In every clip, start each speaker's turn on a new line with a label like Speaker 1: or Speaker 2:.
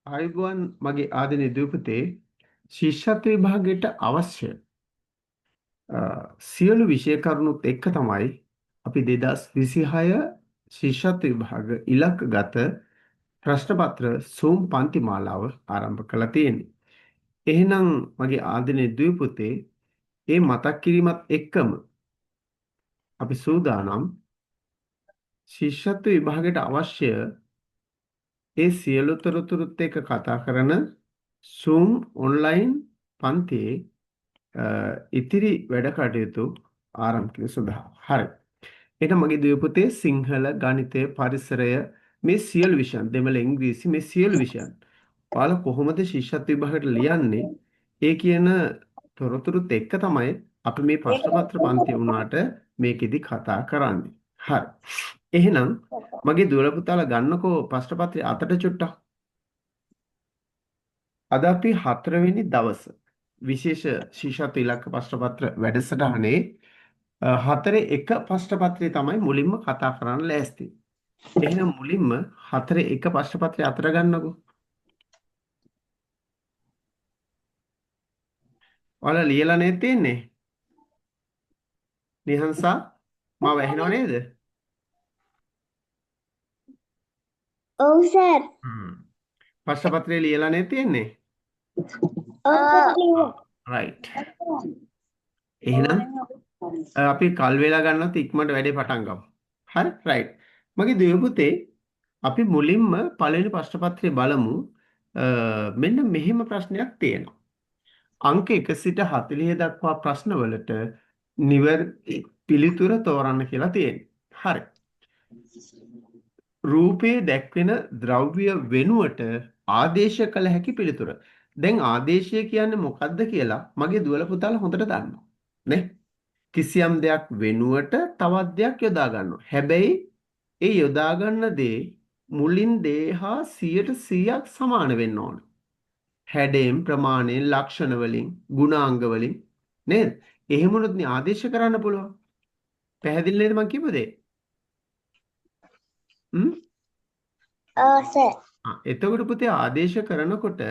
Speaker 1: ආයුබෝවන් මගේ ආදරණීය දූපතේ ශිෂ්‍යත්ව විභාගයට අවශ්‍ය සියලු විෂය කරුණුත් එක්ක තමයි අපි 2026 ශිෂ්‍යත්ව විභාග ඉලක්කගත ප්‍රශ්න පත්‍ර සූම් පන්ති මාලාව ආරම්භ කළා තියෙන්නේ. එහෙනම් මගේ ආදරණීය දූපතේ මේ මතක් කිරීමත් එක්කම අපි සූදානම් ශිෂ්‍යත්ව විභාගයට අවශ්‍ය ඒ සියලු තොරතුරුත් එක්ක කතා කරන Zoom ඔන්ලයින් පන්තියේ ඉතිරි වැඩ කටයුතු ආරම්භ කිරීම සඳහා. හරි. එහෙනම් මගේ දුව පුතේ සිංහල, ගණිතය, පරිසරය මේ සියලු විෂයන්, දෙමළ, ඉංග්‍රීසි මේ සියලු විෂයන්. ඔයාලා කොහොමද ශිෂ්‍යත්ව විභාගයට ලියන්නේ? ඒ කියන තොරතුරුත් එක්ක තමයි අපි මේ ප්‍රශ්න පත්‍ර පන්ති වුණාට මේකෙදි කතා කරන්නේ. හරි. එහෙනම් මගේ දුවල පුතාලා ගන්නකෝ ප්‍රශ්න පත්‍රය අතට චුට්ටක්. අද අපි 4 වෙනි දවසේ විශේෂ ශිෂ්‍යත්ව ඉලක්ක ප්‍රශ්න පත්‍ර වැඩසටහනේ 4-1 ප්‍රශ්න පත්‍රය තමයි මුලින්ම කතා කරන්න ලෑස්ති. එහෙනම් මුලින්ම 4-1 ප්‍රශ්න පත්‍රය අතර ගන්නකෝ. ඔයාලා ලියලා නේද තියෙන්නේ? නිහංසා මාව ඇහෙනව නේද?
Speaker 2: ඔව් සර්.
Speaker 1: ප්‍රශ්න පත්‍රය ලියලා නේද තියෙන්නේ?
Speaker 2: ඔව්
Speaker 1: right. එහෙනම් අපි කල් වේලා ගන්නත් ඉක්මනට වැඩේ පටන් ගමු. හරි right. මගේ දෙවියෝ පුතේ අපි මුලින්ම පළවෙනි ප්‍රශ්න පත්‍රය බලමු. මෙන්න මෙහෙම ප්‍රශ්නයක් තියෙනවා. අංක 1 සිට 40 දක්වා ප්‍රශ්නවලට නිවැරදි පිළිතුර තෝරන්න කියලා තියෙනවා. හරි. රූපයේ දැක්වෙන ද්‍රව්‍ය වෙනුවට ආදේශ කළ හැකි පිළිතුර. දැන් ආදේශය කියන්නේ මොකක්ද කියලා මගේ දුවල පුතාලා හොඳට දන්නවා. නේ? කිසියම් දෙයක් වෙනුවට තවත් දෙයක් යොදා ගන්නවා. හැබැයි ඒ යොදා ගන්න දේ මුලින් දේ හා 100% සමාන වෙන්න ඕන. හැඩයෙන්, ප්‍රමාණයෙන්, ලක්ෂණ වලින්, ගුණාංග වලින් නේද? එහෙමනොත් නේ ආදේශ කරන්න පුළුවන්. පැහැදිලි නේද මං කියපු දේ?
Speaker 2: සර්.
Speaker 1: එතකොට පුතේ ආදේශ කරනකොට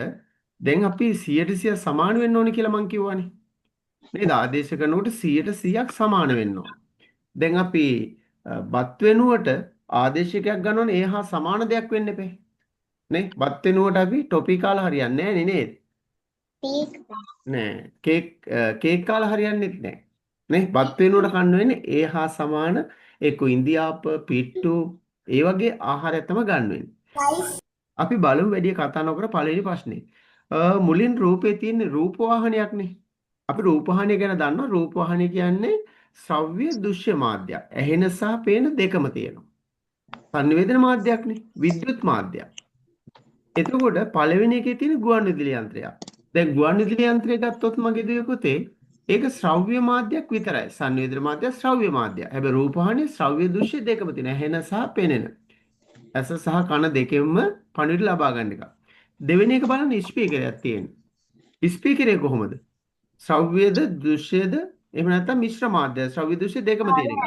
Speaker 1: දැන් අපි 100% සමාන වෙන්න ඕනේ කියලා මං කිව්වනේ. නේද? ආදේශ කරනකොට 100%ක් සමාන වෙන්න ඕන. දැන් අපි බත් වෙනුවට ආදේශයක් ගන්නවනේ ඒ හා සමාන දෙයක් වෙන්න එපේ. නේ? බත් වෙනුවට අපි ටොපි කාලා හරියන්නේ නැහැ නේද? නෑ. කේක් කාලා හරියන්නේත් නැහැ. නේ? බත් වෙනුවට කන්න වෙන්නේ ඒ හා සමාන එක්ක ඉන්දියාප, පිට්ටු ඒ වගේ ආහාරයක් තමයි ගන්න වෙන්නේ. අපි බලමු වැඩි කතා නොකර පළවෙනි ප්‍රශ්නේ. මුලින් රූපේ තියෙන රූප වාහනයක්නේ. අපි රූප වාහනය ගැන දන්නවා. රූප වාහනය කියන්නේ ශ්‍රව්‍ය දෘශ්‍ය මාධ්‍යයක්. ඇහෙන සහ පේන දෙකම තියෙනවා. සංනිවේදන මාධ්‍යයක්නේ. විද්‍යුත් මාධ්‍යයක්. එතකොට පළවෙනි එකේ තියෙන ගුවන්විදුලි යන්ත්‍රයක්. දැන් ගුවන්විදුලි යන්ත්‍රය ගත්තොත් මගේ දුවේ පුතේ ඒක ශ්‍රව්‍ය මාධ්‍යයක් විතරයි. සංනිවේදන මාධ්‍ය ශ්‍රව්‍ය මාධ්‍යයක්. හැබැයි රූප වාහනේ ශ්‍රව්‍ය දෘශ්‍ය දෙකම තියෙනවා. ඇහෙන සහ පෙනෙන. ඇස සහ කන දෙකෙන්ම පණිවිඩ ලබා ගන්න එක. දෙවෙනි එක බලන්න ස්පීකරයක් තියෙනවා. ස්පීකරේ කොහොමද? ශ්‍රව්‍යද දෘශ්‍යද එහෙම නැත්නම් මිශ්‍ර මාධ්‍ය ශ්‍රව්‍ය දෘශ්‍ය දෙකම තියෙන එක.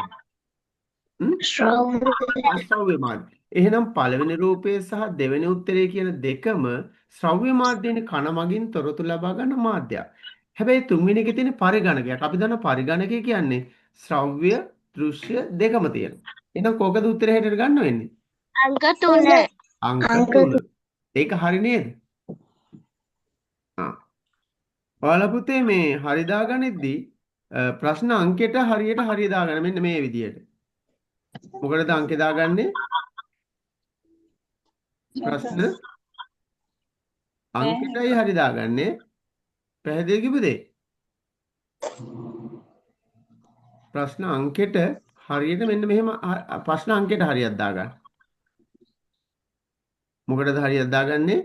Speaker 1: ශ්‍රව්‍ය මාධ්‍ය. එහෙනම් පළවෙනි රූපය සහ දෙවෙනි උත්තරය කියන දෙකම ශ්‍රව්‍ය මාධ්‍යනේ කන මගින් තොරතුරු ලබා ගන්න මාධ්‍යයක්. හැබැයි තුන්වෙනි එකේ තියෙන පරිගණකයක්. අපි දන්න පරිගණකය කියන්නේ ශ්‍රව්‍ය දෘශ්‍ය දෙකම තියෙනවා. එහෙනම් කොකද උත්තරය හැටියට ගන්න වෙන්නේ?
Speaker 2: අංක 3.
Speaker 1: අංක 3. ඒක හරි නේද? ඔයාලා පුතේ මේ හරි දාගන්නෙද්දී ප්‍රශ්න අංකයට හරියට හරිය දාගන්න මෙන්න මේ විදියට. මොකටද අංකේ දාගන්නේ? ප්‍රශ්න අංකයටයි හරි දාගන්නේ. පැහැදිලි කිව්වද? ප්‍රශ්න අංකයට හරියට මෙන්න මෙහෙම ප්‍රශ්න අංකයට හරියක් දාගන්න. මොකටද හරියක් දාගන්නේ?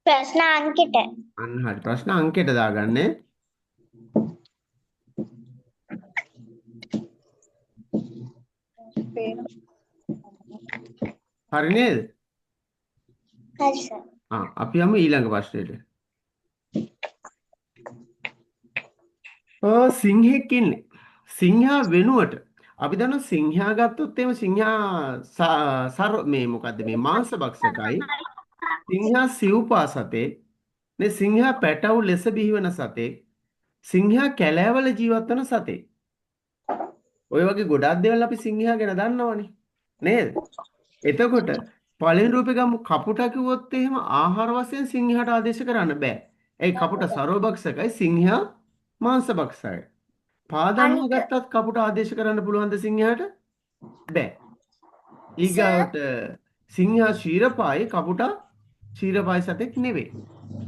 Speaker 2: ප්‍රශ්න අංකෙට.
Speaker 1: අන්න හරි. ප්‍රශ්න අංකයට දාගන්නේ. හරි නේද?
Speaker 2: හරි සර්.
Speaker 1: අපි යමු ඊළඟ ප්‍රශ්නෙට. සිංහෙක් ඉන්නේ. සිංහා වෙනුවට අපි දන්නවා සිංහා ගත්තොත් එහෙම සිංහා මේ මොකද්ද මේ මාංශ භක්ෂකයි. සිංහයා සිව්පා සතෙක්. නේ සිංහයා පැටවු ලෙස බිහිවන සතෙක්. සිංහයා කැලෑවල ජීවත් වන සතෙක්. ඔය වගේ ගොඩාක් දේවල් අපි සිංහයා ගැන දන්නවනේ. නේද? එතකොට පළවෙනි රූපේ ගමු කපුටා කිව්වොත් එහෙම ආහාර වශයෙන් සිංහයාට ආදේශ කරන්න බෑ. ඒ කපුටා සර්වභක්ෂකයි සිංහයා මාංශභක්ෂකයි. පාදනුව
Speaker 2: අනික
Speaker 1: ගත්තත් කපුටා ආදේශ කරන්න පුළුවන්ද සිංහයාට? බෑ.
Speaker 2: සර්
Speaker 1: ඊගාවට සිංහයා ක්ෂීරපායි කපුටා ක්ෂීරපායි සතෙක් නෙවෙයි.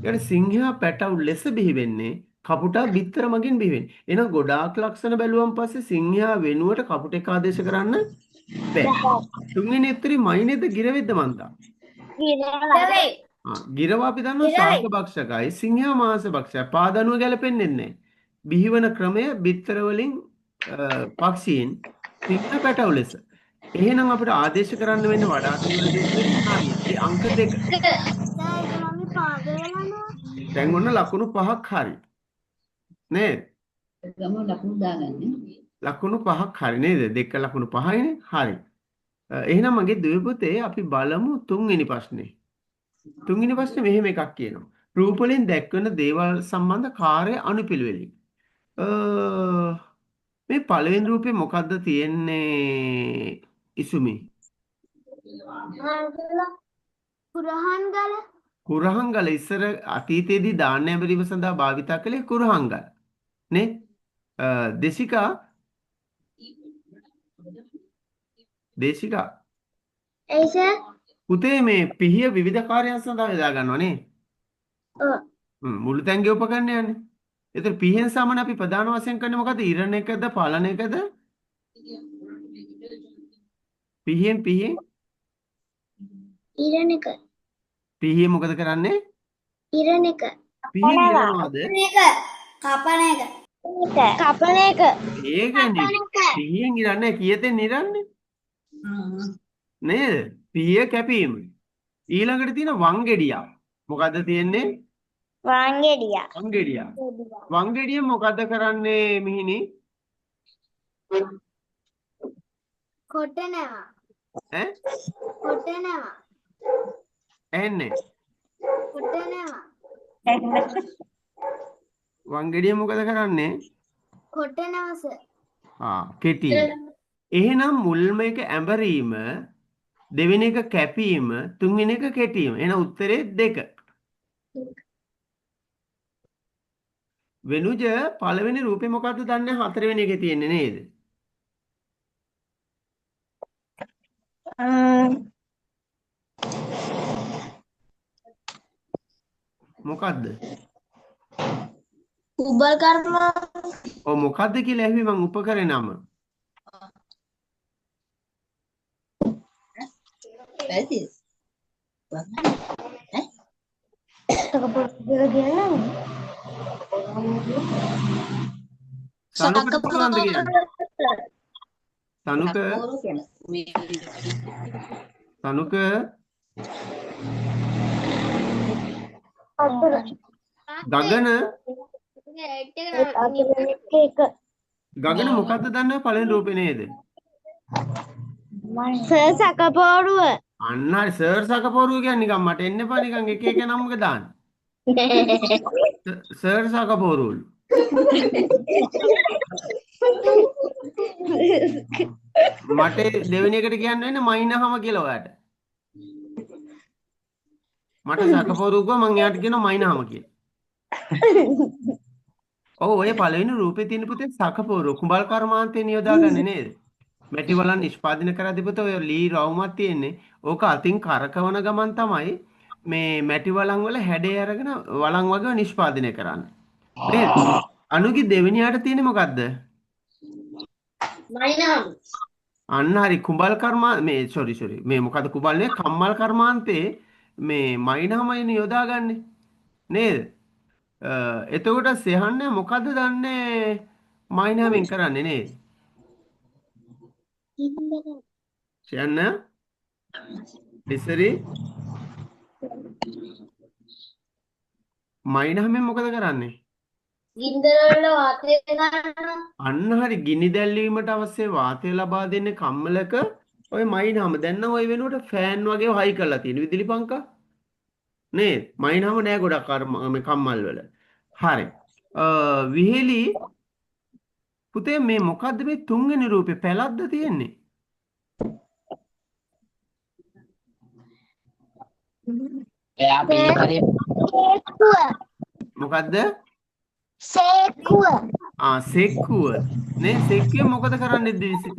Speaker 1: ඊට සිංහයා පැටවු ලෙස බිහි වෙන්නේ කපුටා බිත්තර මගින් බිහි වෙන්නේ. එහෙනම් ගොඩාක් ලක්ෂණ බැලුවන් පස්සේ සිංහයා වෙනුවට කපුටෙක් ආදේශ කරන්න බෑ. තුන්වෙනි උත්තරේ මයිනේද ගිරවෙද්ද මන්දා?
Speaker 2: ගිරවයි.
Speaker 1: ගිරව අපි දන්නවා ශාක භක්ෂකයි සිංහයා මාංශ භක්ෂකයි. පාදනුව ගැලපෙන්නේ නැහැ. බිහිවන ක්‍රමය බිත්තර වලින් පක්ෂීන් සිංහ පැටවු ලෙස. එහෙනම් අපිට ආදේශ කරන්න වෙන්නේ වඩාත් නිවැරදි උත්තරේ හරිය. ඒ අංක 2. දැන් ඔන්න ලකුණු 5ක් හරි. නේද?
Speaker 3: ගම ලකුණු දාගන්න.
Speaker 1: ලකුණු 5ක් හරි නේද? 2 ලකුණු 5යිනේ. හරි. එහෙනම් මගේ දුවේ පුතේ අපි බලමු තුන්වෙනි ප්‍රශ්නේ. තුන්වෙනි ප්‍රශ්නේ මෙහෙම එකක් කියනවා. රූප වලින් දැක්වෙන දේවල් සම්බන්ධ කාර්ය අනුපිළිවෙලින්. මේ පළවෙනි රූපේ මොකද්ද තියෙන්නේ? ඉසුමි.
Speaker 2: කුරහන්ගල.
Speaker 1: කුරහංගල ඉස්සර අතීතයේදී ධාන්‍ය බැරිව සඳහා භාවිතා කළේ කුරහංගල. නේ? දේශිකා දේශිකා
Speaker 2: ඒ සර්.
Speaker 1: පුතේ මේ පිහිය විවිධ කාර්යයන් සඳහා යොදා ගන්නවා නේ. මුළු තැන්ගේ උපකරණ යන්නේ. ඒතර පිහියෙන් සාමාන්‍ය අපි ප්‍රධාන වශයෙන් කරන්නේ මොකද්ද? ඉරණ එකද පලන එකද? පිහියෙන්
Speaker 2: ඉරණක.
Speaker 1: පිහිය මොකද කරන්නේ?
Speaker 2: ඉරණක.
Speaker 1: පිහිය ඉරනවාද?
Speaker 2: කපන එක. කපන එක.
Speaker 1: ඒකනේ. පිහියෙන් ඉරන්නේ කීයතෙන් ඉරන්නේ? නේද? පිහිය කැපීම. ඊළඟට තියෙන වංගෙඩියා. මොකද්ද තියෙන්නේ?
Speaker 2: වංගෙඩියා.
Speaker 1: වංගෙඩියා. වංගෙඩිය මොකද්ද කරන්නේ මිහිනි?
Speaker 2: කොටනවා.
Speaker 1: ඈ?
Speaker 2: කොටනවා.
Speaker 1: ඇන්නේ.
Speaker 2: කොටනවා.
Speaker 1: වංගෙඩිය මොකද කරන්නේ?
Speaker 2: කොටනවා සර්.
Speaker 1: කෙටි. එහෙනම් මුල්ම එක ඇඹරීම, දෙවෙනි එක කැපීම, තුන්වෙනි එක කෙටීම. එහෙනම් උත්තරේ 2. වෙනුජ පළවෙනි රූපේ මොකද්ද දන්නේ? හතරවෙනි එකේ තියෙන්නේ නේද? මොකද්ද?
Speaker 2: උබල් කර්ම.
Speaker 1: ඔව් මොකද්ද කියලා ඇහුවේ මං උපකරේ නම.
Speaker 3: පැති.
Speaker 1: සනුකට පුළුවන්ද කියන්නේ? සනුක සනුක ගගන ගගන මොකද්ද දන්නේ පළවෙනි රූපේ නේද?
Speaker 2: සර් සකපෝරුව.
Speaker 1: අන්න හරි සර් සකපෝරුව කියන්නේ නිකන් මට එන්න එපා නිකන් එක එක නම්ක දාන්න. සර් සකපෝරුවලු. මට දෙවෙනි එකට කියන්න වෙන්නේ මයින්හම කියලා ඔයාට. මට සකපෝරුව ගෝ මං එයාට කියනවා මයින්හම කියලා. ඔව් ඔය පළවෙනි රූපේ තියෙන පුතේ සකපෝරුව කුඹල් කර්මාන්තේ නියොදාගන්නේ නේද? මැටි වලන් නිෂ්පාදනය කරද්දී පුතේ ඔය ලී රවුමක් තියෙන්නේ. ඕක අතින් කරකවන ගමන් තමයි මේ මැටි වලන් වල හැඩය අරගෙන වලන් වගේ නිෂ්පාදනය කරන්නේ. නේද? අනුගේ දෙවෙනියට තියෙන්නේ මොකද්ද?
Speaker 2: මයිනම්.
Speaker 1: අන්න හරි කුඹල් කර්මා මේ සෝරි මේ මොකද්ද කුඹල් නේ කම්මල් කර්මාන්තේ මේ මයින්හමයි යොදාගන්නේ නේද? එතකොට සෙහන්නේ මොකද්ද දන්නේ මයින්හමෙන් කරන්නේ නේද? සෙහන්න ඉස්සරි මයින්හමෙන් මොකද කරන්නේ?
Speaker 2: ගින්දර වල වාතය ගන්නවා.
Speaker 1: අන්න හරි ගිනි දැල්වීමට අවශ්‍ය වාතය ලබා දෙන්නේ කම්මලක ඔය මයින්හම දැන් නම් ඔය වෙනුවට ෆෑන් වගේ හයි කරලා තියෙන විදුලි පංකා නේද? මයින්හම නෑ ගොඩක් අර මේ කම්මල් වල. හරි. විහෙලි පුතේ මේ මොකද්ද මේ තුන්වෙනි රූපේ පැලක්ද තියෙන්නේ?
Speaker 4: එයා පිළිමරේ
Speaker 1: මොකද්ද?
Speaker 2: සේකුව.
Speaker 1: සෙක්කුව. නේ සෙක්කුව මොකද කරන්නේ දිවිසිත?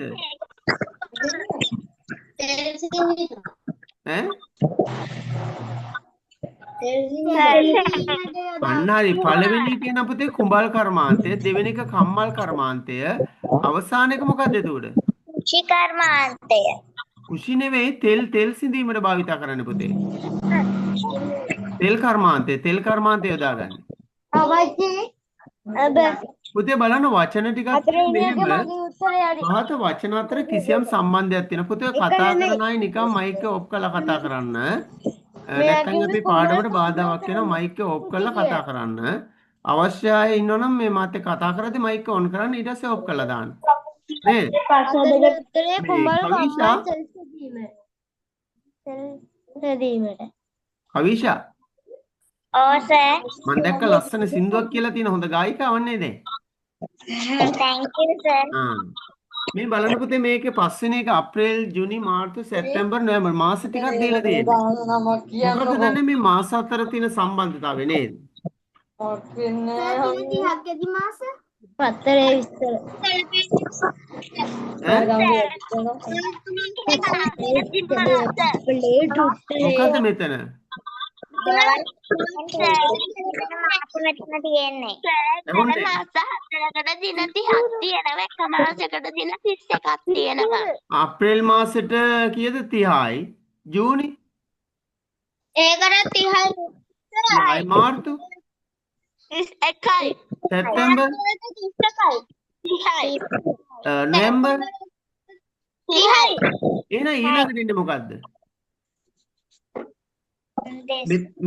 Speaker 1: ඈ? අන්න හරි පළවෙනි කියන පුතේ කුඹල් කර්මාන්තය, දෙවෙනි එක කම්මල් කර්මාන්තය, අවසාන එක මොකද්ද එතකොට?
Speaker 2: කුෂි කර්මාන්තය.
Speaker 1: කුෂි නෙවෙයි තෙල් සිඳීමට භාවිත කරන්න පුතේ. තෙල් කර්මාන්තය යොදාගන්න. පුතේ බලන්න වචන ටිකක් මෙහෙම පහත වචන අතර කිසියම් සම්බන්ධයක් තියෙන. පුතේ කතා කරන අය නිකන් මයික් එක ඔෆ් කරලා කතා කරන්න. නැත්නම් අපි පාඩමට බාධාවක් වෙනවා මයික් එක ඔෆ් කරලා කතා කරන්න. අවශ්‍ය අය ඉන්නවනම් මේ මාත් එක්ක කතා කරද්දී මයික් එක ඔන් කරන්න ඊට පස්සේ ඔෆ් කරලා දාන්න. නේද?
Speaker 2: උත්තරේ කුඹල්
Speaker 1: කවිෂා කවිෂා
Speaker 2: ඔව් සර්.
Speaker 1: මම දැක්ක ලස්සන සින්දුවක් කියලා තියෙන හොඳ ගායිකාවක් නේද?
Speaker 2: thank you sir.
Speaker 1: මේ බලන්න පුතේ මේකේ පස්වෙනි එක අප්‍රේල් ජූනි මාර්තු සැප්තැම්බර් නොවැම්බර් මාස ටිකක් දීලා තියෙනවා. මොකද දැන් මේ මාස අතර තියෙන සම්බන්ධතාවය නේද?
Speaker 2: පත්තරේ විස්තර.
Speaker 1: මොකද මෙතන? එහොනේ. අප්‍රේල් මාසෙට කීයද 30යි ජූනි
Speaker 2: ඒකට 30යි
Speaker 1: මාර්තු සැප්තැම්බර් නොවැම්බර් එහෙනම් ඊළඟට ඉන්නේ මොකද්ද?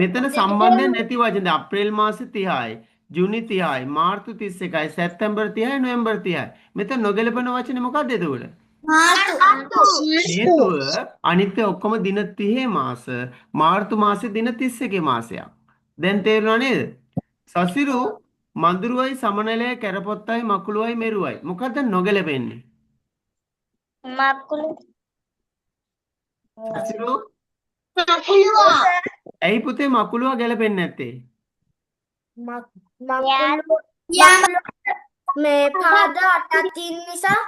Speaker 1: මෙතන සම්බන්ධයක් නැති වචන. අප්‍රේල් මාසේ 30යි ජූනි 30යි මාර්තු 31යි සැප්තැම්බර් 30යි නොවැම්බර් 30යි. මෙතන නොගැලපෙන වචනේ මොකක්ද එතකොට? හේතුව අනිත් ඔක්කොම දින 30 මාස මාර්තු මාසේ දින 31 මාසයක්. දැන් තේරුණා නේද? සසිරු මඳුරුවයි සමනලයයි කැරපොත්තයි මකුළුවයි මෙරුවයි. මොකද්ද නොගැලපෙන්නේ?
Speaker 2: මකුළු
Speaker 1: සසිරු
Speaker 2: මකුළුවා
Speaker 1: ඇයි පුතේ මකුළුවා ගැලපෙන්නේ නැත්තේ?
Speaker 2: මේ පාද අටක් තියෙන නිසා.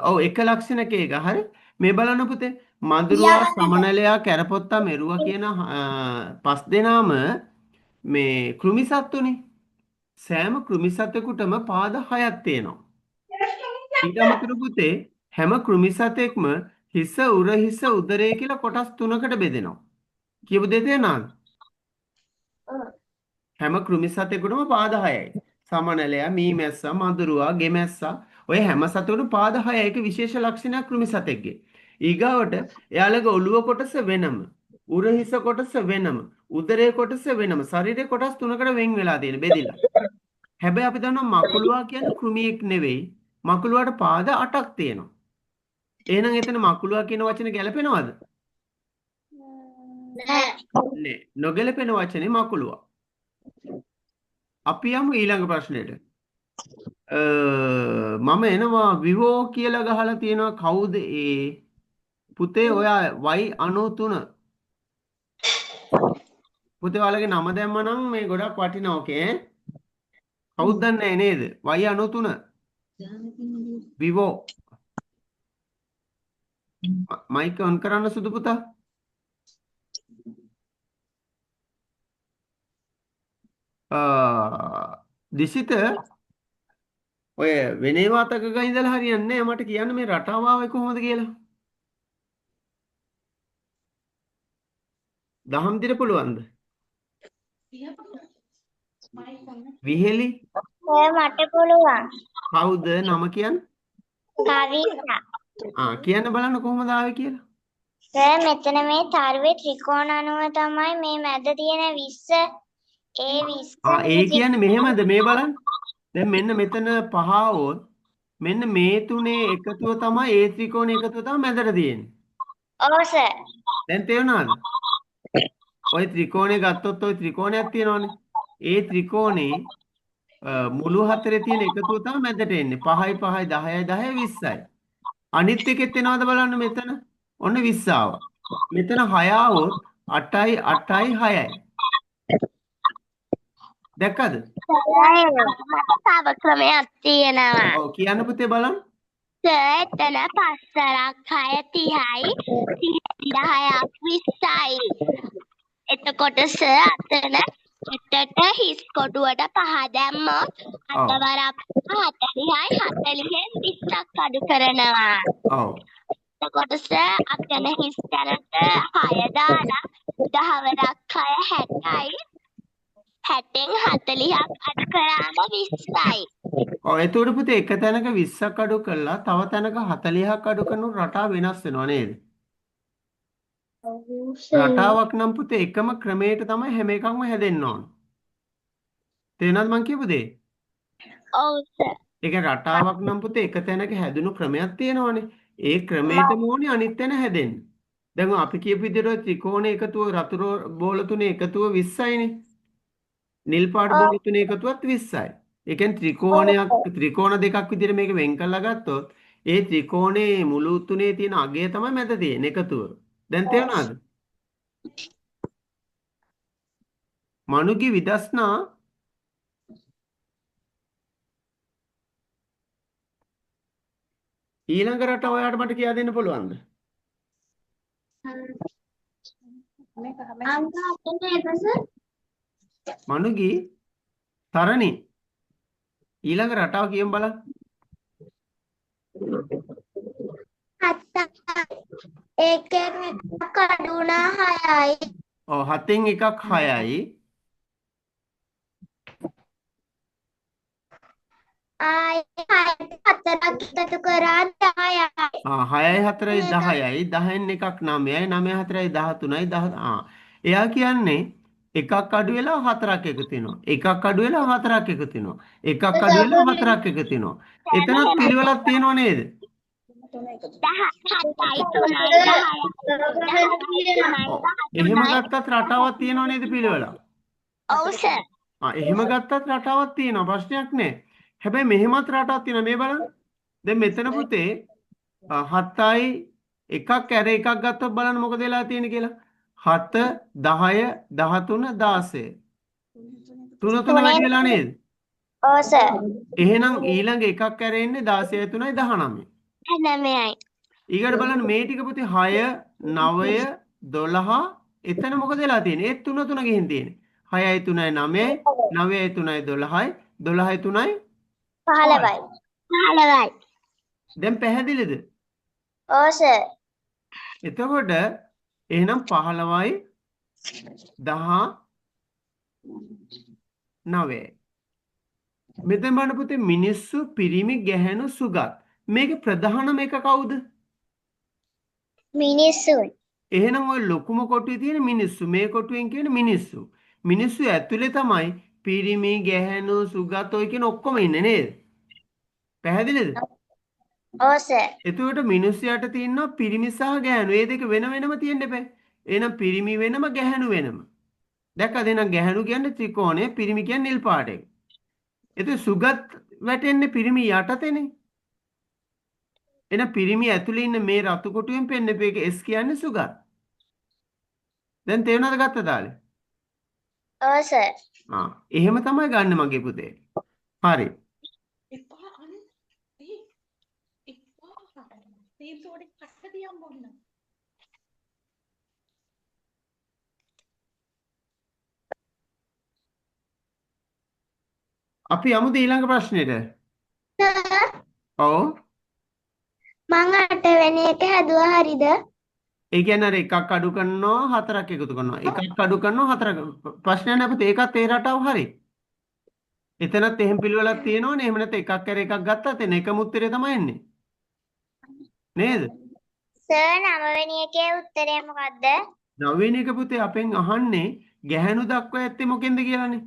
Speaker 1: ඔව් එක ලක්ෂණක එක. හරි. මේ බලන්න පුතේ මඳුරුවා සමනලයා කැරපොත්තා මෙරුවා කියන පස් දෙනාම මේ කෘමිසත්තුනේ. සෑම කෘමිසතෙකුටම පාද 6ක් තියෙනවා. ඊට අමතරව පුතේ හැම කෘමිසතෙක්ම හිස උර හිස උදරය කියලා කොටස් 3කට බෙදෙනවා. කියපු දෙය තේරෙනවද? හැම කෘමිසතෙකුටම පාද 6යි. සමනලයා, මීමැස්සා, මඳුරුවා, ගෙමැස්සා ඔය හැම සතෙකුටම පාද 6යි. ඒක විශේෂ ලක්ෂණයක් කෘමිසතෙක්ගේ. ඊගාවට එයාලගේ ඔළුව කොටස වෙනම, උර හිස කොටස වෙනම, උදරයේ කොටස වෙනම, ශරීරයේ කොටස් 3කට වෙන් වෙලා තියෙන බෙදිලා. හැබැයි අපි දන්නවා මකුළුවා කියන්නේ කෘමියෙක් නෙවෙයි. මකුළුවාට පාද 8ක් තියෙනවා. එහෙනම් එතන මකුළුවා කියන වචනේ ගැලපෙනවද? නෑ. නොගැලපෙන වචනේ මකුළුවා. අපි යමු ඊළඟ ප්‍රශ්නෙට. මම එනවා විවෝ කියලා ගහලා තියෙනවා. කවුද ඒ? පුතේ ඔයා Y93. පුතේ ඔයාලගේ නම දැම්මනම් මේ ගොඩක් වටිනවා ඕකේ. කවුද දන්නේ නේද? Y93 විවෝ. මයික් ඔන් කරන්න සුදු පුතා. දිසිත ඔය වෙනේ වාතක ගින්දලා හරියන්නේ නැහැ. මට කියන්න මේ රටාව ආවේ කොහොමද කියලා. දහම් දිර පුළුවන්ද? විහෙලි
Speaker 2: මට පුළුවන්.
Speaker 1: කවුද නම කියන්නේ?
Speaker 2: කවිතා.
Speaker 1: කියන්න බලන්න කොහොමද ආවේ කියලා.
Speaker 2: සර් මෙතන මේ තරුවේ ත්‍රිකෝණ අණුව තමයි මේ මැද තියෙන 20 ඒ 20
Speaker 1: ඒ කියන්නේ මෙහෙමද මේ බලන්න. දැන් මෙන්න මෙතන පහවොත් මෙන්න මේ තුනේ එකතුව තමයි ඒ ත්‍රිකෝණේ එකතුව තමයි මැදට තියෙන්නේ.
Speaker 2: ඔව් සර්.
Speaker 1: දැන් තේරුණාද? ওই ත්‍රිකෝණය ගත්තොත් ওই ත්‍රිකෝණයක් තියෙනවනේ. ඒ ත්‍රිකෝණේ මුළු හතරේ තියෙන එකතුව තමයි මැදට එන්නේ. 5යි 5යි 10යි 10යි 20යි. අනිත් එකෙත් එනවද බලන්න මෙතන. ඔන්න 20 ආවා. මෙතන 6 ආවොත් 8යි 8යි 6යි. දැක්කද?
Speaker 2: තව ක්‍රමයක් තියෙනවා.
Speaker 1: ඔව් කියන්න පුතේ බලන්න.
Speaker 2: එතන 5 6යි 30යි 10ක් 20යි. එතකොට අතන එතට හිස් කොටුවට 5 දැම්මොත් අතවරක් 40යි 40න් 20ක් අඩු කරනවා.
Speaker 1: ඔව්.
Speaker 2: එතකොට අතන හිස් තැනට 6 දාලා 10 වරක් 6 60යි 60න් 40ක් අඩු කරාම 20යි.
Speaker 1: ඔව් එතකොට පුතේ එක තැනක 20ක් අඩු කළා තව තැනක 40ක් අඩු කරනු රටාව වෙනස් වෙනව නේද? රටාවක් නම් පුතේ එකම ක්‍රමයට තමයි හැම එකක්ම හැදෙන්න ඕන. තේරෙනවද මං කියපු දේ?
Speaker 2: ඔව් සර්.
Speaker 1: ඒක රටාවක් නම් පුතේ එක තැනක හැදුණු ක්‍රමයක් තියෙනවනේ. ඒ ක්‍රමයටම ඕනේ අනිත් තැන හැදෙන්න. දැන් අපි කියපු විදිහට ත්‍රිකෝණ එකතුව රතු බෝල තුනේ එකතුව 20යිනේ. නිල් පාට බෝල තුනේ එකතුවත් 20යි. ඒ කියන්නේ ත්‍රිකෝණ දෙකක් විදිහට මේක වෙන් කරලා ගත්තොත් ඒ ත්‍රිකෝණේ මුළු තුනේ තියෙන අගය තමයි මැද තියෙන එකතුව. දැන් තේරුණාද? මනුගේ විදස්නා ඊළඟ රට ඔයාලට මට කියා දෙන්න පුළුවන්ද? මනුගේ තරණි ඊළඟ රටාව කියමු බලන්න.
Speaker 2: ඒකෙන් එකක් අඩු වුණා 6යි.
Speaker 1: ඔව් 7න් එකක් 6යි.
Speaker 2: ආයි 4ක් එකතු කරා 10යි.
Speaker 1: 6යි 4යි 10යි 10න් එකක් 9යි 9යි 4යි 13යි 10 එයා කියන්නේ එකක් අඩු වෙලා 4ක් එකතු වෙනවා. එකක් අඩු වෙලා 4ක් එකතු වෙනවා. එකක් අඩු වෙලා 4ක් එකතු වෙනවා. එතනත් පිළිවෙලක් තියෙනව නේද? 10 එහෙම ගත්තත් රටාවක් තියෙනව නේද පිළිවෙලක්?
Speaker 2: ඔව් සර්.
Speaker 1: එහෙම ගත්තත් රටාවක් තියෙනවා ප්‍රශ්නයක් නෑ. හැබැයි මෙහෙමත් රටාවක් තියෙනවා මේ බලන්න. දැන් මෙතන පුතේ 7යි එකක් ඇර එකක් ගත්තොත් බලන්න මොකද වෙලා තියෙන්නේ කියලා. 7 10 13 16 3 3 වැඩි වෙලා නේද?
Speaker 2: ඔව් සර්.
Speaker 1: එහෙනම් ඊළඟ එකක් ඇර එන්නේ 16 3යි 19යි.
Speaker 2: 9යි.
Speaker 1: ඊගොඩ බලන්න මේ ටික පුතේ 6 9 12 එතන මොකද වෙලා තියෙන්නේ? ඒ 3 3 ගිහින් තියෙන්නේ. 6යි 3යි 9යි 9යි 3යි 12යි 12යි 3යි
Speaker 2: 15යි. 15යි.
Speaker 1: දැන් පැහැදිලිද?
Speaker 2: ඔව් සර්.
Speaker 1: එතකොට එහෙනම් 15යි 19යි. මෙතන බලන්න පුතේ මිනිස්සු පිරිමි ගැහැණු සුගත්. මේකේ ප්‍රධානම එක කවුද?
Speaker 2: මිනිස්සුන්.
Speaker 1: එහෙනම් ওই ලොකුම කොටුවේ තියෙන මිනිස්සු මේ කොටුවෙන් කියන්නේ මිනිස්සු. මිනිස්සු ඇතුලේ තමයි පිරිමි ගැහැණු සුගත් ඔය කියන ඔක්කොම ඉන්නේ නේද? පැහැදිලිද?
Speaker 2: ඔව් සර්.
Speaker 1: එතකොට මිනිස්සයාට තියෙනවා පිරිමි සහ ගැහැණු. මේ දෙක වෙන වෙනම තියෙන්න එපා. එහෙනම් පිරිමි වෙනම ගැහැණු වෙනම. දැක්කද? එහෙනම් ගැහැණු කියන්නේ ත්‍රිකෝණය, පිරිමි කියන්නේ නිල් පාට එක. එතකොට සුගත් වැටෙන්නේ පිරිමි යටතේනේ. එහෙනම් පිරිමි ඇතුලේ ඉන්න මේ රතු කොටුවෙන් පෙන්නපු එක S කියන්නේ සුගත්. දැන් තේරුණාද ගත්තදාලේ?
Speaker 2: ඔව් සර්.
Speaker 1: එහෙම තමයි ගන්න මගේ පුතේ. හරි. අපි යමුද ඊළඟ ප්‍රශ්නෙට? ඔව්.
Speaker 2: මං 8 වෙනි එක හැදුවා හරිද?
Speaker 1: ඒ කියන්නේ අර එකක් අඩු කරනවා හතරක් එකතු කරනවා. එකක් අඩු කරනවා හතරක්. ප්‍රශ්නයක් නෑ පුතේ. ඒකත් ඒ රටාව හරි. එතනත් එහෙම පිළිවෙලක් තියෙනවනේ. එහෙම නැත්නම් එකක් කර එකක් ගත්තත් එන එකම උත්තරේ තමයි එන්නේ. නේද?
Speaker 2: සර් 9 වෙනි එකේ උත්තරේ මොකද්ද?
Speaker 1: 9 වෙනි එක පුතේ අපෙන් අහන්නේ ගැහැණු දක්වා ඇත්තේ මොකෙන්ද කියලානේ.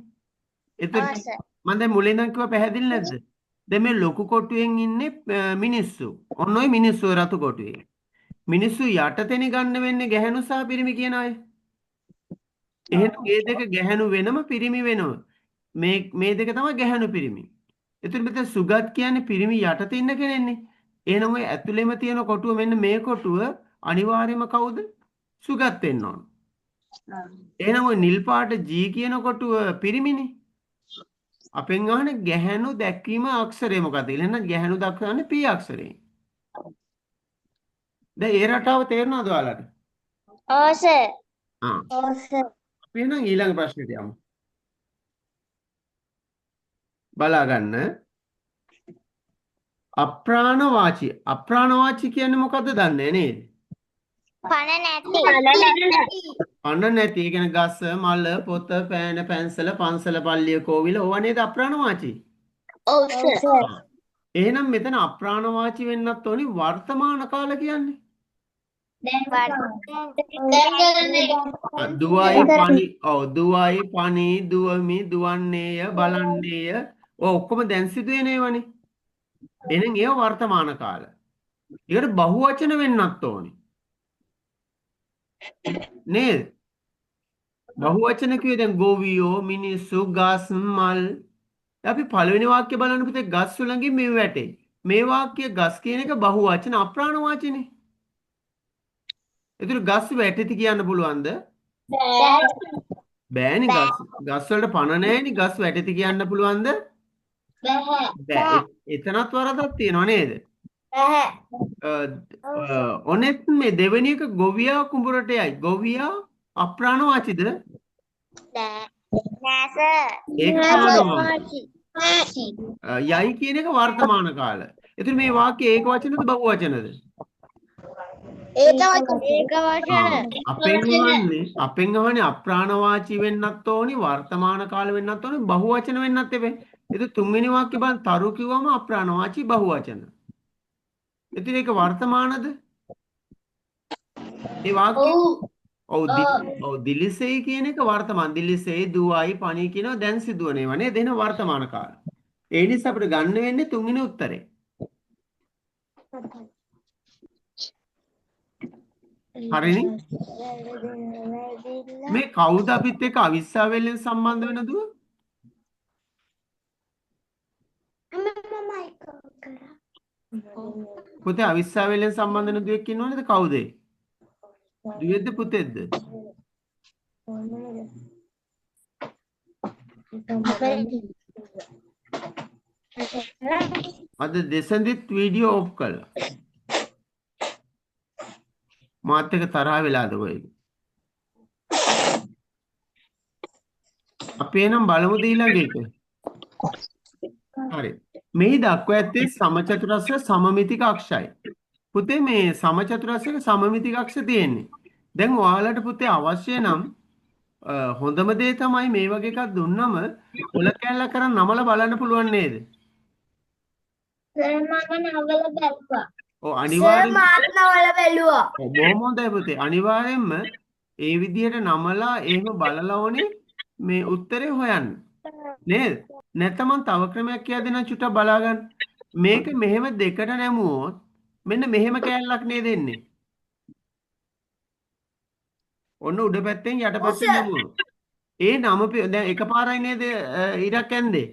Speaker 1: එතකොට
Speaker 2: ඔව් සර්.
Speaker 1: මම දැන් මුලින් ඉඳන් කිව්වා පැහැදිලි නැද්ද? දැන් මේ ලොකු කොටුවෙන් ඉන්නේ මිනිස්සු. ඔන්න ඔය මිනිස්සු රතු කොටුවේ. මිනිස්සු යටතේනේ ගන්න වෙන්නේ ගැහැණු සහ පිරිමි කියන අය. එහෙනම් මේ දෙක ගැහැණු වෙනම පිරිමි වෙනව. මේ දෙක තමයි ගැහැණු පිරිමි. එතකොට මෙතන සුගත් කියන්නේ පිරිමි යටතේ ඉන්න කෙනෙක්නේ. එහෙනම් ඔය ඇතුළෙම තියෙන කොටුව මෙන්න මේ කොටුව අනිවාර්යයෙන්ම කවුද? සුගත් වෙන්න ඕන. එහෙනම් ඔය නිල් පාට G කියන කොටුව පිරිමිනේ. අපෙන් අහන්නේ ගැහැණු දැක්වීම අක්ෂරය මොකක්ද කියලා. එහෙනම් ගැහැණු දක්වන්නේ P අක්ෂරයෙන්. දැන් ඒ රටාව තේරෙනවද ඔයාලට?
Speaker 2: ඔව් සර්.
Speaker 1: ආ.
Speaker 2: ඔව් සර්.
Speaker 1: අපි එහෙනම් ඊළඟ ප්‍රශ්නෙට යමු. බලා ගන්න. අප්‍රාණවාචී කියන්නේ මොකද්ද දන්නේ නේද?
Speaker 2: පණ නැති.
Speaker 1: පණ නැති. ඒ කියන්නේ ගස, මල, පොත, පෑන, පැන්සල, පන්සල, පල්ලිය, කෝවිල ඕවා නේද අප්‍රාණවාචී?
Speaker 2: ඔව් සර්.
Speaker 1: එහෙනම් මෙතන අප්‍රාණවාචී වෙන්නත් ඕනි වර්තමාන කාල කියන්නේ. දුවයි පණි දුවමි දුවන්නේය බලන්නේය ඔය ඔක්කොම දැන් සිදුවෙන ඒවානේ. එහෙනම් ඒව වර්තමාන කාල. ඒකට බහුවචන වෙන්නත් ඕනි. නේද? බහුවචන කිව්වේ දැන් ගෝවියෝ මිනිස්සු ගස් මල්. අපි පළවෙනි වාක්‍ය බලන්න පුතේ ගස් උලඟින් මෙව වැටේ. මේ වාක්‍ය ගස් කියන එක බහුවචන අප්‍රාණවාචනේ. ඒතර ගස් වැටෙති කියන්න පුළුවන්ද? බෑනේ ගස් වලට පණ නැහැනේ ගස් වැටෙති කියන්න පුළුවන්ද? බෑ. එතනත් වරදක් තියෙනව නේද? ඔනෙත් මේ දෙවෙනි එක ගොවියා කුඹරට යයි. ගොවියා අප්‍රාණවාචිද?
Speaker 2: නෑ සර්.
Speaker 1: ඒක ප්‍රාණවාචි. යයි කියන එක වර්තමාන කාල. එතන මේ වාක්‍ය ඒක වචනද බහුවචනද?
Speaker 2: ඒක වචන.
Speaker 1: අපෙන් අහන්නේ අප්‍රාණවාචී වෙන්නත් ඕනි වර්තමාන කාල වෙන්නත් ඕනි බහුවචන වෙන්නත් එපේ. ඒක තුන්වෙනි වාක්‍ය බලන්න තරු කිව්වම අප්‍රාණවාචී බහුවචන. එතන ඒක වර්තමානද? ඒ වාක්‍ය ඔව් දිලිසෙයි කියන එක වර්තමාන. දිලිසෙයි දුවයි පණි කියනවා දැන් සිදුවන ඒවා නේද? එන වර්තමාන කාල. ඒ නිසා අපිට ගන්න වෙන්නේ තුන්වෙනි උත්තරේ. හරිනේ? මේ කවුද අපිත් එක්ක අවිස්සාවෙල්ලෙන් සම්බන්ධ වෙන දුව? පුතේ අවිස්සාවෙල්ලෙන් සම්බන්ධ වෙන දුවෙක් ඉන්නව නේද? කවුද ඒ? දුවේද්ද පුතේද්ද? අද දෙසඳිත් වීඩියෝ ඔෆ් කළා. මාත් එක තරහ වෙලාද කොහෙද? අපි එනම් බලමු ඊළඟ එක. හරි. මෙහි දක්වා ඇත්තේ සමචතුරස්‍ර සමමිතික අක්ෂයි. පුතේ මේ සමචතුරස්‍රයක සමමිතික අක්ෂ තියෙන්නේ. දැන් ඔයාලට පුතේ අවශ්‍ය නම් හොඳම දේ තමයි මේ වගේ එකක් දුන්නම ඔල කැල්ල කරන් නමල බලන්න පුළුවන් නේද?
Speaker 2: සර් මම නවල බැලුවා.
Speaker 1: ඔව් අනිවාර්යෙන්
Speaker 2: මාත් නවල බැලුවා.
Speaker 1: ඔව් බොහොම හොඳයි පුතේ. අනිවාර්යෙන්ම ඒ විදිහට නමලා එහෙම බලලා ඕනේ මේ උත්තරේ හොයන්න. නේද? නැත්නම් තව ක්‍රමයක් කියලා දෙන්න චුට්ටක් බලා ගන්න. මේක මෙහෙම දෙකට නැමුවොත් මෙන්න මෙහෙම කෑල්ලක් නේද එන්නේ. ඔන්න උඩ පැත්තෙන් යට පැත්තෙන් නැමුවොත්. ඒ නම දැන් එකපාරයි නේද ඉරක් ඇන්දේ?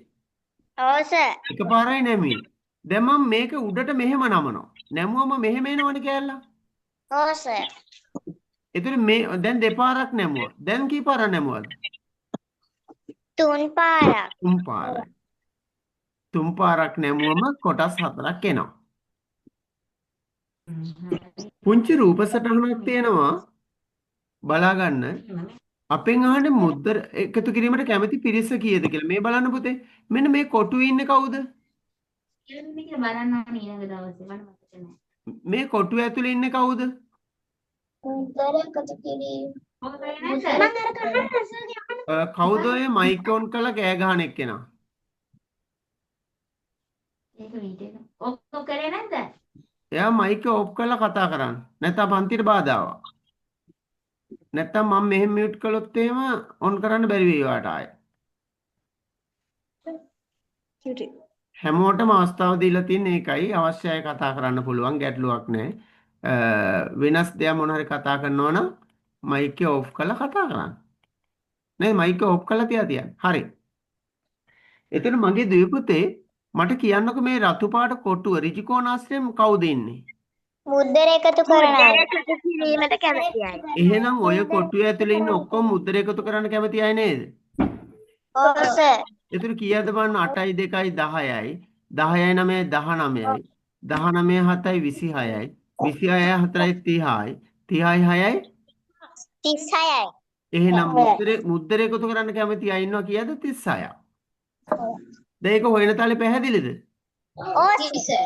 Speaker 2: ඔව් සර්.
Speaker 1: එකපාරයි නැමී. දැන් මම මේක උඩට මෙහෙම නමනවා. නැමුවම මෙහෙම එනවනේ කෑල්ල.
Speaker 2: ඔව් සර්.
Speaker 1: ඒතර මේ දැන් දෙපාරක් නැමුවා. දැන් කී පාරක් නැමුවද?
Speaker 2: තුන් පාරක්.
Speaker 1: තුන් පාරක් නැමුවම කොටස් හතරක් එනවා. පුංචි රූප සටහනක් තියෙනවා බලා ගන්න. අපෙන් අහන්නේ මුද්දර එකතු කිරීමට කැමති පිරිස කීයද කියලා. මේ බලන්න පුතේ. මෙන්න මේ කොටුවේ ඉන්නේ කවුද? මේ කොටුව ඇතුලේ ඉන්නේ කවුද?
Speaker 2: මුද්දර එකතු කිරීම.
Speaker 1: කවුද ඔය මයික් ඔන් කරලා කෑ ගහන එක්කෙනා? එයා මයික් ඔෆ් කරලා කතා කරන්න. නැත්නම් පන්තියට බාධාවක්. නැත්නම් මම මෙහෙම මියුට් කළොත් එහෙම ඔන් කරන්න බැරි වෙයි ඔයාට ආයෙ. හැමෝටම අවස්ථාව දීලා තියෙන එකයි අවශ්‍යයි කතා කරන්න පුළුවන් ගැටලුවක් නැහැ. වෙනස් දෙයක් මොන හරි කතා කරනවා නම් මයික් එක ඔෆ් කරලා කතා කරන්න. නේද? මයික් එක ඔෆ් කරලා තියන්න. හරි. එතන මගේ දුවේ පුතේ මට කියන්නකෝ මේ රතු පාට කොටුව ඍජුකෝණාශ්‍රයෙන් කවුද ඉන්නේ?
Speaker 2: මුද්දර එකතු කරන අය.
Speaker 5: කිරීමට කැමතියි.
Speaker 1: එහෙනම් ඔය කොටුව ඇතුලේ ඉන්න ඔක්කොම මුද්දර එකතු කරන්න කැමති අය නේද?
Speaker 2: ඔව් සර්.
Speaker 1: එතන කීයද බලන්න 8යි 2යි 10යි 10යි 9යි 19යි 19යි 7යි 26යි 26යි 4යි 30යි 30යි 6යි
Speaker 2: 36යි.
Speaker 1: එහෙනම් මුද්දර එකතු කරන්න කැමති අය ඉන්නවා කීයද 36ක්. දැන් ඒක හොයන තාලේ පැහැදිලිද?
Speaker 2: ඔව් සර්.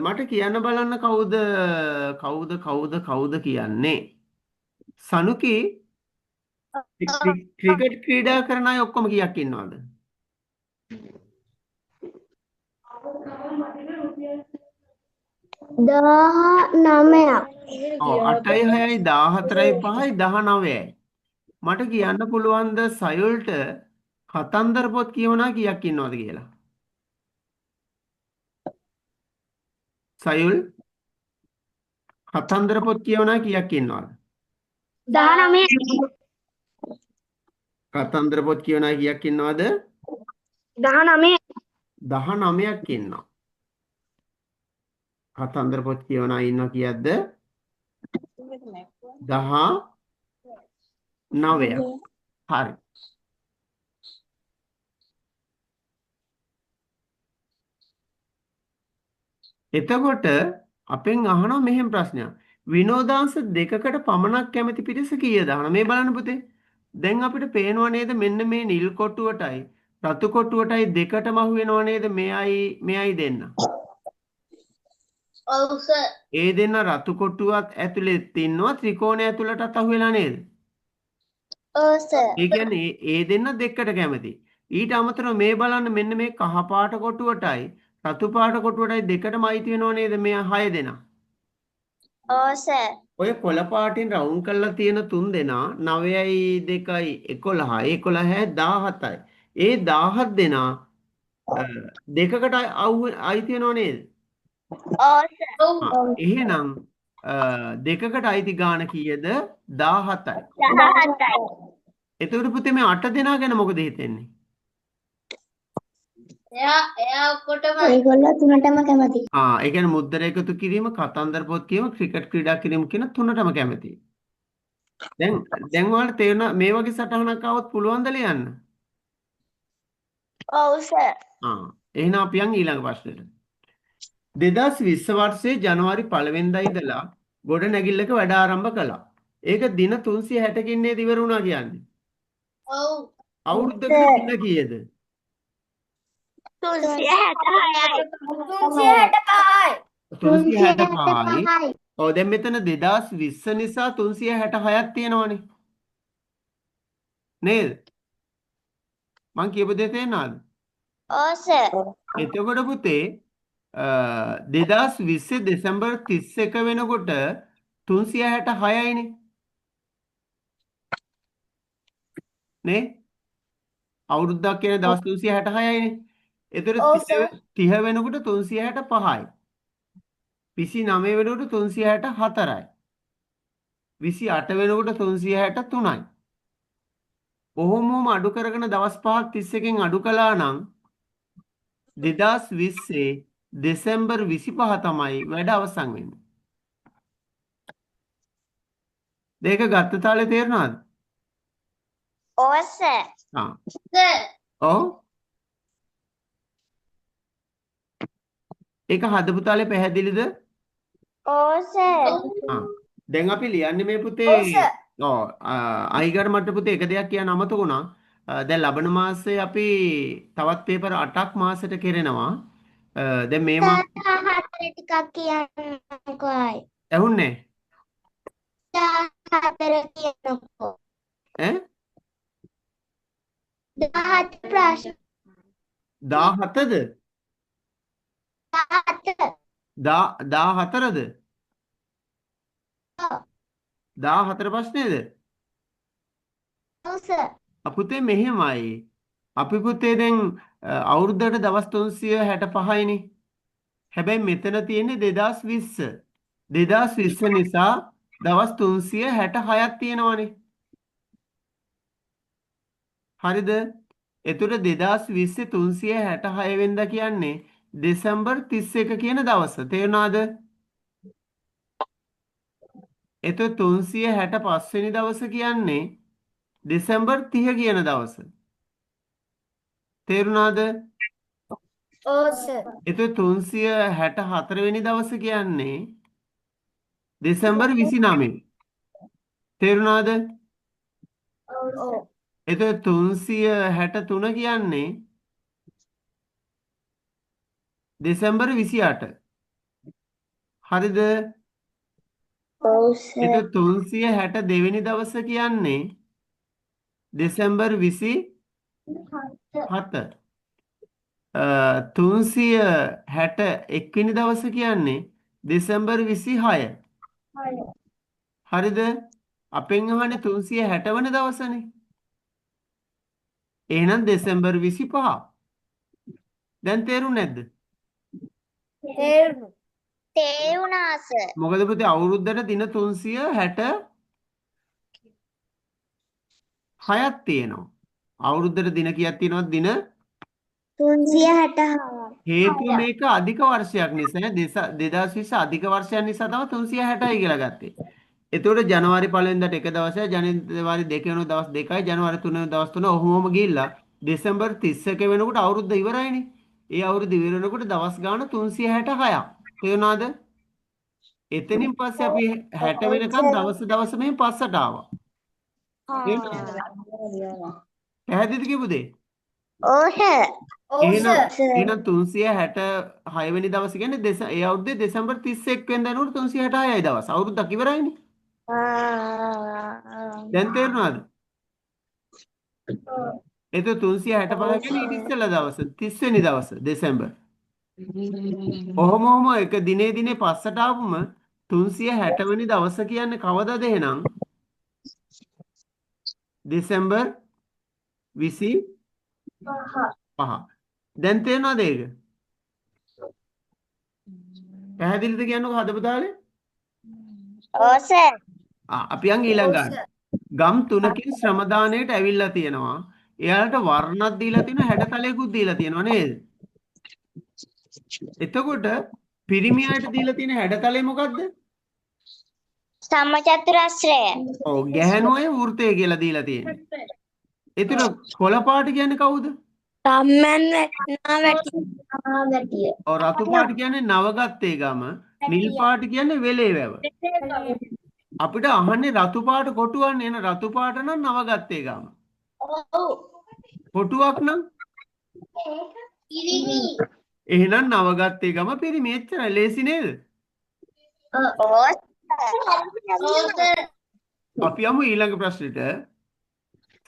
Speaker 1: මට කියන්න බලන්න කවුද කියන්නේ? සනුකි ක්‍රිකට් ක්‍රීඩා කරන අය ඔක්කොම කීයක් ඉන්නවද?
Speaker 2: 19ක්.
Speaker 1: ඔව් 8යි 6යි 14යි 5යි 19යි. මට කියන්න පුළුවන්ද සයුල්ට කතන්දර පොත් කියවනා කීයක් ඉන්නවද කියලා? සයුල් කතන්දර පොත් කියවනා කීයක් ඉන්නවද?
Speaker 5: 19.
Speaker 1: කතන්දර පොත් කියවනා කීයක් ඉන්නවද?
Speaker 5: 19.
Speaker 1: 19ක් ඉන්නවා. කතන්දර පොත් කියවනා ඉන්නවා කීයක්ද? 19ක්. හරි. එතකොට අපෙන් අහනවා මෙහෙම ප්‍රශ්නයක්. විනෝදාංශ දෙකකට පමණක් කැමති පිරිස කීයද? අහන මේ බලන්න පුතේ. දැන් අපිට පේනව නේද මෙන්න මේ නිල් කොටුවටයි රතු කොටුවටයි දෙකටම අහු වෙනව නේද මෙයයි දෙන්න.
Speaker 2: ඔව් සර්.
Speaker 1: ඒ දෙන්න රතු කොටුවත් ඇතුළෙත් ඉන්නවා ත්‍රිකෝණය ඇතුළටත් අහු වෙලා නේද?
Speaker 2: ඔව් සර්.
Speaker 1: ඒ කියන්නේ ඒ දෙන්න දෙකට කැමති. ඊට අමතරව මේ බලන්න මෙන්න මේ කහ පාට කොටුවටයි රතු පාට කොටුවටයි දෙකටම අයිති වෙනව නේද මේ 6 දෙනා.
Speaker 2: ඔව් සර්.
Speaker 1: ඔය කොළ පාටින් රවුන්ඩ් කරලා තියෙන 3 දෙනා 9යි 2යි 11යි 11යි 17යි. ඒ 17 දෙනා දෙකකට අයිති වෙනව නේද?
Speaker 2: ඔව් සර්.
Speaker 1: එහෙනම් දෙකකට අයිති ගාන කීයද? 17යි.
Speaker 2: 17යි.
Speaker 1: එතකොට පුතේ මේ 8 දෙනා ගැන මොකද හිතෙන්නේ?
Speaker 2: එයා ඔක්කොටම
Speaker 5: ඒගොල්ලෝ තුනටම කැමති.
Speaker 1: ඒ කියන්නේ මුද්දර එකතු කිරීම, කතන්දර පොත් කියවීම, ක්‍රිකට් ක්‍රීඩා කිරීම කියන තුනටම කැමතියි. දැන් ඔයාලට තේරෙන මේ වගේ සටහනක් ආවොත් පුළුවන්ද ලියන්න?
Speaker 2: ඔව් සර්.
Speaker 1: එහෙනම් අපි යන් ඊළඟ ප්‍රශ්නෙට. 2020 වර්ෂයේ ජනවාරි 1 වෙනිදා ඉඳලා ගොඩ නැගිල්ලක වැඩ ආරම්භ කළා. ඒක දින 360කින් නේද ඉවර වුණා කියන්නේ?
Speaker 2: ඔව්.
Speaker 1: අවුරුද්දකට දින කීයද?
Speaker 2: 365යි.
Speaker 1: 365යි. ඔව් දැන් මෙතන 2020 නිසා 366ක් තියෙනවනේ. නේද? මං කියපු දේ තේරෙනවද?
Speaker 2: ඔව් සර්.
Speaker 1: එතකොට පුතේ 2020 දෙසැම්බර් 31 වෙනකොට 366යිනේ. නේ? අවුරුද්දක් කියන දවස් 366යිනේ. එතකොට 30 වෙනකොට 365යි. 29 වෙනකොට 364යි. 28 වෙනකොට 363යි. ඔහොමම අඩු කරගෙන දවස් 5ක් 31කින් අඩු කළා නම් 2020 දෙසැම්බර් 25 තමයි වැඩ අවසන් වෙන්නේ. දෙක ගත්ත තාලේ තේරෙනවද?
Speaker 2: ඔව් සර්.
Speaker 1: සර්. ඔව්. ඒක හදපු තාලේ පැහැදිලිද?
Speaker 2: ඔව් සර්.
Speaker 1: දැන් අපි ලියන්නේ මේ පුතේ අයිගර මට පුතේ එක දෙයක් කියන්න අමතක වුණා. දැන් ලබන මාසයේ අපි තවත් පේපර් 8ක් මාසෙට කෙරෙනවා. දැන් මේ මාස
Speaker 2: 14 ටිකක් කියන්නකෝ අය.
Speaker 1: ඇහුන්නේ
Speaker 2: 14 කියන්නකෝ.
Speaker 1: ඈ
Speaker 2: 17 ප්‍රශ්න
Speaker 1: 17ද 14ද 14 ප්‍රශ්නේද?
Speaker 2: ඔව් සර්.
Speaker 1: අපුතේ මෙහෙමයි. අපි පුතේ දැන් අවුරුද්දකට දවස් 365යිනේ. හැබැයි මෙතන තියෙන්නේ 2020. 2020 නිසා දවස් 366ක් තියෙනවානේ. හරිද? එතකොට 2020 366 වෙනිදා කියන්නේ දෙසැම්බර් 31 කියන දවස. තේරුණාද? එතකොට 365 වෙනි දවස කියන්නේ දෙසැම්බර් 30 කියන දවස. තේරුණාද?
Speaker 5: ඔව් සර්.
Speaker 1: එතකොට 364 වෙනි දවස කියන්නේ දෙසැම්බර් 29. තේරුණාද?
Speaker 5: ඔව්.
Speaker 1: එතකොට 363 කියන්නේ දෙසැම්බර් 28. හරිද?
Speaker 2: ඔව් සර්.
Speaker 1: එතකොට 362 වෙනි දවස කියන්නේ දෙසැම්බර් 27. 361 වෙනි දවස කියන්නේ දෙසැම්බර් 26. හරිද? අපෙන් අහන්නේ 360 වන දවසනේ. එහෙනම් දෙසැම්බර් 25. දැන් තේරුණේ නැද්ද?
Speaker 2: තේරුණා සර්.
Speaker 1: මොකද පුතේ අවුරුද්දට දින 366ක් තියෙනවා. අවුරුද්දට දින කීයක් තියෙනවද? දින
Speaker 2: 366.
Speaker 1: හේතුව මේක අධික වර්ෂයක් නිසා 2020 අධික වර්ෂයක් නිසා තමයි 360යි කියලා ගත්තේ. එතකොට ජනවාරි 1 වෙනිදාට එක දවසයි, ජනවාරි 2 වෙනිදා දවස් දෙකයි, ජනවාරි 3 වෙනිදා දවස් තුන ඔහොමම ගිහිල්ලා දෙසැම්බර් 31 වෙනකොට අවුරුද්ද ඉවරයිනේ. ඒ අවුරුද්ද ඉවර වෙනකොට දවස් ගාන 366ක්. තේරුණාද? එතනින් පස්සේ අපි 60 වෙනකන් දවස් මෙහෙම පස්සට ආවා. තේරුණාද? පැහැදිලිද කිව්වද?
Speaker 2: ඔව් සර්.
Speaker 1: එහෙනම් 366 වෙනි දවස කියන්නේ ඒ අවුරුද්දේ දෙසැම්බර් 31 වෙනිදා වෙනකොට 366යි දවස්. අවුරුද්දක් ඉවරයිනේ. දැන් තේරුණාද? එතකොට 365 කියන්නේ ඊට ඉස්සෙල්ලා දවස 30 වෙනි දවස දෙසැම්බර්. ඔහොම එක දිනේ පස්සට ආවම 360 වෙනි දවස කියන්නේ කවදද එහෙනම්? දෙසැම්බර් 25. දැන් තේරෙනවද ඒක? පැහැදිලිද කියන්නකෝ හදපු තාලේ?
Speaker 2: ඔව් සර්.
Speaker 1: අපි යන් ඊළඟට. ගම් 3කින් ශ්‍රම දාණයට ඇවිල්ලා තියෙනවා. එයාලට වර්ණක් දීලා තියෙනවා, හැඩතලයකුත් දීලා තියෙනවා නේද? එතකොට පිරිමි අයට දීලා තියෙන හැඩතලය මොකද්ද?
Speaker 2: සමචතුරස්‍රය.
Speaker 1: ඔව්, ගැහැණු අය වෘත්තය කියලා දීලා තියෙන්නේ. එතන කොළ පාට කියන්නේ කවුද?
Speaker 5: සම්මන් වැටිය.
Speaker 1: ඔව්, රතු පාට කියන්නේ නවගත්තේ ගම, නිල් පාට කියන්නේ වෙලේ වැව. අපිට අහන්නේ රතු පාට කොටුවන්නේ එන රතු පාට නම් නවගත්තේ ගම.
Speaker 2: ඔව්.
Speaker 1: කොටුවක් නම්
Speaker 2: පිරිමි.
Speaker 1: එහෙනම් නවගත්තේ ගම පිරිමි. එච්චරයි ලේසි නේද?
Speaker 2: ඔව් සර්.
Speaker 1: අපි යමු ඊළඟ ප්‍රශ්නෙට.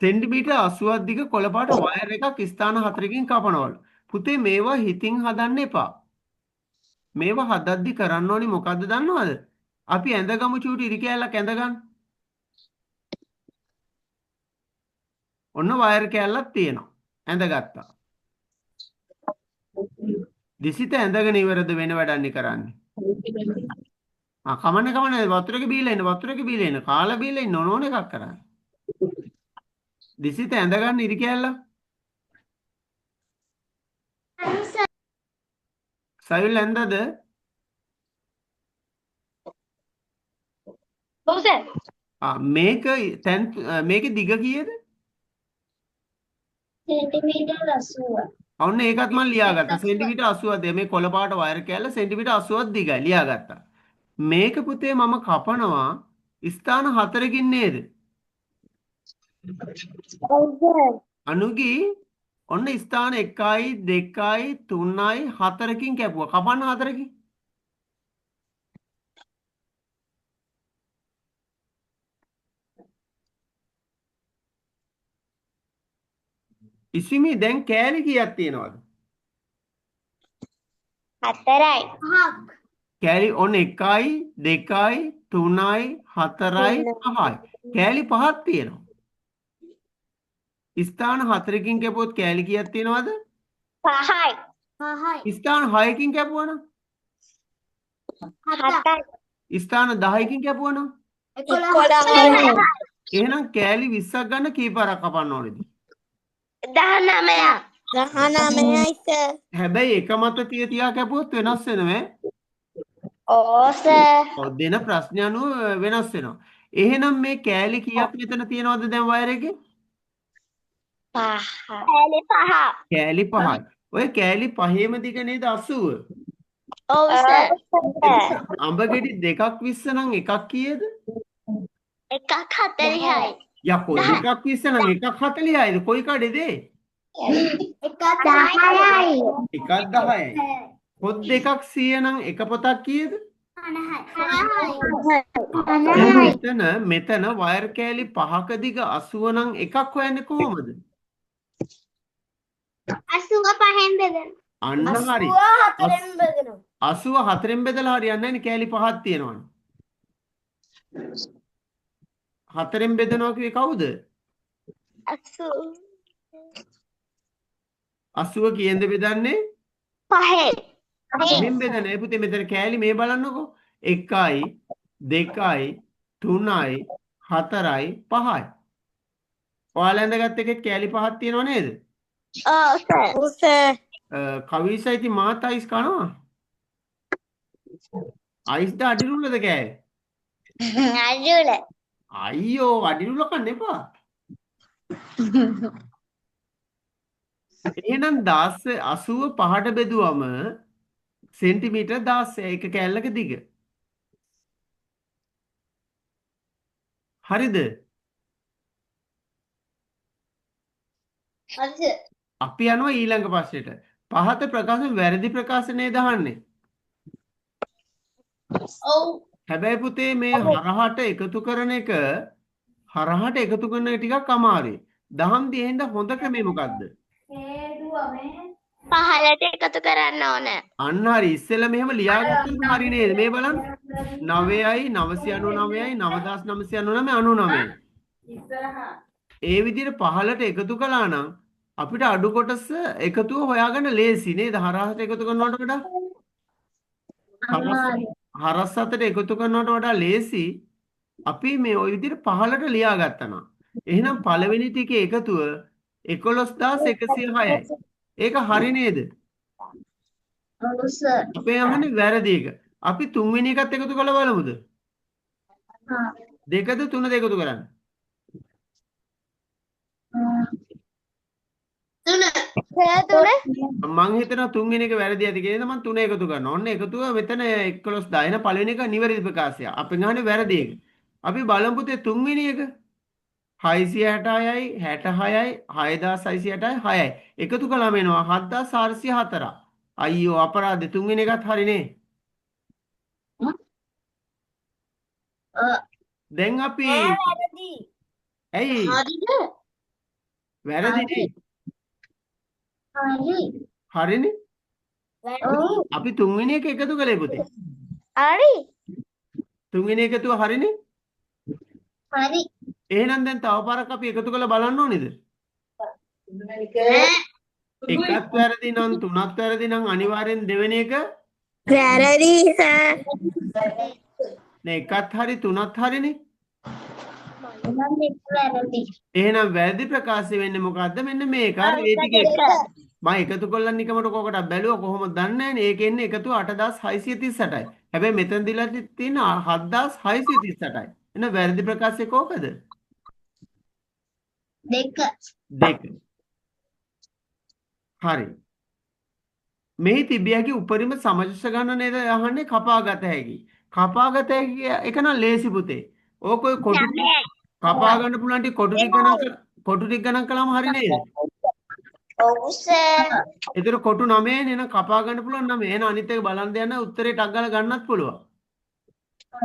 Speaker 1: සෙන්ටිමීටර් 80ක් දිග කොළ පාට වයර් එකක් ස්ථාන 4කින් කපනවලු. පුතේ මේවා හිතින් හදන්න එපා. මේවා හදද්දි කරන්න ඕනි මොකද්ද දන්නවද? අපි ඇඳගමු චූටි ඉරි කෑල්ලක් ඇඳගන්න. ඔන්න වයර් කෑල්ලක් තියෙනවා. ඇඳගත්තා. දිසිත ඇඳගෙන ඉවරද වෙන වැඩන්නේ කරන්නේ? කමන්නේ වතුරක බීලා ඉන්න කාලා බීලා ඉන්න ඕන එකක් කරන්නේ. දිසිත ඇඳගන්න ඉරි කෑල්ලක්. සයිල් ඇඳද?
Speaker 5: ඔව් සර්.
Speaker 1: මේකේ දිග කීයද?
Speaker 2: සෙන්ටිමීටර් 80.
Speaker 1: ඔන්න ඒකත් මම ලියාගත්තා. සෙන්ටිමීටර් 80ක්. මේ කොළ පාට වයර් කෑල්ල සෙන්ටිමීටර් 80ක් දිගයි ලියාගත්තා. මේක පුතේ මම කපනවා ස්ථාන 4කින් නේද?
Speaker 2: ඔව් සර්.
Speaker 1: අනුගී ඔන්න ස්ථාන 1යි 2යි 3යි 4කින් කැපුවා. කපන්න 4කින්. ඉසිමි දැන් කෑලි කීයක් තියෙනවද?
Speaker 2: 4යි.
Speaker 1: කෑලි ඔන්න 1යි 2යි 3යි 4යි 5යි. කෑලි 5ක් තියෙනවා. ස්ථාන 4කින් කැපුවොත් කෑලි කීයක් තියෙනවද?
Speaker 2: 5යි.
Speaker 1: ස්ථාන 6කින් කැපුවනම්?
Speaker 2: 7යි.
Speaker 1: ස්ථාන 10කින් කැපුවනම්?
Speaker 2: 11යි.
Speaker 1: එහෙනම් කෑලි 20ක් ගන්න කීපාරක් කපන්න ඕනේද?
Speaker 5: 19යි සර්.
Speaker 1: හැබැයි එක මත තියා කැපුවොත් වෙනස් වෙනවා.
Speaker 2: ඕ සර්.
Speaker 1: ඔව් දෙන ප්‍රශ්න අනුව වෙනස් වෙනවා. එහෙනම් මේ කෑලි කීයක් මෙතන තියෙනවද දැන් වයර් එකේ?
Speaker 2: 5. කෑලි 5.
Speaker 1: කෑලි 5යි. ඔය කෑලි 5ෙම දිග නේද 80?
Speaker 2: ඔව් සර්.
Speaker 1: අඹ ගෙඩි දෙකක් 20 නම් එකක් කීයද?
Speaker 2: එකක් 40යි.
Speaker 1: යකෝ දෙකක් 20 නම් එකක් 40යිද? කොයි කඩේද?
Speaker 2: එකක් 10යි.
Speaker 1: එකක් 10යි. පොත් දෙකක් 100 නම් එක පොතක් කීයද?
Speaker 2: 50යි.
Speaker 1: මෙතන වයර් කෑලි 5ක දිග 80 නම් එකක් හොයන්නේ කොහොමද?
Speaker 2: 85න් බෙදන්න.
Speaker 1: අන්න හරි.
Speaker 5: 84න් බෙදෙනවා.
Speaker 1: 84න් බෙදලා හරියන්නේ නැහැ නේ කෑලි 5ක් තියෙනවනේ. 4න් බෙදනවා කිව්වේ කවුද? 80 කීයෙන්ද බෙදන්නේ?
Speaker 2: 5.
Speaker 1: 5න් බෙදන්නේ පුතේ මෙතන කෑලි මේ බලන්නකෝ. 1යි 2යි 3යි 4යි 5යි. ඔයාලා ඇඳගත් එකේ කෑලි 5ක් තියෙනව නේද?
Speaker 2: ඔව් සර්.
Speaker 5: ඔව් සර්.
Speaker 1: කවිසයිති මාත් අයිස් කනවා. අයිස්ද අඩිරුල්ලද කෑවේ?
Speaker 2: අජුල.
Speaker 1: අයියෝ අඩිරුල්ල කන්න එපා. එහෙනම් 85ට බෙදුවම සෙන්ටිමීටර් 16 එක කෑල්ලක දිග. හරිද? අපි යනවා ඊළඟ ප්‍රශ්නෙට. පහත ප්‍රකාශ වැරදි ප්‍රකාශ නේද අහන්නේ?
Speaker 2: ඔව්.
Speaker 1: හැබැයි පුතේ මේ හරහට එකතු කරන එක ටිකක් අමාරුයි. දහම් දිහෙන්ද හොඳ ක්‍රමය මොකද්ද?
Speaker 2: පහලට එකතු කරන්න ඕන.
Speaker 1: අන්න හරි ඉස්සෙල්ලා මෙහෙම ලියාගත්තම හරි නේද? මේ බලන්න 9යි 999යි 9999 ඒ විදිහට පහලට එකතු කළා නම් අපිට අඩු කොටස එකතුව හොයාගන්න ලේසි නේද? හරහට එකතු කරනවට වඩා හරස් අතට එකතු කරනවට වඩා ලේසි. අපි මේ ওই විදිහට පහලට ලියාගත්තා නම් එහෙනම් පළවෙනි ටිකේ එකතුව 11106යි. ඒක හරි නේද?
Speaker 2: ඔව් සර්.
Speaker 1: අපේ අහන්නේ වැරදි එක. අපි තුන්වෙනි එකත් එකතු කරලා බලමුද? දෙකද තුනද එකතු කරන්න?
Speaker 2: 3.
Speaker 1: මං හිතනවා තුන්වෙනි එක වැරදි ඇති කියලා මං තුන එකතු කරනවා. ඔන්න එකතුව මෙතන 11 එන පළවෙනි එක නිවැරදි ප්‍රකාශය. අපෙන් අහන්නේ වැරදි එක. අපි බලමු පුතේ තුන්වෙනි එක 666යි 66යි 6666යි 6යි. එකතු කළාම එනවා 7404. අයියෝ අපරාධේ තුන්වෙනි එකත් හරිනේ. දැන් අපි
Speaker 5: වැරදි.
Speaker 1: ඇයි
Speaker 2: හරිද?
Speaker 1: වැරදිනේ?
Speaker 2: හරි.
Speaker 1: හරිනේ.
Speaker 5: වැරදි.
Speaker 1: අපි තුන්වෙනි එක එකතු කළේ පුතේ.
Speaker 2: හරි.
Speaker 1: තුන්වෙනි එකතුව හරිනේ.
Speaker 2: හරි.
Speaker 1: එහෙනම් දැන් තව පාරක් අපි එකතු කරලා බලන්න ඕනේද? එකත් වැරදි නම් තුනත් වැරදි නම් අනිවාර්යෙන් දෙවෙනි එක
Speaker 5: වැරදි සර්.
Speaker 1: නේ එකත් හරි තුනත් හරිනේ.
Speaker 2: මම වැරදි.
Speaker 1: එහෙනම් වැරදි ප්‍රකාශ වෙන්නේ මොකද්ද? මෙන්න මේක. හරි ඒ ටික මම එකතු කරලා නිකමට කොකටක් බැලුවා කොහොමද දන්නේ නැහැ නේ. ඒකෙන්නේ එකතු 8638යි. හැබැයි මෙතන දීලා තියෙන 7638යි. එහෙනම් වැරදි ප්‍රකාශය කොකද?
Speaker 2: 2.
Speaker 1: දෙක. හරි. මෙහි තිබිය හැකි උපරිම සමජස ගණන නේද අහන්නේ කපාගත හැකි. කපාගත හැකි එක නම් ලේසි පුතේ. ඕක ඔය කොටු කපා ගන්න පුළුවන් ටික කොටු ටික ගණන් කළාම හරි නේද?
Speaker 2: ඔව් සර්.
Speaker 1: ඒතර කොටු 9 නේ නේද කපා ගන්න පුළුවන් 9. එහෙනම් අනිත් එක බලන් දෙන්න උත්තරේ ටක් ගාලා ගන්නත් පුළුවන්.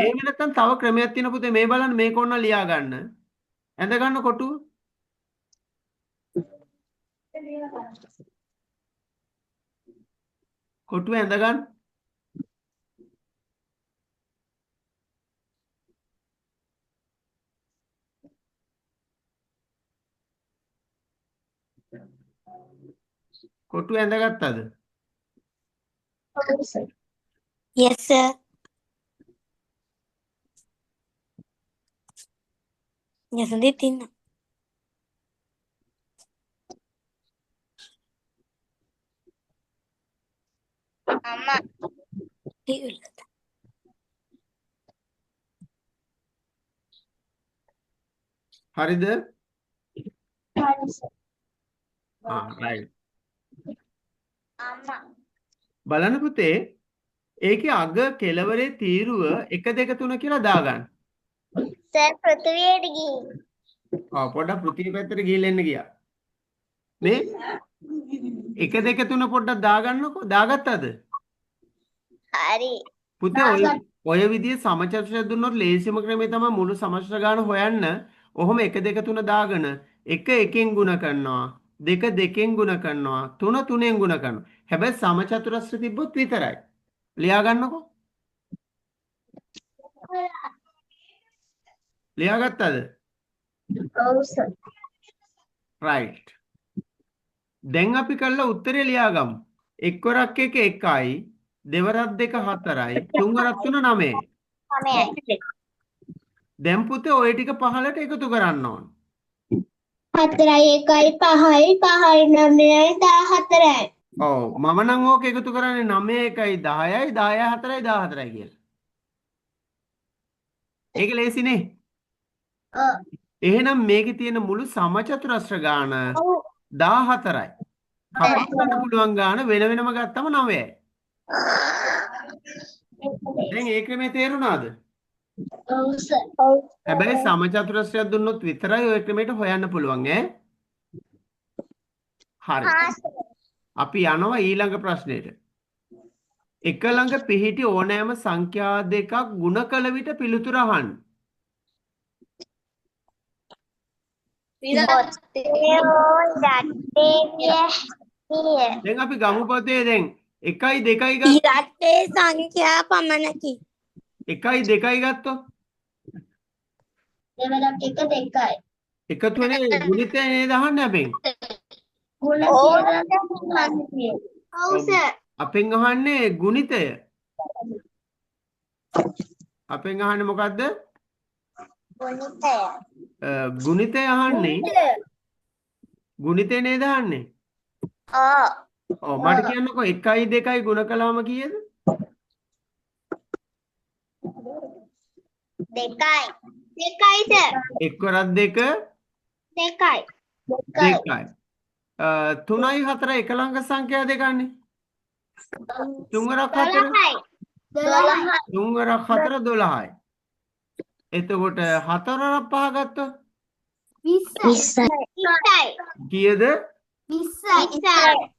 Speaker 1: එහෙම නැත්නම් තව ක්‍රමයක් තියෙන පුතේ මේ බලන්න මේක ඕන ලියා ගන්න. ඇඳ ගන්න කොටුව. කොටුව ඇඳ ගන්න. කොටුව ඇඳගත්තද?
Speaker 2: ඔව් sir.
Speaker 5: Yes sir. Yes, hindi tin.
Speaker 1: හරිද?
Speaker 2: හරි සර්.
Speaker 1: right.
Speaker 2: අම්මා.
Speaker 1: බලන්න පුතේ ඒකේ අග කෙලවරේ තීරුව 1 2 3 කියලා දාගන්න.
Speaker 2: සර් පෘථිවියට ගිහින්.
Speaker 1: පොඩ්ඩක් පෘථිවි පැත්තට ගිහිල්ලා එන්න ගියා. මේ 1 2 3 පොඩ්ඩක් දාගන්නකෝ. දාගත්තද?
Speaker 2: හරි.
Speaker 1: පුතේ ඔය විදිහේ සමචතුරස්‍රය දුන්නොත් ලේසිම ක්‍රමය තමයි මුළු සමස්ත ගාන හොයන්න. ඔහොම 1 2 3 දාගෙන 1 1ෙන් ගුණ කරනවා. 2 2ෙන් ගුණ කරනවා. 3 3ෙන් ගුණ කරනවා. හැබැයි සමචතුරස්‍රය තිබ්බොත් විතරයි. ලියා ගන්නකෝ. ලියාගත්තද?
Speaker 2: ඔව් සර්.
Speaker 1: right. දැන් අපි කළා උත්තරේ ලියාගමු. එක්වරක් 1 1යි, දෙවරක් 2 4යි, තුන්වරක් 3 9යි.
Speaker 2: 9යි.
Speaker 1: දැන් පුතේ ওই ටික පහලට එකතු කරන්න ඕන.
Speaker 2: 4යි 1යි 5යි 5යි 9යි 14යි.
Speaker 1: ඔව් මම නම් ඕක එකතු කරන්නේ 9 1යි 10යි 10යි 4යි 14යි කියලා. ඒක ලේසිනේ.
Speaker 2: ඔව්.
Speaker 1: එහෙනම් මේකේ තියෙන මුළු සමචතුරස්‍ර ගාන 14යි. කපන්න පුළුවන් ගාන වෙන වෙනම ගත්තම 9යි. දැන් ඒ ක්‍රමේ තේරුණාද?
Speaker 2: ඔව් සර්. ඔව්.
Speaker 1: හැබැයි සමචතුරස්‍රයක් දුන්නොත් විතරයි ওই ක්‍රමයට හොයන්න පුළුවන් ඈ. හරි. අපි යනවා ඊළඟ ප්‍රශ්නෙට. එක ළඟ පිහිටි ඕනෑම සංඛ්‍යා දෙකක් ගුණ කළ විට පිළිතුර අහන්න. දැන් අපි ගමු පොතේ දැන් 1යි 2යි ගත්තා.
Speaker 5: ඉරට්ටේ සංඛ්‍යා පමණකි.
Speaker 1: 1යි 2යි ගත්තොත්
Speaker 2: දෙවරක් 1 2යි.
Speaker 1: එකතු වෙන්නේ ගුණිතය නේද අහන්නේ අපෙන්.
Speaker 2: ගුණ කියලා අහන්නේ. ඔව් සර්.
Speaker 1: අපෙන් අහන්නේ ගුණිතය. අපෙන් අහන්නේ මොකද්ද?
Speaker 2: ගුණිතය.
Speaker 1: ගුණිතය අහන්නේ. ගුණිතය නේද අහන්නේ?
Speaker 2: ඔව්.
Speaker 1: ඔව් මට කියන්නකෝ 1යි 2යි ගුණ කළාම කීයද?
Speaker 2: 2යි. 2යි සර්.
Speaker 1: එක්වරක් 2
Speaker 2: 2යි.
Speaker 1: 2යි. 3යි 4යි එක ළඟ සංඛ්‍යා දෙකන්නේ. තුන්වරක් 4
Speaker 2: 12යි. 12යි.
Speaker 1: තුන්වරක් 4 12යි. එතකොට 4වරක් 5 ගත්තොත්
Speaker 2: 20යි.
Speaker 1: කීයද?
Speaker 2: 20යි.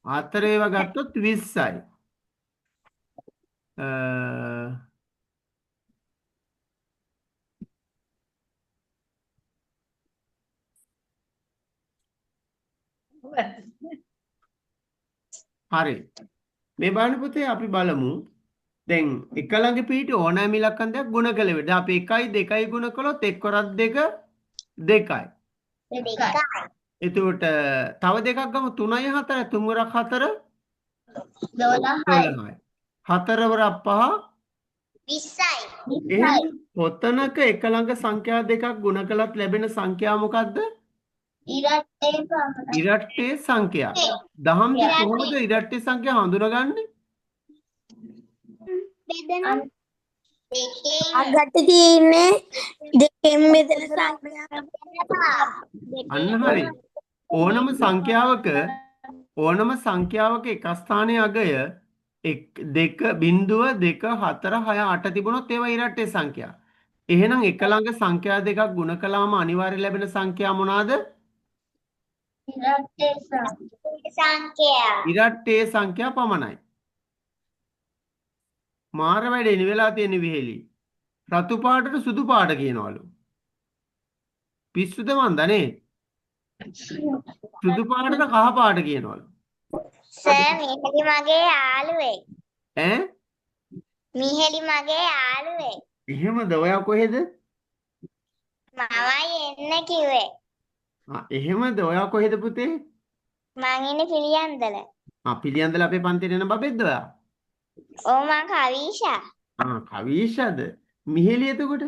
Speaker 1: 4 ඒවා ගත්තොත් 20යි. හරි. මේ බලන්න පුතේ අපි බලමු. දැන් එක ළඟ පිහිටි ඕනෑම ඉලක්කම් දෙකක් ගුණ කළ විට අපි 1යි 2යි ගුණ කළොත් එක්වරක් 2 2යි.
Speaker 2: 2යි.
Speaker 1: එතකොට තව දෙකක් ගමු 3යි 4යි තුන්වරක් 4
Speaker 2: 12යි.
Speaker 1: 12යි. 4වරක් 5
Speaker 2: 20යි.
Speaker 1: එහෙනම් කොතනක එක ළඟ සංඛ්‍යා දෙකක් ගුණ කළත් ලැබෙන සංඛ්‍යාව මොකද්ද?
Speaker 2: ඉරට්ටේ පමණයි.
Speaker 1: ඉරට්ටේ සංඛ්‍යා. දහම්දී කොහොමද ඉරට්ටේ සංඛ්‍යා හඳුනගන්නේ?
Speaker 2: බෙදෙනවා. දෙකේ
Speaker 5: අගට තියෙන්නේ දෙකෙන් බෙදෙන සංඛ්‍යා.
Speaker 1: අන්න හරි. ඕනම සංඛ්‍යාවක එක ස්ථානයේ අගය 2 බිංදුව 2 4 6 8 තිබුණොත් ඒවා ඉරට්ටේ සංඛ්‍යා. එහෙනම් එක ළඟ සංඛ්‍යා දෙකක් ගුණ කළාම අනිවාර්යයෙන් ලැබෙන සංඛ්‍යා මොනවාද?
Speaker 2: ඉරට්ටේ සංඛ්‍යා.
Speaker 1: ඉරට්ටේ සංඛ්‍යා පමණයි. මාර වැඩේ වෙලා තියෙන විහෙලි. රතු පාටට සුදු පාට කියනවලු. පිස්සුද මන්දනේ? සුදු පාටට කහ පාට කියනවලු.
Speaker 2: සර් මිහෙලි මගේ යාළුවෙක්.
Speaker 1: ඈ?
Speaker 2: මිහෙලි මගේ යාළුවෙක්.
Speaker 1: එහෙමද? ඔයා කොහෙද?
Speaker 2: මමයි එන්න කිව්වේ.
Speaker 1: එහෙමද? ඔයා කොහෙද පුතේ?
Speaker 2: මං ඉන්නේ පිළියන්දල.
Speaker 1: පිළියන්දල අපේ පන්තියේ යන බබෙක්ද ඔයා?
Speaker 2: ඔව් මං කවිෂා.
Speaker 1: කවිෂාද? මිහෙලි එතකොට?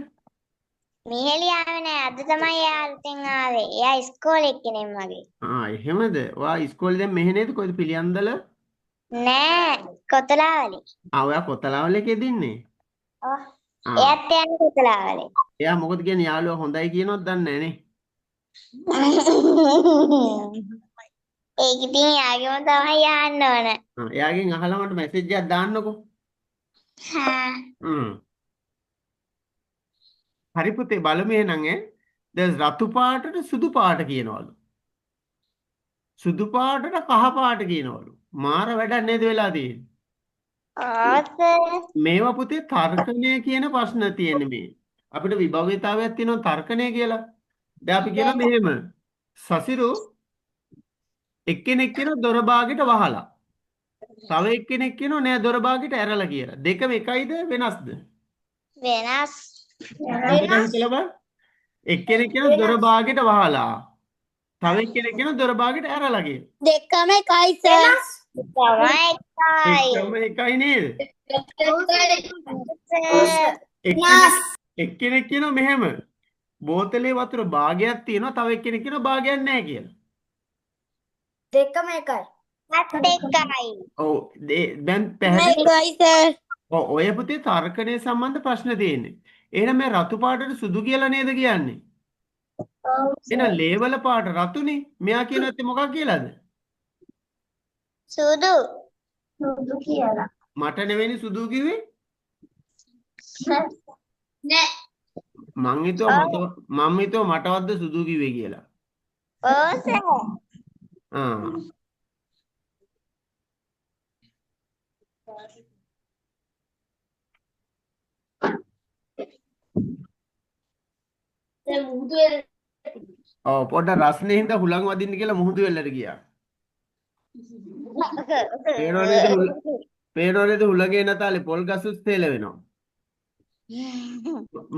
Speaker 2: මිහෙලි ආවේ නෑ අද තමයි එයා අලුතෙන් ආවේ. එයා ඉස්කෝලේ එක්කෙනෙක් මගේ.
Speaker 1: එහෙමද? ඔයා ඉස්කෝලේ දැන් මෙහෙ නේද? කොහෙද පිළියන්දල?
Speaker 2: නෑ කොතලාවලි.
Speaker 1: ඔයා කොතලාවල එකේදින්නේ.
Speaker 2: ඔව්.
Speaker 1: ආ.
Speaker 2: එයත් යන්නේ කොතලාවලි.
Speaker 1: එයා මොකද කියන්නේ යාළුවා හොඳයි කියනවත් දන්නේ නැහනේ.
Speaker 2: ඒක ඉතින් යාගෙම තමයි යන්න ඕන.
Speaker 1: එයාගෙන් අහලා මට මැසේජ් එකක් දාන්නකෝ.
Speaker 2: හා.
Speaker 1: හරි පුතේ බලමු එහෙනම් ඈ. දැන් රතු පාටට සුදු පාට කියනවලු. සුදු පාටට කහ පාට කියනවලු. මාර වැඩක් නේද වෙලා තියෙන්නේ.
Speaker 2: ආස.
Speaker 1: මේවා පුතේ තර්කණය කියන ප්‍රශ්න තියෙන්නේ මේ. අපිට විභව්‍යතාවයක් තියෙනවා තර්කණය කියලා. දැන් අපි කියනවා මෙහෙම. සසිරු එක්කෙනෙක් කියන දොර බාගෙට වහලා. තව එක්කෙනෙක් කියනවා නෑ දොර බාගෙට ඇරලා කියලා. දෙකම එකයිද වෙනස්ද?
Speaker 2: වෙනස්.
Speaker 1: හොඳට හිතලා බලන්න. එක්කෙනෙක් කියන දොර බාගෙට වහලා. තව එක්කෙනෙක් කියන දොර බාගෙට ඇරලා කියලා.
Speaker 5: දෙකම එකයි සර්.
Speaker 2: තමයි එකයි.
Speaker 1: දෙකම එකයි නේද? එක්කෙනෙක් කියනවා මෙහෙම. බෝතලේ වතුර භාගයක් තියෙනවා තව එක්කෙනෙක් කියනවා භාගයක් නැහැ කියලා.
Speaker 5: දෙකම එකයි.
Speaker 2: එකයි.
Speaker 1: ඔව් දැන් පැහැදිලි.
Speaker 5: එකයි සර්.
Speaker 1: ඔය පුතේ තර්කණය සම්බන්ධ ප්‍රශ්න තියෙන්නේ. එහෙනම් මේ රතු පාටට සුදු කියලා නේද කියන්නේ? එහෙනම් ලේවල පාට රතුනේ. මෙයා කියනත් මොකක් කියලාද?
Speaker 2: සුදු. සුදු කියලා.
Speaker 1: මට නෙවෙයි සුදු කිව්වේ.
Speaker 2: නෑ.
Speaker 1: මං හිතුවා මටවත්ද සුදු කිව්වේ කියලා.
Speaker 2: ඔව් සර්.
Speaker 1: ආ. ඔව් පොඩ්ඩක් රස්නේ හින්දා හුලං වදින්න කියලා මුහුදු වෙල්ලට ගියා. පේනවනේද හුලගේ නැතාලේ පොල් ගසුත් තේල වෙනවා.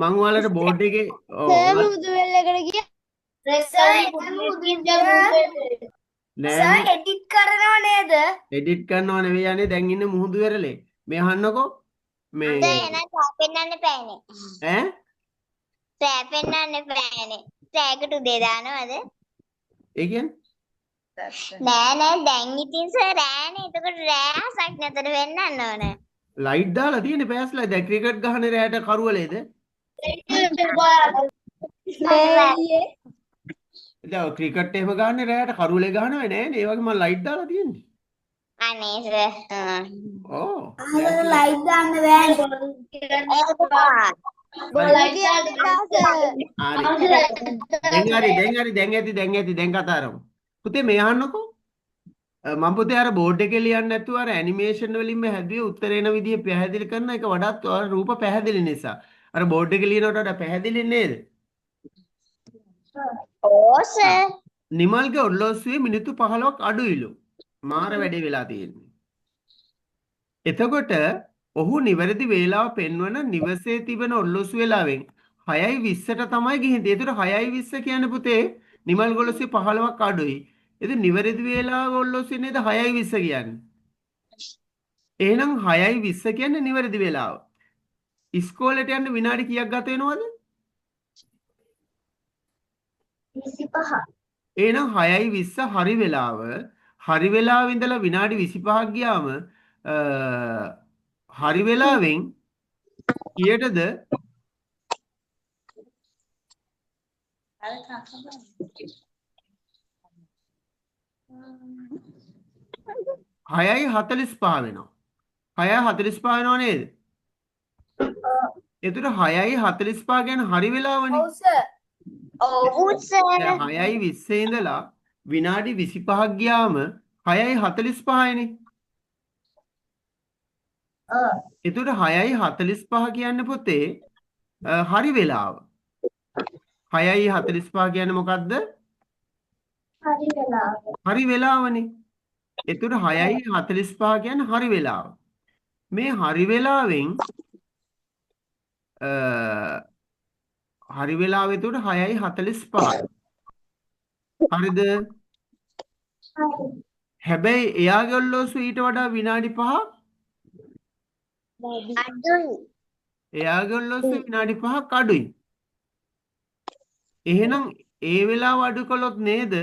Speaker 1: මං ඔයාලට බෝඩ් එකේ
Speaker 5: මුහුදු වෙල්ලකට ගියා.
Speaker 1: නෑ
Speaker 5: එඩිට් කරනව නේද?
Speaker 1: එඩිට් කරනව නෙවෙයි යන්නේ දැන් ඉන්නේ මුහුදු වෙරළේ. මේ අහන්නකෝ මේ
Speaker 2: එන සෑපෙන්නන්න පෑනේ.
Speaker 1: ඈ
Speaker 2: සෑපෙන්නන්න පෑනේ. සෑකට උදේ දානවද?
Speaker 1: ඒ කියන්නේ
Speaker 2: නෑ දැන් ඉතින් සර් රෑනේ. එතකොට රෑසක් නැතර වෙන්නන්න ඕන.
Speaker 1: ලයිට් දාලා තියෙන්නේ පෑස්ලා දැන් ක්‍රිකට් ගහන්නේ රෑට කරුවලේද? දැන් ක්‍රිකට් එහෙම ගහන්නේ රෑට කරුවලේ ගහනව නෑනේ. ඒ වගේ මම ලයිට් දාලා තියෙන්නේ.
Speaker 2: අනේ සර්.
Speaker 1: ඕ
Speaker 5: ලයිට් දාන්න බෑනේ.
Speaker 1: දැන් ඇති දැන් කතා කරමු. පුතේ මේ අහන්නකෝ. මම පුතේ අර බෝඩ් එකේ ලියන්න නැතුව අර ඇනිමේෂන් වලින්ම හැදුවේ උත්තර එන විදිය පැහැදිලි කරන එක වඩාත් රූප පැහැදිලි නිසා. අර බෝඩ් එකේ ලියනකොට වඩා පැහැදිලි නේද?
Speaker 2: ඕ සර්.
Speaker 1: නිමල්ගේ ඔරලෝසුවේ මිනිත්තු 15ක් අඩුයිලු. මාර වැඩේ වෙලා තියෙන්නේ. එතකොට ඔහු නිවැරදි වේලාව පෙන්වන නිවසේ තිබෙන ඔරලෝසු වේලාවෙන් 6:20ට තමයි ගිහින් තියෙන්නේ. ඒතර 6:20 කියන්නේ පුතේ නිමල් ගොල්ලෝසුවේ 15ක් අඩුයි. ඉතින් නිවැරදි වේලාව ඔරලෝසුවේ නේද 6:20 කියන්නේ. එහෙනම් 6:20 කියන්නේ නිවැරදි වේලාව. ඉස්කෝලේට යන්න විනාඩි කීයක් ගත වෙනවද?
Speaker 2: 25.
Speaker 1: එහෙනම් 6:20 හරි වෙලාව. හරි වෙලාව ඉඳලා විනාඩි 25ක් ගියාම හරි වෙලාවෙන් කීයටද? හයයි 45 වෙනවා. 6:45 වෙනව නේද? එතකොට 6:45 කියන්නේ හරි වෙලාවනේ.
Speaker 5: ඔව් සර්.
Speaker 2: ඔව් සර්.
Speaker 1: දැන් 6:20 ඉඳලා විනාඩි 25ක් ගියාම 6:45නේ. එතකොට 6:45 කියන්නේ පුතේ හරි වෙලාව. 6:45 කියන්නේ මොකද්ද?
Speaker 2: හරි වෙලාව.
Speaker 1: හරි වෙලාවනේ. එතකොට 6:45 කියන්නේ හරි වෙලාව. මේ හරි වෙලාවෙන් හරි වෙලාව එතකොට 6:45. හරිද? හැබැයි එයාගේ ඔල්ලෝසු ඊට වඩා විනාඩි 5ක්
Speaker 2: අඩුයි.
Speaker 1: එයාගේ ඔල්ලෝසු විනාඩි 5ක් අඩුයි. එහෙනම් ඒ වෙලාව අඩු කළොත් නේද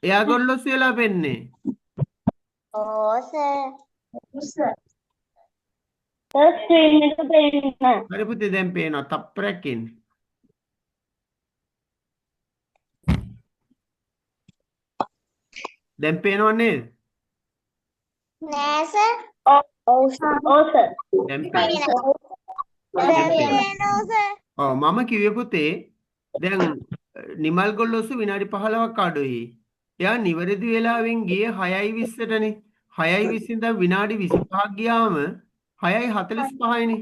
Speaker 1: එයා ගොල්ලොස්සු වෙලා පෙන්නේ.
Speaker 2: ඕ සර්.
Speaker 1: හරි පුතේ දැන් පේනවා තප්පරයක් ඉන්නේ. දැන් පේනව නේද?
Speaker 2: නෑ සර්.
Speaker 1: දැන් පේනවා. ඔව් මම කිව්වේ පුතේ දැන් නිමල් ගොල්ලොස්සු විනාඩි 15ක් අඩුයි. එයා නිවැරදි වෙලාවෙන් ගියේ 6:20ටනේ. 6:20 ඉඳන් විනාඩි 25ක් ගියාම 6:45යිනේ.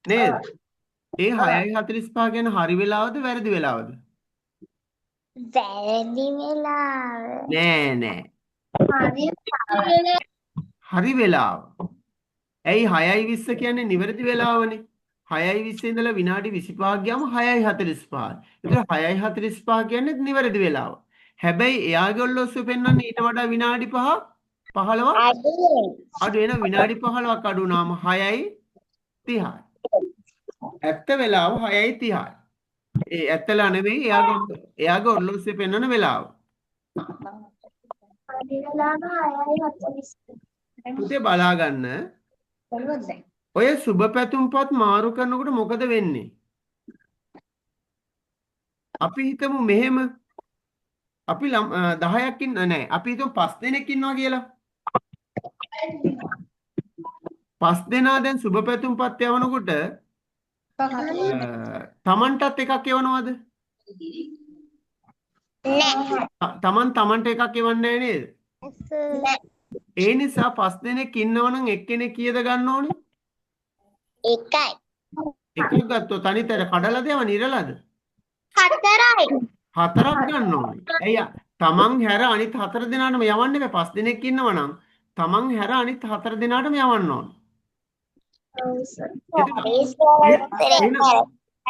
Speaker 1: නේද? ඒ 6:45 කියන්නේ හරි වෙලාවද වැරදි වෙලාවද?
Speaker 2: වැරදි වෙලාව.
Speaker 1: නෑ. හරි වෙලාව. ඇයි 6:20 කියන්නේ නිවැරදි වෙලාවනේ. 6:20 ඉඳලා විනාඩි 25ක් ගියාම 6:45. ඒතර 6:45 කියන්නේ නිවැරදි වෙලාව. හැබැයි එයාගේ ඔල්ලොස්සු පෙන්වන්නේ ඊට වඩා විනාඩි 5ක් 15ක් අඩු වෙන විනාඩි 15ක් අඩු වුණාම 6:30යි. ඇත්ත වෙලාව 6:30යි. ඒ ඇත්තලා නෙවෙයි එයාගේ ඔර්ලෝසුවේ පෙන්වන වෙලාව. පුතේ බලා ගන්න. ඔය සුබ පැතුම්පත් මාරු කරනකොට මොකද වෙන්නේ? අපි හිතමු මෙහෙම අපි 10ක් ඉන්න නැහැ. අපි හිතමු 5 දෙනෙක් ඉන්නවා කියලා. 5 දෙනා දැන් සුබ පැතුම්පත් යවනකොට තමන්ටත් එකක් එවනවද? තමන්ට එකක් එවන්නේ නැහැ නේද? ඒ නිසා 5 දෙනෙක් ඉන්නවනම් එක්කෙනෙක් කීයද ගන්න ඕනේ?
Speaker 2: එකයි.
Speaker 1: එකක් ගත්තොත් අනිතර කඩලාද යවන්නේ ඉරලාද?
Speaker 2: හතරයි.
Speaker 1: 4ක් ගන්න ඕනේ. එයා තමන් හැර අනිත් 4 දෙනාටම යවන්න බෑ. 5 දෙනෙක් ඉන්නවනම් තමන් හැර අනිත් 4 දෙනාටම යවන්න ඕනේ.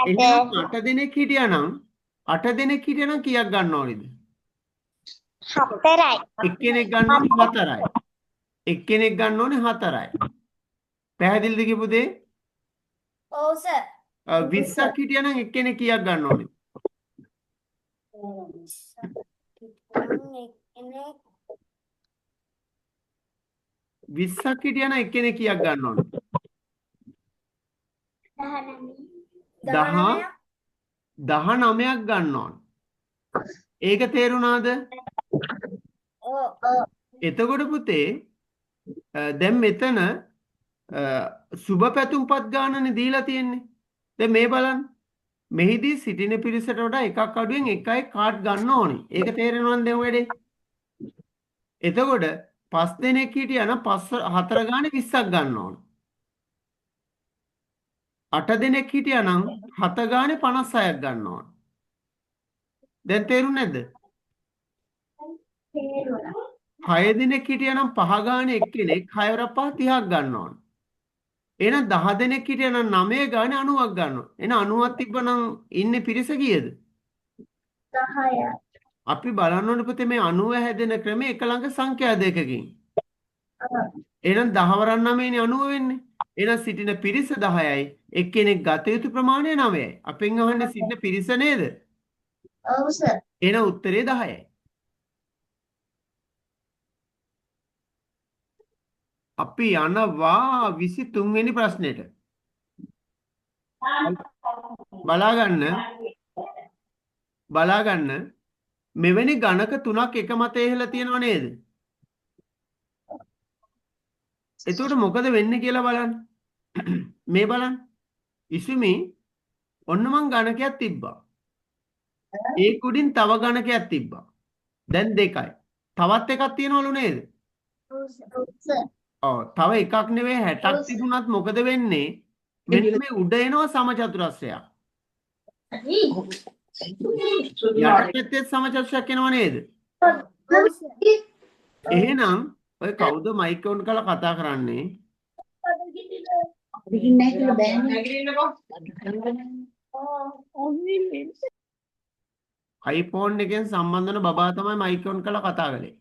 Speaker 1: එහෙනම් 8 දෙනෙක් හිටියානම් 8 දෙනෙක් හිටියානම් කීයක් ගන්න ඕනේද?
Speaker 2: හතරයි.
Speaker 1: එක්කෙනෙක් ගන්න ඕනේ 4යි. එක්කෙනෙක් ගන්න ඕනේ 4යි. පැහැදිලිද කිව්වද?
Speaker 5: ඔව් සර්.
Speaker 1: 20ක් හිටියානම් එක්කෙනෙක් කීයක් ගන්න ඕනේද? 20ක් හිටියානම් එක්කෙනෙක් කීයක් ගන්න ඕනේද? 19ක් ගන්න ඕනේ. ඒක තේරුණාද? එතකොට පුතේ දැන් මෙතන සුබ පැතුම්පත් ගානනේ දීලා තියෙන්නේ. දැන් මේ බලන්න. මෙහිදී සිටින පිරිසට වඩා එකක් අඩුවෙන් එකයි කාඩ් ගන්න ඕනේ. ඒක තේරෙනවද දැන් වැඩේ? එතකොට 5 දෙනෙක් හිටියනම් 4 ගානේ 20ක් ගන්න ඕනේ. 8 දෙනෙක් හිටියනම් 7 ගානේ 56ක් ගන්න ඕනේ. දැන් තේරුණේ නැද්ද? 6 දෙනෙක් හිටියනම් 5 ගානේ එක්කෙනෙක් 6 වරක් 5 30ක් ගන්න ඕනේ. එහෙනම් 10 දෙනෙක් හිටියනම් 9 ගානේ 90ක් ගන්නවා. එහෙනම් 90ක් තිබ්බනම් ඉන්නේ පිරිස කීයද?
Speaker 2: 10යි.
Speaker 1: අපි බලන්න ඕනේ පුතේ මේ 90 හැදෙන ක්‍රමය එක ළඟ සංඛ්‍යා දෙකකින්. එහෙනම් 10 වරන් 9නේ 90 වෙන්නේ. එහෙනම් සිටින පිරිස 10යි. එක්කෙනෙක් ගත යුතු ප්‍රමාණය 9යි. අපෙන් අහන්නේ සිටින පිරිස නේද?
Speaker 2: ඔව් සර්.
Speaker 1: එහෙනම් උත්තරේ 10යි. අපි යනවා 23 වෙනි ප්‍රශ්නෙට. බලා ගන්න. මෙවැනි ගණක තුනක් එක මත එහෙලා තියෙනව නේද? එතකොට මොකද වෙන්නේ කියලා බලන්න. මේ බලන්න. ඉසුමි ඔන්න මං ගණකයක් තිබ්බා. ඒ කුඩින් තව ගණකයක් තිබ්බා. දැන් දෙකයි. තවත් එකක් තියනවලු නේද?
Speaker 2: ඔව් සර්.
Speaker 1: ඔව් තව එකක් නෙවෙයි 60ක් තිබුණත් මොකද වෙන්නේ? මෙන්න මේ උඩ එනවා සමචතුරස්‍රයක්. යටපැත්තේ සමචතුරස්‍රයක් එනවා නේද? එහෙනම් ඔය කවුද මයික් ඔන් කරලා කතා කරන්නේ?
Speaker 3: අපිට නැහැ කියලා බෑනේ.
Speaker 1: iPhone එකෙන් සම්බන්ධ වෙන බබා තමයි මයික් ඔන් කරලා කතා කළේ.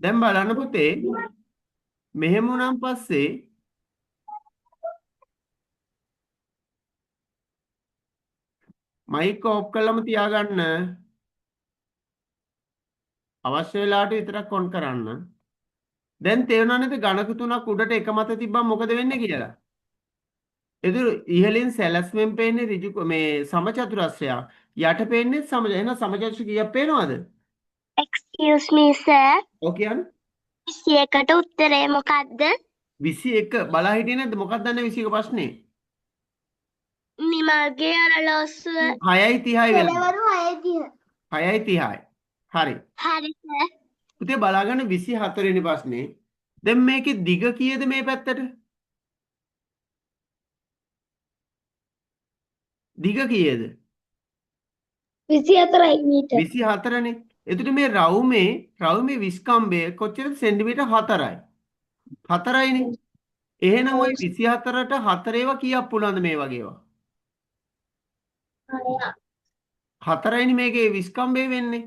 Speaker 1: දැන් බලන්න පුතේ මෙහෙම වුණාන් පස්සේ මයික් ඔෆ් කළාම තියාගන්න. අවශ්‍ය වෙලාවට විතරක් ඔන් කරන්න. දැන් තේරුණා නේද ගණක තුනක් උඩට එක මත තිබ්බම මොකද වෙන්නේ කියලා? එදිර ඉහළින් සැලැස්මෙන් පේන්නේ ඍජු මේ සමචතුරස්‍රය. යට පේන්නේ එහෙනම් සමචතුරස්‍ර කීයක් පේනවද?
Speaker 2: Excuse me, sir.
Speaker 1: ඔව් කියන්නේ
Speaker 2: 21ට උත්තරේ මොකද්ද?
Speaker 1: 21 බලා හිටියේ නැද්ද? මොකක්ද දන්නේ 21 ප්‍රශ්නේ?
Speaker 2: නිමල්ගේ අරලෝසුව.
Speaker 1: 6:30යි වෙලා.
Speaker 2: පෙරවරු 6:30.
Speaker 1: 6:30යි. හරි.
Speaker 2: හරි සර්.
Speaker 1: පුතේ බලාගන්න 24 වෙනි ප්‍රශ්නේ. දැන් මේකේ දිග කීයද මේ පැත්තට? දිග කීයද?
Speaker 2: 24යි මීටර.
Speaker 1: 24නේ. එතකොට මේ රවුමේ විස්කම්බය කොච්චරද? සෙන්ටිමීටර් 4යි. 4යිනේ. එහෙනම් ওই 24ට 4 ඒවා කීයක් පුළුවන්ද මේ වගේ ඒවා? 4යිනේ මේකේ විස්කම්බය වෙන්නේ.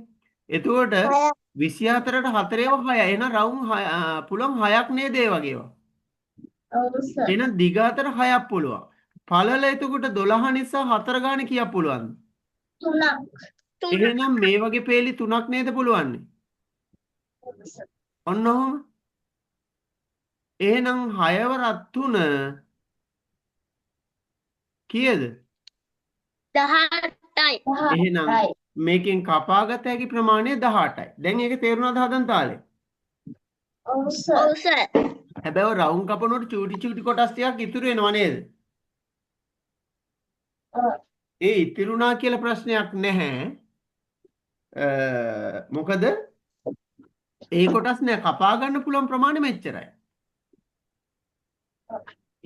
Speaker 1: එතකොට 24ට 4 ඒවා 6යි. එහෙනම් රවුම් පුළුවන් 6ක් නේද ඒ වගේ ඒවා?
Speaker 2: ඔව් සර්.
Speaker 1: එහෙනම් දිග අතර 6ක් පුළුවන්. පළල එතකොට 12 නිසා 4 ගානේ කීයක් පුළුවන්ද?
Speaker 2: 3ක්.
Speaker 1: එහෙනම් මේ වගේ පේලි 3ක් නේද පුළුවන්නේ? ඔන්න ඔහොම. එහෙනම් 6 වරක් 3 කීයද?
Speaker 2: 18යි.
Speaker 1: එහෙනම් මේකෙන් කපාගත හැකි ප්‍රමාණය 18යි. දැන් ඒක තේරුණාද හදන් තාලේ?
Speaker 2: ඔව් සර්.
Speaker 1: හැබැයි රවුම් කපනකොට චූටි කොටස් ටිකක් ඉතුරු වෙනව නේද? ඒ ඉතිරුණා කියලා ප්‍රශ්නයක් නැහැ. මොකද ඒ කොටස් නෑ කපා ගන්න පුළුවන් ප්‍රමාණය මෙච්චරයි.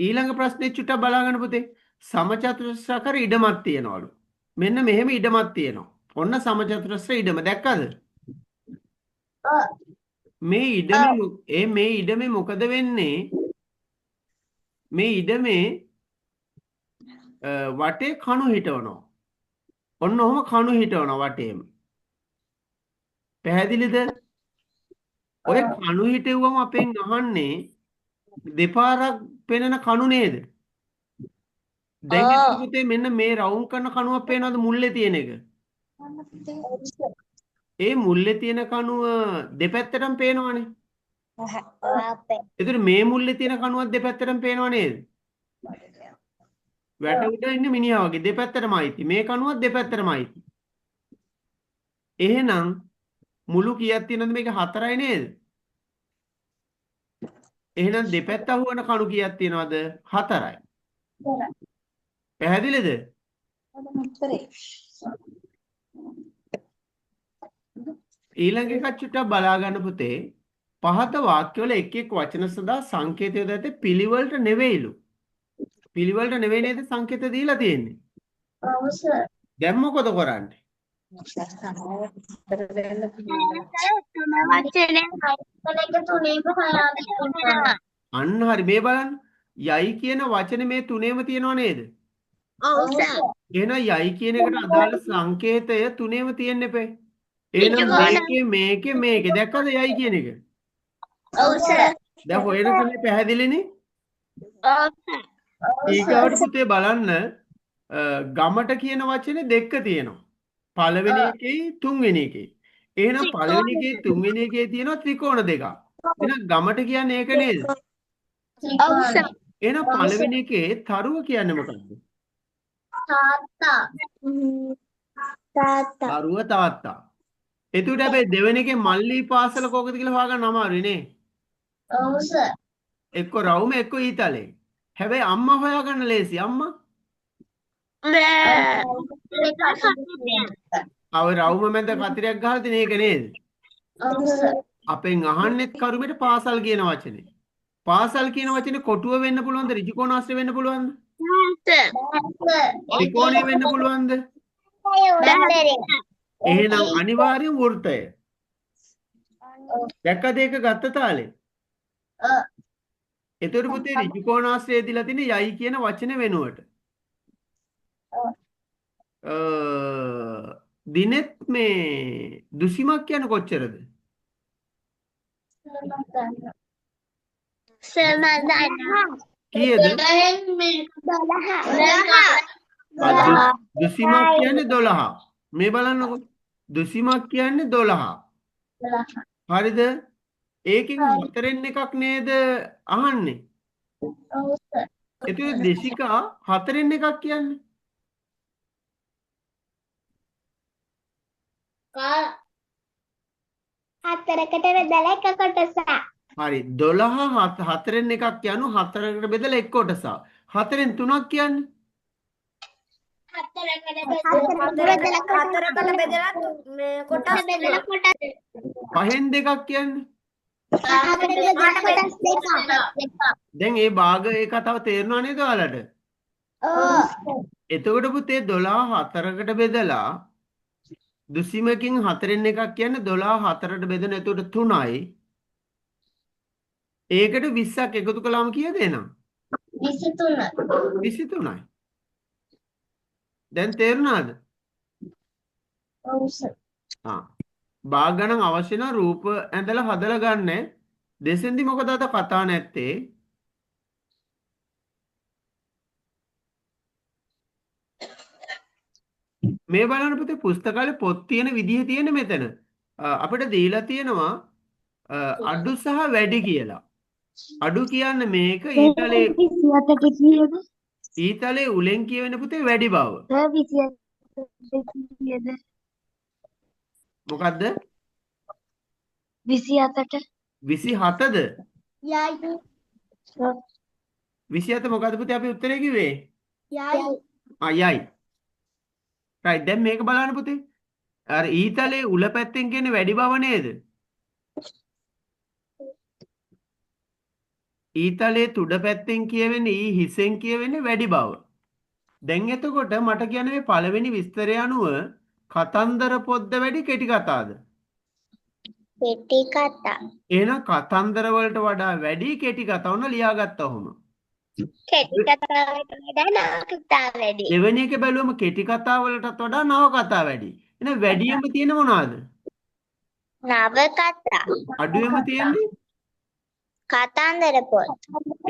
Speaker 1: ඊළඟ ප්‍රශ්නේ චුට්ටක් බලා ගන්න පුතේ. සමචතුරස්‍රාකාර ඉඩමක් තියනවලු. මෙන්න මෙහෙම ඉඩමක් තියෙනවා. ඔන්න සමචතුරස්‍ර ඉඩම දැක්කද? මේ ඉඩමේ මොකද වෙන්නේ? මේ ඉඩමේ වටේ කණු හිටවනවා. ඔන්න ඔහොම කණු හිටවනවා වටේම. පැහැදිලිද? ඔය කණු හිටෙව්වම අපෙන් අහන්නේ දෙපාරක් පෙනෙන කණු නේද? දැන් එතකොට මෙන්න මේ රවුම් කරන කණුවක් පේනවද මුල්ලේ තියෙන එක? ඒ මුල්ලේ තියෙන කණුව දෙපැත්තටම පේනවනේ. එතකොට මේ මුල්ලේ තියෙන කණුවක් දෙපැත්තටම පේනව නේද? වැට උඩ ඉන්න මිනිහා වගේ දෙපැත්තටම අයිති. මේ කණුවක් දෙපැත්තටම අයිති. එහෙනම් මුළු කීයක් තියෙනවද මේක 4යි නේද? එහෙනම් දෙපැත්ත අහුවන කණු කීයක් තියෙනවද? 4යි. පැහැදිලිද? ඊළඟ එක චුට්ටක් බලා ගන්න පුතේ. පහත වාක්‍යවල එක් එක් වචන සදා සංකේත යොදා ඇත්තේ පිළිවෙලට නෙවෙයිලු. පිළිවෙලට නෙවෙයි නේද සංකේත දීලා තියෙන්නේ?
Speaker 2: ඔව් සර්.
Speaker 1: දැන් මොකද කරන්නේ? අන්න හරි මේ බලන්න. යයි කියන වචනේ මේ තුනේම තියෙනව නේද?
Speaker 2: ඔව් සර්.
Speaker 1: එහෙනම් යයි කියන එකට අදාළ සංකේතය තුනේම තියෙන්න එපේ. එහෙනම් මේකේ දැක්කද යයි කියන එක?
Speaker 2: ඔව් සර්.
Speaker 1: දැන් හොයනකනේ පැහැදිලිනේ?
Speaker 2: ඔව් සර්.
Speaker 1: ඊගාවට පුතේ බලන්න ගමට කියන වචනේ දෙක තියෙනවා. පළවෙනි එකේ තුන්වෙනි එකේ. එහෙනම් පළවෙනි එකේ තුන්වෙනි එකේ තියෙනවා ත්‍රිකෝණ දෙකක්. එහෙනම් ගමට කියන්නේ ඒක නේද?
Speaker 2: ඔව් සර්.
Speaker 1: එහෙනම් පළවෙනි එකේ තරුව කියන්නේ මොකක්ද?
Speaker 2: තාත්තා.
Speaker 1: තරුව තාත්තා. එතකොට හැබැයි දෙවෙනි එකේ මල්ලි පාසල කෝකද කියලා හොයාගන්න අමාරුයි නේ.
Speaker 2: ඔව් සර්.
Speaker 1: එක්ක රවුම එක්ක ඊතලේ. හැබැයි අම්මා හොයාගන්න ලේසි අම්මා. අව රවුම මැද කතරයක් ගහලා තියෙන එක නේද?
Speaker 2: ඔව් සර්.
Speaker 1: අපෙන් අහන්නෙත් කරුමෙට පාසල් කියන වචනේ. පාසල් කියන වචනේ කොටුව වෙන්න පුළුවන්ද? ඍජුකෝණාශ්‍රය වෙන්න පුළුවන්ද? ත්‍රිකෝණය වෙන්න පුළුවන්ද? එහෙනම් අනිවාර්යෙන් වෘත්තය. දැක්කද ඒක ගත්ත තාලේ? එතකොට පුතේ ඍජුකෝණාශ්‍රය දීලා තියෙන යයි කියන වචනේ වෙනුවට. දිනෙත් මේ දුසිමක් කියන්නේ කොච්චරද?
Speaker 2: සර් මම දන්නවා.
Speaker 1: කීයද?
Speaker 2: 12.
Speaker 1: දුසිමක් කියන්නේ 12. මේ බලන්නකො. දුසිමක් කියන්නේ 12. හරිද? ඒකෙන් හතරෙන් එකක් නේද අහන්නේ.
Speaker 2: ඔව් සර්.
Speaker 1: එතකොට දෙසිකා හතරෙන් එකක් කියන්නේ.
Speaker 2: හතරකට බෙදලා එක කොටසක්.
Speaker 1: හරි 12 හතරෙන් එකක් කියනු හතරකට බෙදලා එක් කොටසක්. හතරෙන් තුනක් කියන්නේ.
Speaker 2: හතරකට බෙදලා කොටස්
Speaker 1: පහෙන් දෙකක් කියන්නේ.
Speaker 2: කොටස් දෙකක්.
Speaker 1: දැන් මේ භාග ඒ කතාව තේරෙනව නේද ඔයාලට? එතකොට පුතේ 12 හතරකට බෙදලා දුසිමකින් හතරෙන් එකක් කියන්නේ 12 හතරට බෙදෙන එතකොට 3යි. ඒකට 20ක් එකතු කළාම කීයද එනම්?
Speaker 2: 23.
Speaker 1: 23යි. දැන් තේරුණාද?
Speaker 2: ඔව් සර්.
Speaker 1: භාග ගණන් අවශ්‍ය නම් රූප ඇඳලා හදලා ගන්න. දෙසෙන්දි මොකද අද කතා නැත්තේ? මේ බලන්න පුතේ පුස්තකාලේ පොත් තියෙන විදිහ තියෙන මෙතන. අපිට දීලා තියෙනවා අඩු සහ වැඩි කියලා. අඩු කියන්නේ මේක ඊතලේ
Speaker 3: 27ට කීයද?
Speaker 1: ඊතලේ උලෙන් කියවෙන පුතේ වැඩි බව.
Speaker 3: 27ට කීයද?
Speaker 1: මොකද්ද?
Speaker 3: 27ට
Speaker 1: 27ද?
Speaker 2: යයි.
Speaker 1: 27 මොකද්ද පුතේ අපි උත්තරේ කිව්වේ?
Speaker 2: යයි.
Speaker 1: යයි. right දැන් මේක බලන්න පුතේ. අර ඊතලේ උල පැත්තෙන් කියන්නේ වැඩි බව නේද? ඊතලේ තුඩ පැත්තෙන් කියවෙන්නේ ඊ හිසෙන් කියවෙන්නේ වැඩි බව. දැන් එතකොට මට කියන්නේ මේ පළවෙනි විස්තරය අනුව කතන්දර පොද්ද වැඩි කෙටි කතාද?
Speaker 2: කෙටි කතා.
Speaker 1: එහෙනම් කතන්දර වලට වඩා වැඩි කෙටි කතා උන ලියාගත්තා ඔහොම.
Speaker 2: කෙටි කතාවට වඩා නවකතා වැඩි.
Speaker 1: දෙවෙනි එක බැලුවම කෙටි කතා වලටත් වඩා නව කතා වැඩි. එහෙනම් වැඩියෙන්ම තියෙන මොනවාද?
Speaker 2: නවකතා.
Speaker 1: අඩුවෙන්ම තියෙන්නේ?
Speaker 2: කතන්දර පොත්.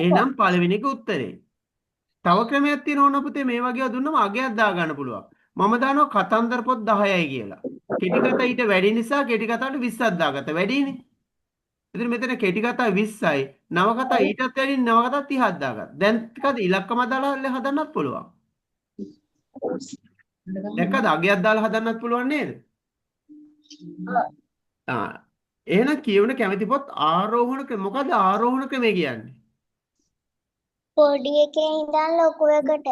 Speaker 1: එහෙනම් පළවෙනි එක උත්තරේ. තව ක්‍රමයක් තියෙනවා පුතේ මේ වගේව දුන්නම අගයක් දා ගන්න පුළුවන්. මම දානවා කතන්දර පොත් 10යි කියලා. කෙටි කතා ඊට වැඩි නිසා කෙටි කතාවට 20ක් දාගත්තා. වැඩිනේ. ඉතින් මෙතන කෙටි කතා 20යි. නව කතා ඊටත් වැඩි නව කතා 30ක් දාගත්තා. දැන් ටිකද ඉලක්කම දාලා හදන්නත් පුළුවන්. දැක්කද අගයක් දාලා හදන්නත් පුළුවන් නේද? එහෙනම් කියවන කැමති පොත් ආරෝහණ ක්‍රම. මොකද ආරෝහණ ක්‍රමය කියන්නේ?
Speaker 2: පොඩි එකේ ඉඳන් ලොකු එකට.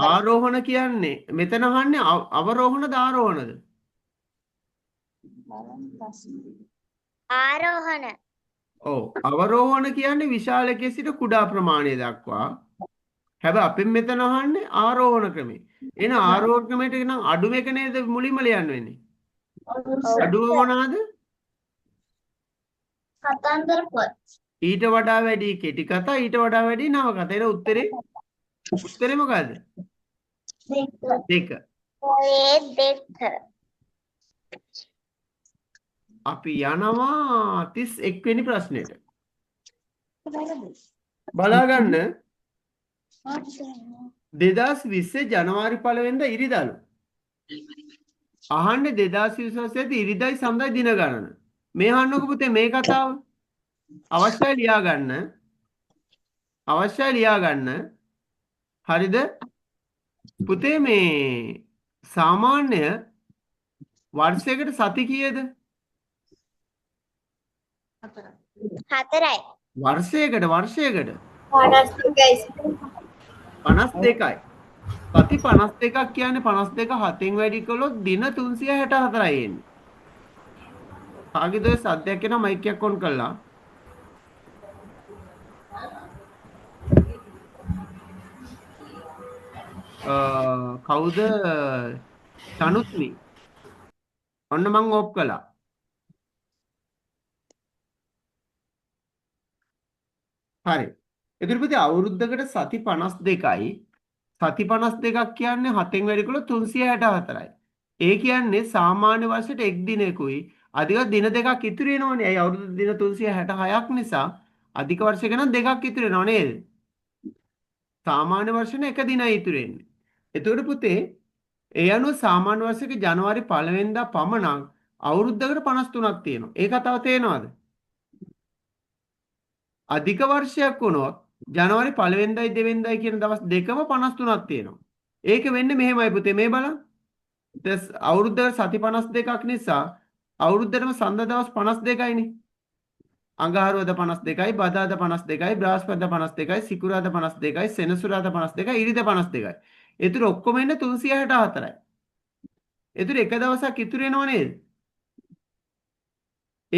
Speaker 1: ආරෝහණ කියන්නේ මෙතන අහන්නේ අවරෝහණද ආරෝහණද?
Speaker 2: ආරෝහණ.
Speaker 1: ඔව් අවරෝහණ කියන්නේ විශාල එකේ සිට කුඩා ප්‍රමාණය දක්වා. හැබැයි අපෙන් මෙතන අහන්නේ ආරෝහණ ක්‍රමේ. එහෙනම් ආරෝහණ ක්‍රමයට නම් අඩුම එක නේද මුලින්ම ලියන්න වෙන්නේ? අඩුව මොනවාද?
Speaker 2: කතන්දර පොත්.
Speaker 1: ඊට වඩා වැඩි කෙටි කතා ඊට වඩා වැඩි නව කතා. එහෙනම් උත්තරේ මොකද්ද? දෙක.
Speaker 2: ඔය දෙක.
Speaker 1: අපි යනවා 31 වෙනි ප්‍රශ්නෙට. බලා ගන්න 2020 ජනවාරි 1 වෙනිදා ඉරිදලු. අහන්නේ 2020 ඇති ඉරිදයි සඳයි දින ගණන. මේ අහන්නකො පුතේ මේ කතාව. අවශ්‍යයි ලියා ගන්න. අවශ්‍යයි ලියා ගන්න. හරිද? පුතේ මේ සාමාන්‍ය වර්ෂයකට සති කීයද?
Speaker 2: 4යි.
Speaker 1: වර්ෂයකට
Speaker 5: 52යි.
Speaker 1: 52යි. සති 52ක් කියන්නේ 52 7න් වැඩි කළොත් දින 364යි එන්නේ. කාගේද සද්දයක් එනවා මයික් එකක් ඔන් කළා. කවුද? තනුත්නි. ඔන්න මං ඕප් කළා. හරි. එතකොට පුතේ අවුරුද්දකට සති 52යි. සති 52ක් කියන්නේ 7න් වැඩි කළොත් 364යි. ඒ කියන්නේ සාමාන්‍ය වර්ෂයට එක් දිනකුයි අධික දින දෙකක් ඉතුරු වෙනවනේ. ඇයි අවුරුදු දින 366ක් නිසා අධික වර්ෂයක නම් දෙකක් ඉතුරු වෙනව නේද? සාමාන්‍ය වර්ෂනේ එක දිනයි ඉතුරු වෙන්නේ. එතකොට පුතේ ඒ අනුව සාමාන්‍ය වර්ෂයක ජනවාරි 1 වෙනිදා පමණක් අවුරුද්දකට 53ක් තියෙනවා. ඒ කතාව තේනවද? අධික වර්ෂයක් වුණොත් ජනවාරි 1 වෙනිදායි 2 වෙනිදායි කියන දවස් දෙකම 53ක් තියෙනවා. ඒක වෙන්නේ මෙහෙමයි පුතේ මේ බලන්න. අවුරුද්දකට සති 52ක් නිසා අවුරුද්දටම සඳ දවස් 52යිනේ. අඟහරුවාදා 52යි, බදාදා 52යි, බ්‍රහස්පතින්දා 52යි, සිකුරාදා 52යි, සෙනසුරාදා 52යි, ඉරිදා 52යි. ඒතර ඔක්කොම එන්නේ 364යි. ඒතර එක දවසක් ඉතුරු වෙනව නේද?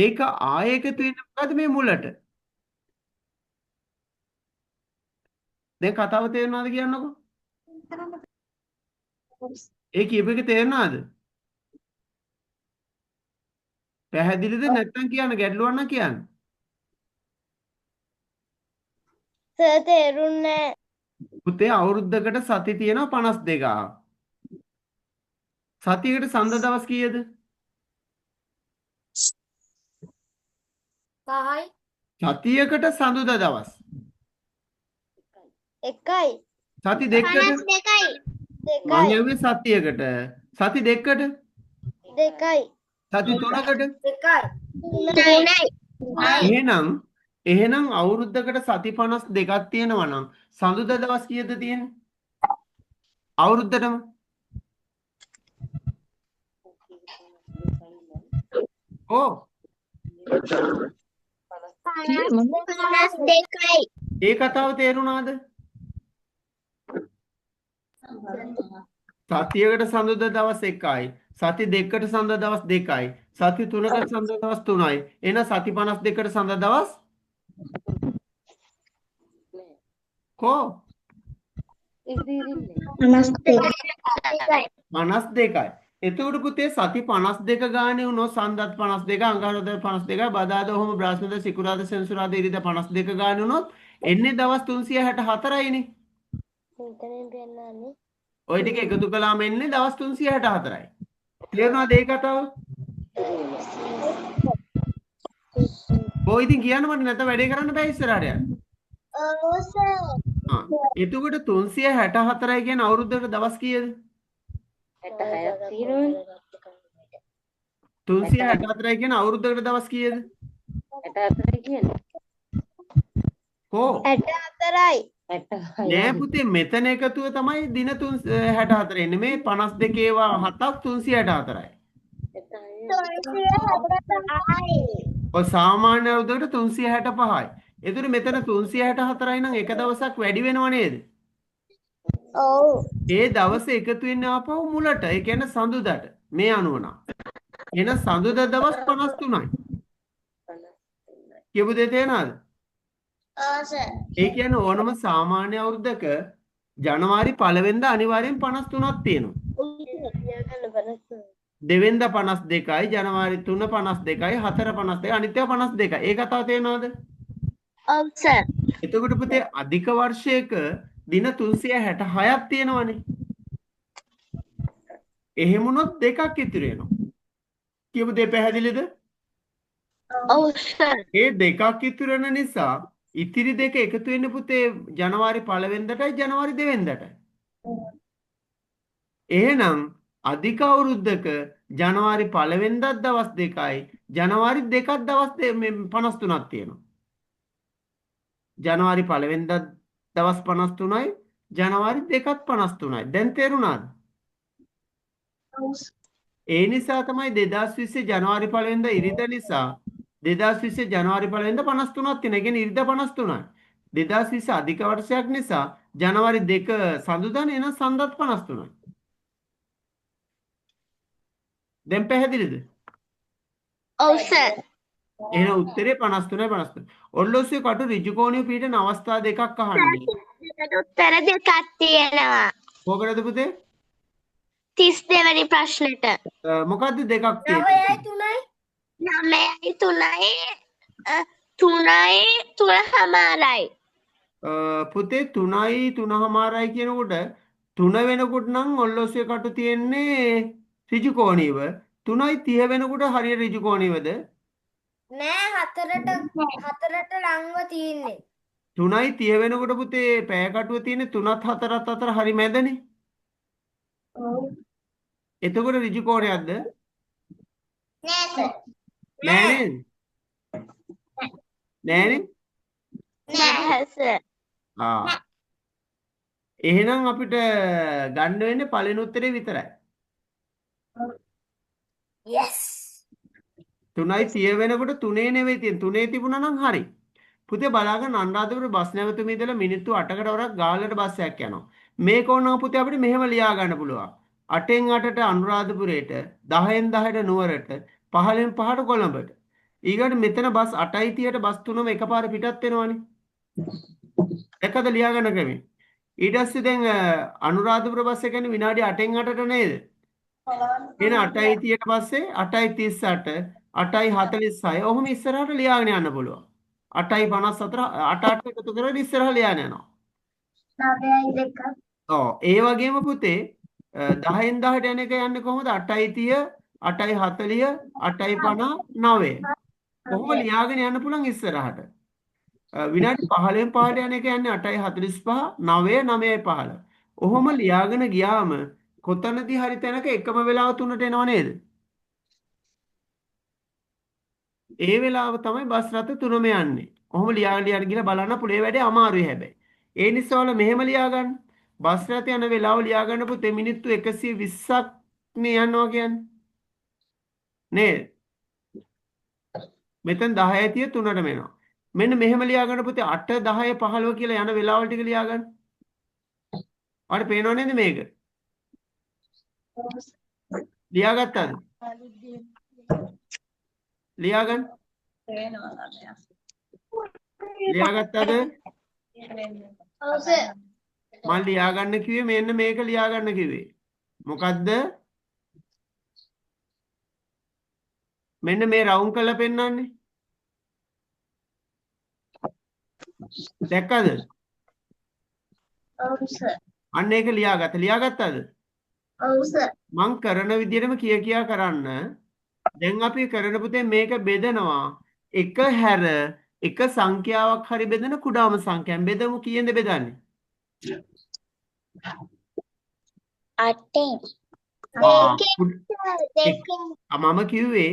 Speaker 1: ඒක ආයෙ එකතු වෙන්නේ මොකද මේ මුලට? දැන් කතාව තේරෙනවද කියන්නකෝ? ඒ කියප එක තේරෙනවද? පැහැදිලිද නැත්නම් කියන්න ගැටලුවක් නම් කියන්න.
Speaker 2: සර් තේරුන්නේ
Speaker 1: පුතේ අවුරුද්දකට සති තියෙනවා 52ක්. සතියකට සඳ දවස් කීයද?
Speaker 5: පහයි.
Speaker 1: සතියකට සඳුදා දවස්.
Speaker 2: එකයි.
Speaker 1: සති දෙකකට
Speaker 2: 52යි.
Speaker 1: මම
Speaker 2: දෙකයි.
Speaker 1: යන්නේ සතියකට. සති දෙකකට
Speaker 2: දෙකයි.
Speaker 1: සති තුනකට.
Speaker 5: එකයි.
Speaker 2: තුනයි.
Speaker 1: එහෙනම් අවුරුද්දකට සති 52ක් තියෙනවා නම් සඳුදා දවස් කීයද තියෙන්නේ? අවුරුද්දටම ඕ
Speaker 2: 52යි.
Speaker 1: ඒ කතාව තේරුණාද? සතියකට සඳුදා දවස් 1යි. සති දෙකකට සඳුදා දවස් 2යි. සති තුනකට සඳුදා දවස් 3යි. එහෙනම් සති 52කට සඳුදා දවස් කෝ 52යි. එතකොට පුතේ සති 52 ගානේ වුණොත් සඳත් 52 අඟහරුවාදා 52 බදාදා ඔහොම බ්‍රහස්පතින්දා සිකුරාදා සෙනසුරාදා ඉරිදා 52 ගානේ වුණොත් එන්නේ දවස් 364යිනේ.
Speaker 2: මෙතනින් පෙන්නන්නේ.
Speaker 1: ওই ටික එකතු කළාම එන්නේ දවස් 364යි. තේරුණාද ඒ කතාව? ඔය ඉතින් කියන්න මට නැත්නම් වැඩේ කරන්න බෑ ඉස්සරහට යන්න.
Speaker 2: ඔව් සර්.
Speaker 1: එතකොට 364යි කියන අවුරුද්දකට දවස් කීයද?
Speaker 4: 66ක් තියෙනවනේ.
Speaker 1: 364යි කියන අවුරුද්දකට දවස් කීයද?
Speaker 4: 64යි කියන්නේ.
Speaker 1: කෝ
Speaker 2: 64යි.
Speaker 4: 66යි.
Speaker 1: නෑ පුතේ මෙතන එකතුව තමයි දින 364 එන්නේ. මේ 52 ඒවා 7ක් 364යි.
Speaker 2: 365යි.
Speaker 1: ඔය සාමාන්‍ය අවුරුද්දකට 365යි. එතකොට මෙතන 364යි නම් එක දවසක් වැඩි වෙනව නේද?
Speaker 2: ඔව්.
Speaker 1: ඒ දවස් එකතු වෙන්නේ ආපහු මුලට. ඒ කියන්නේ සඳුදාට. මේ අනුව නම්. එහෙනම් සඳුදා දවස් 53යි. කියපු දෙය තේරෙනවද?
Speaker 2: ඔව් සර්.
Speaker 1: ඒ කියන්නේ ඕනම සාමාන්‍ය අවුරුද්දක ජනවාරි 1 වෙනිදා අනිවාර්යෙන් 53ක් තියෙනවා. දෙවෙනිදා 52යි, ජනවාරි 3 52යි, 4 52යි, අනිත් ඒවා 52යි. ඒ කතාව තේරෙනවද?
Speaker 2: ඔව් සර්.
Speaker 1: එතකොට පුතේ අධික වර්ෂයක දින 366ක් තියෙනවනේ. එහෙම වුණොත් දෙකක් ඉතුරු වෙනවා. කියපු දෙය පැහැදිලිද?
Speaker 2: ඔව් සර්.
Speaker 1: ඒ දෙකක් ඉතුරු වෙන නිසා ඉතිරි දෙක එකතු වෙන්නේ පුතේ ජනවාරි 1 වෙනිදාටයි ජනවාරි 2 වෙනිදාටයි. එහෙනම් අධික අවුරුද්දක ජනවාරි 1 වෙනිදාත් දවස් 2යි ජනවාරි 2ක් දවස් 53ක් තියෙනවා. ජනවාරි 1 වෙනිදා දවස් 53යි ජනවාරි 2ත් 53යි. දැන් තේරුණාද? ඒ නිසා තමයි 2020 ජනවාරි 1 වෙනිදා ඉරිදා නිසා 2020 ජනවාරි 1 වෙනිදා 53ක් තියෙනවා. ඒ කියන්නේ ඉරිදා 53යි. 2020 අධික වර්ෂයක් නිසා ජනවාරි 2 සඳුදානේ එන සඳත් 53යි. දැන් පැහැදිලිද?
Speaker 2: ඔව් සර්.
Speaker 1: එහෙනම් උත්තරේ 53යි 53. ඔල්ලොස්සේ කටු ඍජු කෝණීය පීඩන අවස්ථා දෙකක් අහන්නේ.
Speaker 2: ඒකට උත්තර දෙකක් තියෙනවා.
Speaker 1: කොහකටද පුතේ?
Speaker 2: 32 වෙනි ප්‍රශ්නෙට.
Speaker 1: මොකද්ද දෙකක් තියෙන්නේ?
Speaker 2: 9යි 3යි 3යි 3:00යි.
Speaker 1: පුතේ 3යි 3:00යි කියනකොට 3 වෙනකොට නම් ඔල්ලොස්සේ කටු තියෙන්නේ ඍජු කෝණීයව. 3:30 වෙනකොට හරියට ඍජු කෝණයේද?
Speaker 5: නෑ හතරට ලංව තියෙන්නේ.
Speaker 1: 3:30 වෙනකොට පුතේ පෑ කටුව තියෙන්නේ 3ත් 4ත් අතර හරි මැදනේ. එතකොට ඍජු කෝණයක්ද?
Speaker 2: නෑ සර්.
Speaker 1: නෑ නේද? නෑනේ.
Speaker 2: නෑ සර්.
Speaker 1: ආ. එහෙනම් අපිට ගන්න වෙන්නේ පළවෙනි උත්තරේ විතරයි.
Speaker 5: Yes.
Speaker 1: 3:30 වෙනකොට 3 නෙවෙයි තියෙන්නේ. 3 තිබුණා නම් හරි. පුතේ බලාගන්න අනුරාධපුර බස් නැවතුමේ ඉඳලා මිනිත්තු 8කට වරක් ගාල්ලට බස් එකක් යනවා. මේක ඕනනම් පුතේ අපිට මෙහෙම ලියා ගන්න පුළුවන්. 8න් 8ට අනුරාධපුරයට, 10න් 10ට නුවරට, 15න් 5ට කොළඹට. ඊගොඩ මෙතන බස් 8:30ට බස් තුනම එකපාර පිටත් වෙනවනේ. එකද ලියා ගන්න ක්‍රමේ. ඊට පස්සේ දැන් අනුරාධපුර බස් එක කියන්නේ විනාඩි 8න් 8ට නේද? එහෙනම් 8:30ට පස්සේ 8:38 8:46 ඔහොම ඉස්සරහට ලියාගෙන යන්න පුළුවන්. 8:54 8 එකතු කරලා ඉස්සරහ ලියාගෙන යනවා.
Speaker 2: 9:02.
Speaker 1: ඔව් ඒ වගේම පුතේ 10න් 10ට යන එක යන්නේ කොහොමද? 8:30 8:40 8:59 කොහොම ලියාගෙන යන්න පුළුවන් ඉස්සරහට. විනාඩි 15න් 5ට යන එක යන්නේ 8:45 9 9:15. ඔහොම ලියාගෙන ගියාම කොතනදී හරි තැනක එකම වෙලාව තුනට එනව නේද? ඒ වෙලාව තමයි බස් රථ තුනම යන්නේ. ඔහොම ලියාගෙන ගිහලා බලන්න පුළුවන්. ඒ වැඩේ අමාරුයි හැබැයි. ඒ නිසා ඔයාලා මෙහෙම ලියා ගන්න. බස් රථ යන වෙලාව ලියා ගන්න පුතේ මිනිත්තු 120ක් නේ යනවා කියන්නේ. නේද? මෙතන 10:30 3ටම එනවා. මෙන්න මෙහෙම ලියා ගන්න පුතේ 8 10 15 කියලා යන වෙලාවල් ටික ලියා ගන්න. ඔයාලට පේනව නේද මේක? ලියාගත්තද? ලියාගන්න. ලියාගත්තද?
Speaker 2: ඔව් සර්.
Speaker 1: මම ලියාගන්න කිව්වේ මෙන්න මේක ලියාගන්න කිව්වේ. මොකද්ද? මෙන්න මේ රවුම් කරලා පෙන්නන්නේ. දැක්කද?
Speaker 2: ඔව් සර්.
Speaker 1: අන්න ඒක ලියාගත්ත. ලියාගත්තද?
Speaker 2: ඔව් සර්.
Speaker 1: මං කරන විදිහටම කියා කරන්න. දැන් අපි කරන පුතේ මේක බෙදනවා. එක හැර එක සංඛ්‍යාවක් හරි බෙදෙන කුඩාම සංඛ්‍යාවෙන් බෙදමු. කීයෙන්ද බෙදන්නේ?
Speaker 2: 8න්.
Speaker 1: මම කිව්වේ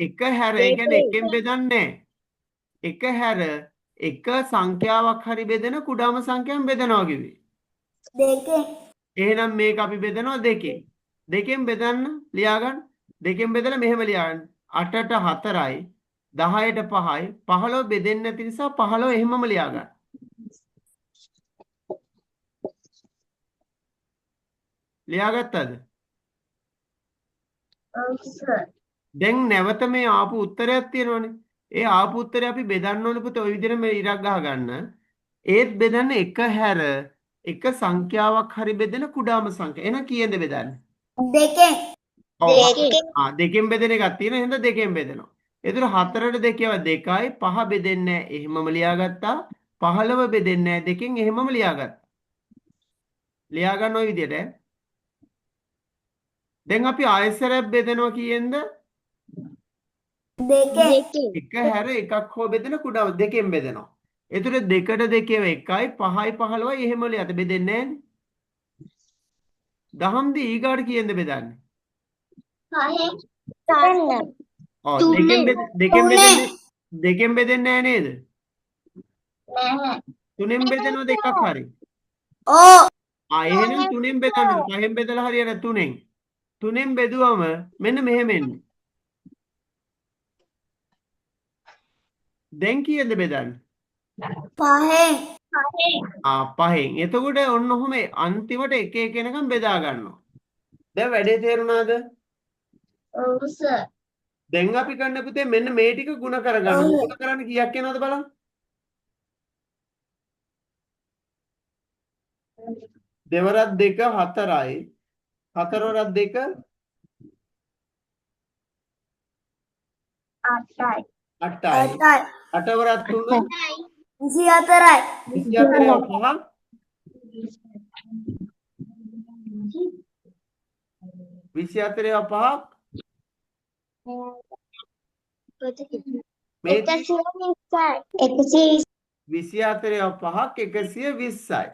Speaker 1: එක හැර ඒ කියන්නේ එකෙන් බෙදන්නේ නැහැ. එක හැර එක සංඛ්‍යාවක් හරි බෙදෙන කුඩාම සංඛ්‍යාවෙන් බෙදනවා කිව්වේ.
Speaker 2: 2.
Speaker 1: එහෙනම් මේක අපි බෙදනවා 2කින්. 2කින් බෙදන්න ලියාගන්න. 2කින් බෙදලා මෙහෙම ලියාගන්න. 8ට 4යි 10ට 5යි 15 බෙදෙන්නේ නැති නිසා 15 එහෙමම ලියාගන්න. ලියාගත්තද?
Speaker 2: ඔව් සර්.
Speaker 1: දැන් නැවත මේ ආපු උත්තරයක් තියෙනවනේ. ඒ ආපු උත්තරේ අපි බෙදන්න ඕනේ පුතේ ওই විදිහට මේ ඉරක් ගහ ගන්න. ඒත් බෙදන්නේ එක හැර එක සංඛ්‍යාවක් හරි බෙදෙන කුඩාම සංඛ්‍යාව. එහෙනම් කීයෙන්ද බෙදන්නේ?
Speaker 2: 2.
Speaker 1: ඔව්. දෙකෙන් බෙදෙන එකක් තියෙන හින්දා දෙකෙන් බෙදෙනවා. ඒතර 4ට 2 2යි 5 බෙදෙන්නේ නැහැ. එහෙමම ලියාගත්තා. 15 බෙදෙන්නේ නැහැ. දෙකෙන් එහෙමම ලියාගත්තා. ලියා ගන්න ওই විදිහට. දැන් අපි ආයසරයක් බෙදනවා කීයෙන්ද?
Speaker 2: 2.
Speaker 1: එක හැර එකක් හෝ බෙදෙන කුඩාම දෙකෙන් බෙදෙනවා. ඒතර 2ට 2 1යි 5යි 15යි එහෙම ලියත බෙදෙන්නේ නැහැනේ. දහම්දී ඊගාට කීයෙන්ද බෙදන්නේ?
Speaker 2: 5.
Speaker 1: ඔව්
Speaker 2: තුනෙන්.
Speaker 1: දෙකෙන් බෙදෙන්නේ නැහැ නේද?
Speaker 2: නැහැ.
Speaker 1: තුනෙන් බෙදෙනවා දෙකක් හරි.
Speaker 2: ඕ.
Speaker 1: එහෙනම් තුනෙන් බෙදන්න. පහෙන් බෙදලා හරියට තුනෙන්. තුනෙන් බෙදුවම මෙන්න මෙහෙම එන්නේ. දැන් කීයද බෙදන්නේ?
Speaker 2: 5.
Speaker 1: පහෙන්. එතකොට ඔන්න ඔහොම අන්තිමට එක එක එනකම් බෙදා ගන්නවා. දැන් වැඩේ තේරුණාද?
Speaker 2: ඔව් සර්.
Speaker 1: දැන් අපි කරන්න පුතේ මෙන්න මේ ටික ಗುಣ කරගන්න. ಗುಣ කරන්න කීයක් එනවද බලන්න. දෙවරක් 2 4යි. හතරවරක් 2
Speaker 2: 8යි.
Speaker 1: 8යි. අටවරක් 3
Speaker 2: 24යි.
Speaker 1: 24 5 24 5 මේ
Speaker 2: 120යි.
Speaker 1: 24 5ක් 120යි.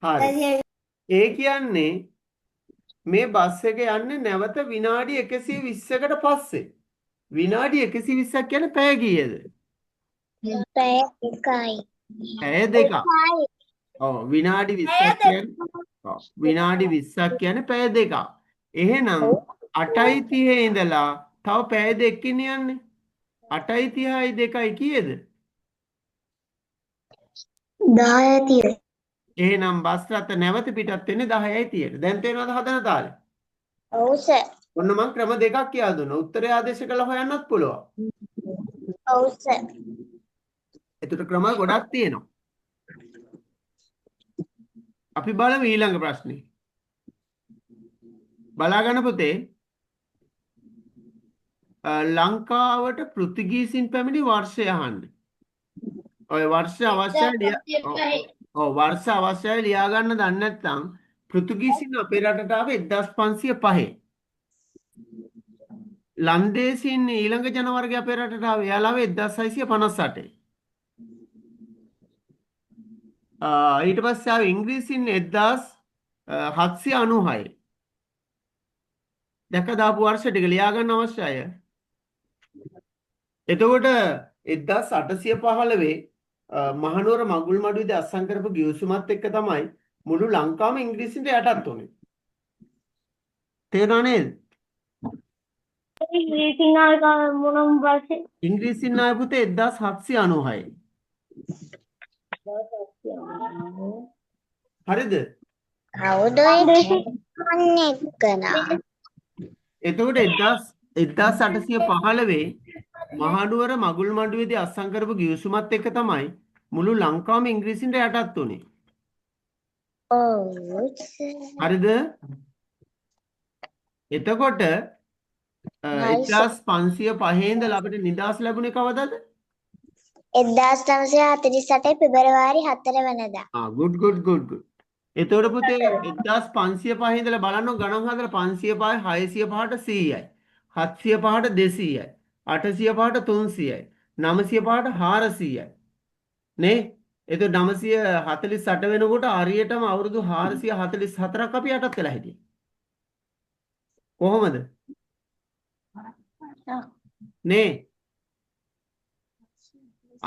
Speaker 1: හරි. ඒ කියන්නේ මේ බස් එක යන්නේ නැවත විනාඩි 120කට පස්සේ. විනාඩි 120ක් කියන්නේ පැය කීයද?
Speaker 2: පැය එකයි.
Speaker 1: පැය දෙකක්. ඔව් විනාඩි 20ක් කියන්නේ ඔව් විනාඩි 20ක් කියන්නේ පැය දෙකක්. එහෙනම් 8:30 ඉඳලා තව පැය දෙකකින් යන්නේ. 8:30යි 2යි කීයද?
Speaker 2: 10:30.
Speaker 1: එහෙනම් බස් රථ නැවත පිටත් වෙන්නේ 10:30ට. දැන් තේරෙනවද හදන තාලේ?
Speaker 2: ඔව් සර්.
Speaker 1: ඔන්න මම ක්‍රම දෙකක් කියලා දුන්නා. උත්තරය ආදේශ කළා හොයන්නත් පුළුවන්.
Speaker 2: ඔව් සර්.
Speaker 1: ඒතර ක්‍රම ගොඩක් තියෙනවා. අපි බලමු ඊළඟ ප්‍රශ්නේ. බලාගන්න පුතේ. ලංකාවට පෘතුගීසින් පැමිණි වර්ෂය අහන්න. ඔය වර්ෂ අවශ්‍යයි ඔව් වර්ෂ අවශ්‍යයි ලියා ගන්න දන්නේ නැත්නම් පෘතුගීසින් අපේ රටට ආවේ 1505. ලන්දේසින් ඊළඟ ජනවර්ගය අපේ රටට ආවේ එයාලා ආවේ 1658. ඊට පස්සේ ආවේ ඉංග්‍රීසින් 1796. දැක දාපු වර්ෂ ටික ලියා ගන්න අවශ්‍යයි. එතකොට 1815 මහනුවර මඟුල්මඩුවේදී අත්සන් කරපු ගිවිසුමත් එක්ක තමයි මුළු ලංකාවම ඉංග්‍රීසින්ට යටත් වුනේ. තේරුණා නේද?
Speaker 3: ඉංග්‍රීසියෙන් ආවේ මොනම භාෂේ?
Speaker 1: ඉංග්‍රීසියෙන් ආවේ පුතේ 1796. හරිද?
Speaker 2: කවුද ඔය කියන්නේ කනා?
Speaker 1: එතකොට 1815 මහනුවර මඟුල්මඩුවේදී අත්සන් කරපු ගිවිසුමත් එක්ක තමයි මුළු ලංකාවම ඉංග්‍රීසින්ට යටත් වුනේ.
Speaker 2: ඔව්.
Speaker 1: හරිද? එතකොට 1505 ඉඳලා අපිට නිදහස් ලැබුණේ කවදද?
Speaker 2: 1948 පෙබරවාරි 4 වෙනිදා.
Speaker 1: good. එතකොට පුතේ 1505 ඉඳලා බලන්න ගණන් හදලා 505 605ට 100යි. 705ට 200යි. 805ට 300යි. 905ට 400යි. නේ? එතකොට 948 වෙනකොට හරියටම අවුරුදු 444ක් අපි යටත් වෙලා හිටියේ. කොහොමද? නේ?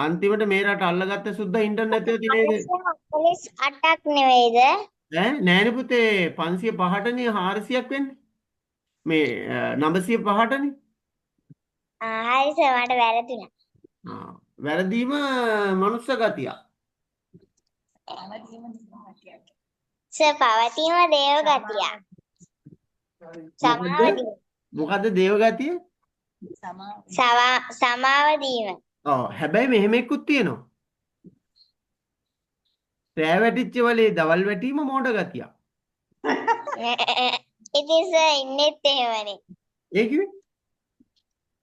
Speaker 1: අන්තිමට මේ රට අල්ලගත්ත සුද්දා ඉන්ටර්නෙට් එකේ නේද?
Speaker 2: 48ක් නෙවෙයිද?
Speaker 1: නෑනේ පුතේ 505ටනේ 400ක් වෙන්නේ. මේ 905ටනේ.
Speaker 2: හරි සර් මට වැරදුනා.
Speaker 1: වැරදීම මනුස්ස ගතිය.
Speaker 2: සර් පවතීම දේව ගතිය.
Speaker 1: මොකද්ද දේව ගතිය?
Speaker 2: සමාව දීම.
Speaker 1: හැබැයි මෙහෙම එක්කුත් තියෙනවා. රෑ වැටිච්ච වලේ දවල් වැටීම මෝඩ ගතිය.
Speaker 2: ඉතින් සර් ඉන්නෙත් එහෙමනේ.
Speaker 1: ඒ කිව්වේ?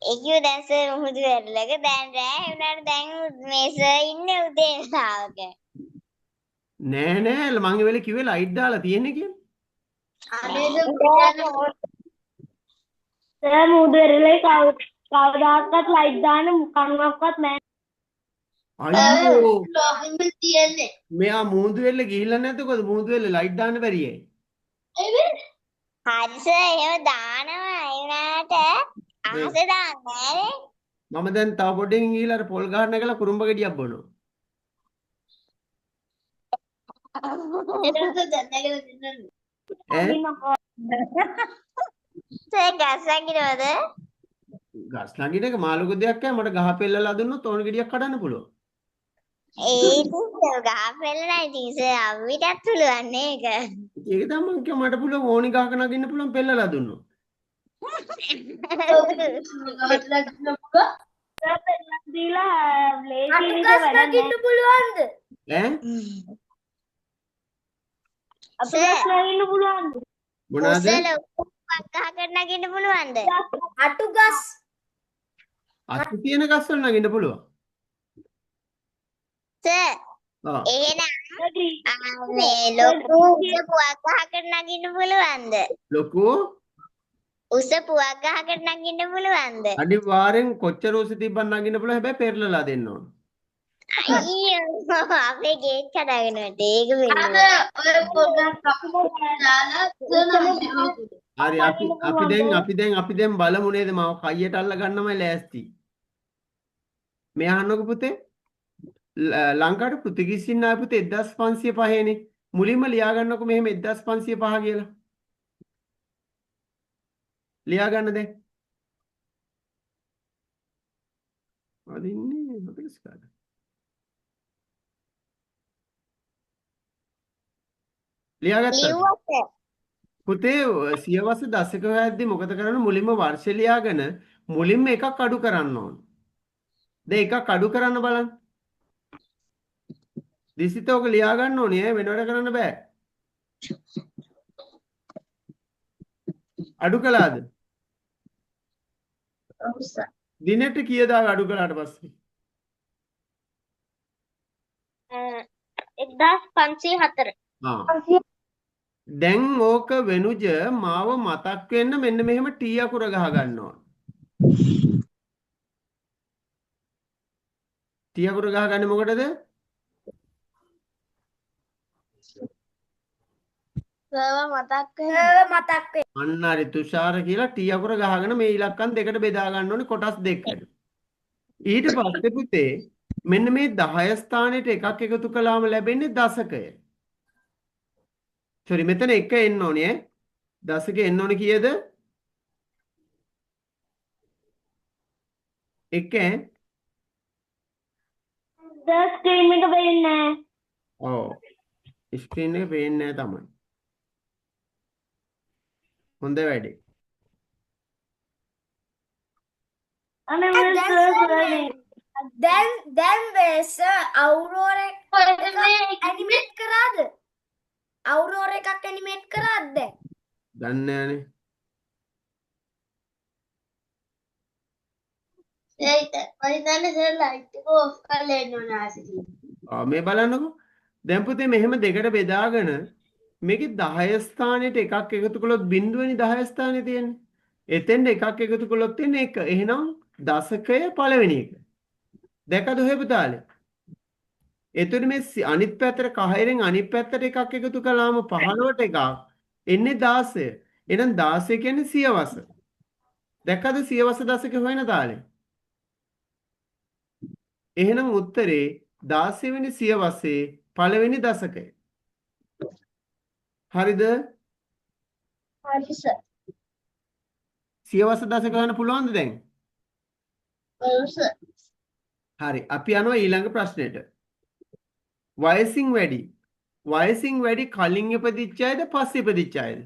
Speaker 2: ඒ කිව්ව දැන් සර් මුහුදු වැරළක දැන් රෑ වුණාට දැන් මේ සර් ඉන්නේ උදේ වෙලාවක.
Speaker 1: නෑ මං ඒ වෙලේ කිව්වේ ලයිට් දාලා තියෙන්නේ කියලා.
Speaker 3: සර් මුහුදු වෙරළේ කවදාකවත් ලයිට් දාන්න කණුවක්වත් නැහැ.
Speaker 1: අයියෝ
Speaker 5: ලොගින් තියෙන්නේ.
Speaker 1: මෙයා මුහුදු වෙල්ල ගිහිල්ලා නැද්ද? මුහුදු වෙල්ල ලයිට් දාන්න බැරියයි.
Speaker 2: හරි සර් එහෙම දානවා ඒ වුණාට අහස දාන්නේ නෑනේ.
Speaker 1: මම දැන් තව පොඩ්ඩකින් ගිහිල්ලා අර පොල් ගහන්න ගලා කුරුම්බ ගෙඩියක් බොනවා.
Speaker 2: සර් ගස් නගිනවද?
Speaker 1: ගස් නගින එක මාළුක දෙයක් ඈ මට ගහ පෙල්ලලා දුන්නොත් ඕන ගෙඩියක් කඩන්න පුළුවන්.
Speaker 2: ඒ ඉතින් සර් ගහ පෙල්ලලා ඉතින් සර් අපිටත් පුළුවන් නේක.
Speaker 1: ඒක තමයි මං කිව්වා මට පුළුවන් ඕනි ගහක නගින්න පුළුවන් පෙල්ලලා දුන්නොත්.
Speaker 3: දීලා
Speaker 5: අටුගස් නගින්න පුළුවන්ද?
Speaker 1: ඈ
Speaker 3: අපිට නගින්න පුළුවන්ද?
Speaker 1: මොනවාද?
Speaker 2: සර් ගහකට නගින්න පුළුවන්ද?
Speaker 5: අටුගස්
Speaker 1: අතු තියෙන ගස් වල නගින්න පුළුවන්.
Speaker 2: සර්
Speaker 1: ආ
Speaker 2: එහෙනම් මේ ලොකු ගහකට නගින්න පුළුවන්ද?
Speaker 1: ලොකු
Speaker 2: උස පුවක් ගහකට නගින්න පුළුවන්ද?
Speaker 1: අනිවාර්යෙන් කොච්චර උස තිබ්බත් නගින්න පුළුවන් හැබැයි පෙරලලා දෙන්න ඕන.
Speaker 2: අයියෝ අපේ ගේට් හදාගෙනට ඒක
Speaker 5: අද
Speaker 2: වෙන්නේ.
Speaker 5: ඔය පොඩ්ඩක් දාලා
Speaker 1: හරි අපි දැන් බලමු නේද මාව කයියට අල්ල ගන්නමයි ලෑස්ති. මේ අහන්නකො පුතේ. ලංකාවට පෘතුගීසින් ආපු පුතේ 1505 නේ. මුලින්ම ලියා ගන්නකො මෙහෙම 1505 කියලා. ලියා ගන්න දැන්. අදින්නේ මොකද ස්කාඩ. ලියාගත්තා.
Speaker 2: ලිව්වට
Speaker 1: පුතේ සියවස දශක හොයද්දි මොකද කරන්නේ මුලින්ම වර්ෂ ලියාගෙන මුලින්ම එකක් අඩු කරන්න ඕන. දැන් එකක් අඩු කරන්න බලන්න. දිසිත ඔක ලියා ගන්න ඕනේ වෙන වැඩ කරන්න බෑ. අඩු කළාද? දිනෙට කීයදා අඩු කළාට පස්සේ?
Speaker 2: 1504.
Speaker 1: දැන් ඕක වෙනුජ මාව මතක් වෙන්න මෙන්න මෙහෙම T අකුර ගහ ගන්න ඕන. T අකුර ගහගන්නේ මොකටද?
Speaker 2: මතක්
Speaker 1: අන්න හරි තුෂාර කියලා T අකුර ගහගෙන මේ ඉලක්කම් දෙකට බෙදා ගන්න ඕනේ කොටස් දෙකකට. ඊට පස්සේ පුතේ මෙන්න මේ 10 ස්ථානෙට එකක් එකතු කළාම ලැබෙන්නේ දශකය. sorry මෙතන එක එන්න ඕනේ ඈ. දශකෙ එන්න ඕනේ කීයද? එක ඈ.
Speaker 3: ස්ක්‍රීන් එක වෙන්නේ නැහැ.
Speaker 1: ඔව්. ස්ක්‍රීන් එක පේන්නේ නැහැ තමයි. හොඳ වැඩේ.
Speaker 3: අනේ මම
Speaker 5: දැන් වේස අවුරෝර ඇනිමේට් කරාද? අවුරෝර එකක් ඇනිමේට් කරාද දැන්?
Speaker 1: දන්නේ නැහනේ.
Speaker 5: පරිදාන සර් ලයිට් එක ඔෆ් කරලා එන්න ඕන ආසිතින්.
Speaker 1: මේ බලන්නකෝ. දැන් පුතේ මෙහෙම දෙකට බෙදාගෙන මේකේ 10 ස්ථානෙට එකක් එකතු කළොත් බිඳුවනේ 10 ස්ථානේ තියෙන්නේ. එතෙන් එකක් එකතු කළොත් තියෙන්නේ 1. එහෙනම් දශකය පළවෙනි එක. දැකද ඔහෙ පුතාලේ? එතකොට මේ අනිත් පැත්තට කහයිරෙන් අනිත් පැත්තට එකක් එකතු කළාම 15ට එකක් එන්නේ 16. එහෙනම් 16 කියන්නේ සියවස. දැක්කද සියවස දශක හොයන තාලේ? එහෙනම් උත්තරේ 16 වෙනි සියවසේ පළවෙනි දශකය. හරිද?
Speaker 5: හරි සර්.
Speaker 1: සියවස දශක ගන්න පුළුවන්ද දැන්?
Speaker 5: ඔව් සර්.
Speaker 1: හරි. අපි යනවා ඊළඟ ප්‍රශ්නෙට. වයසින් වැඩි. වයසින් වැඩි කලින් ඉපදිච්ච අයද පස්සේ ඉපදිච්ච අයද?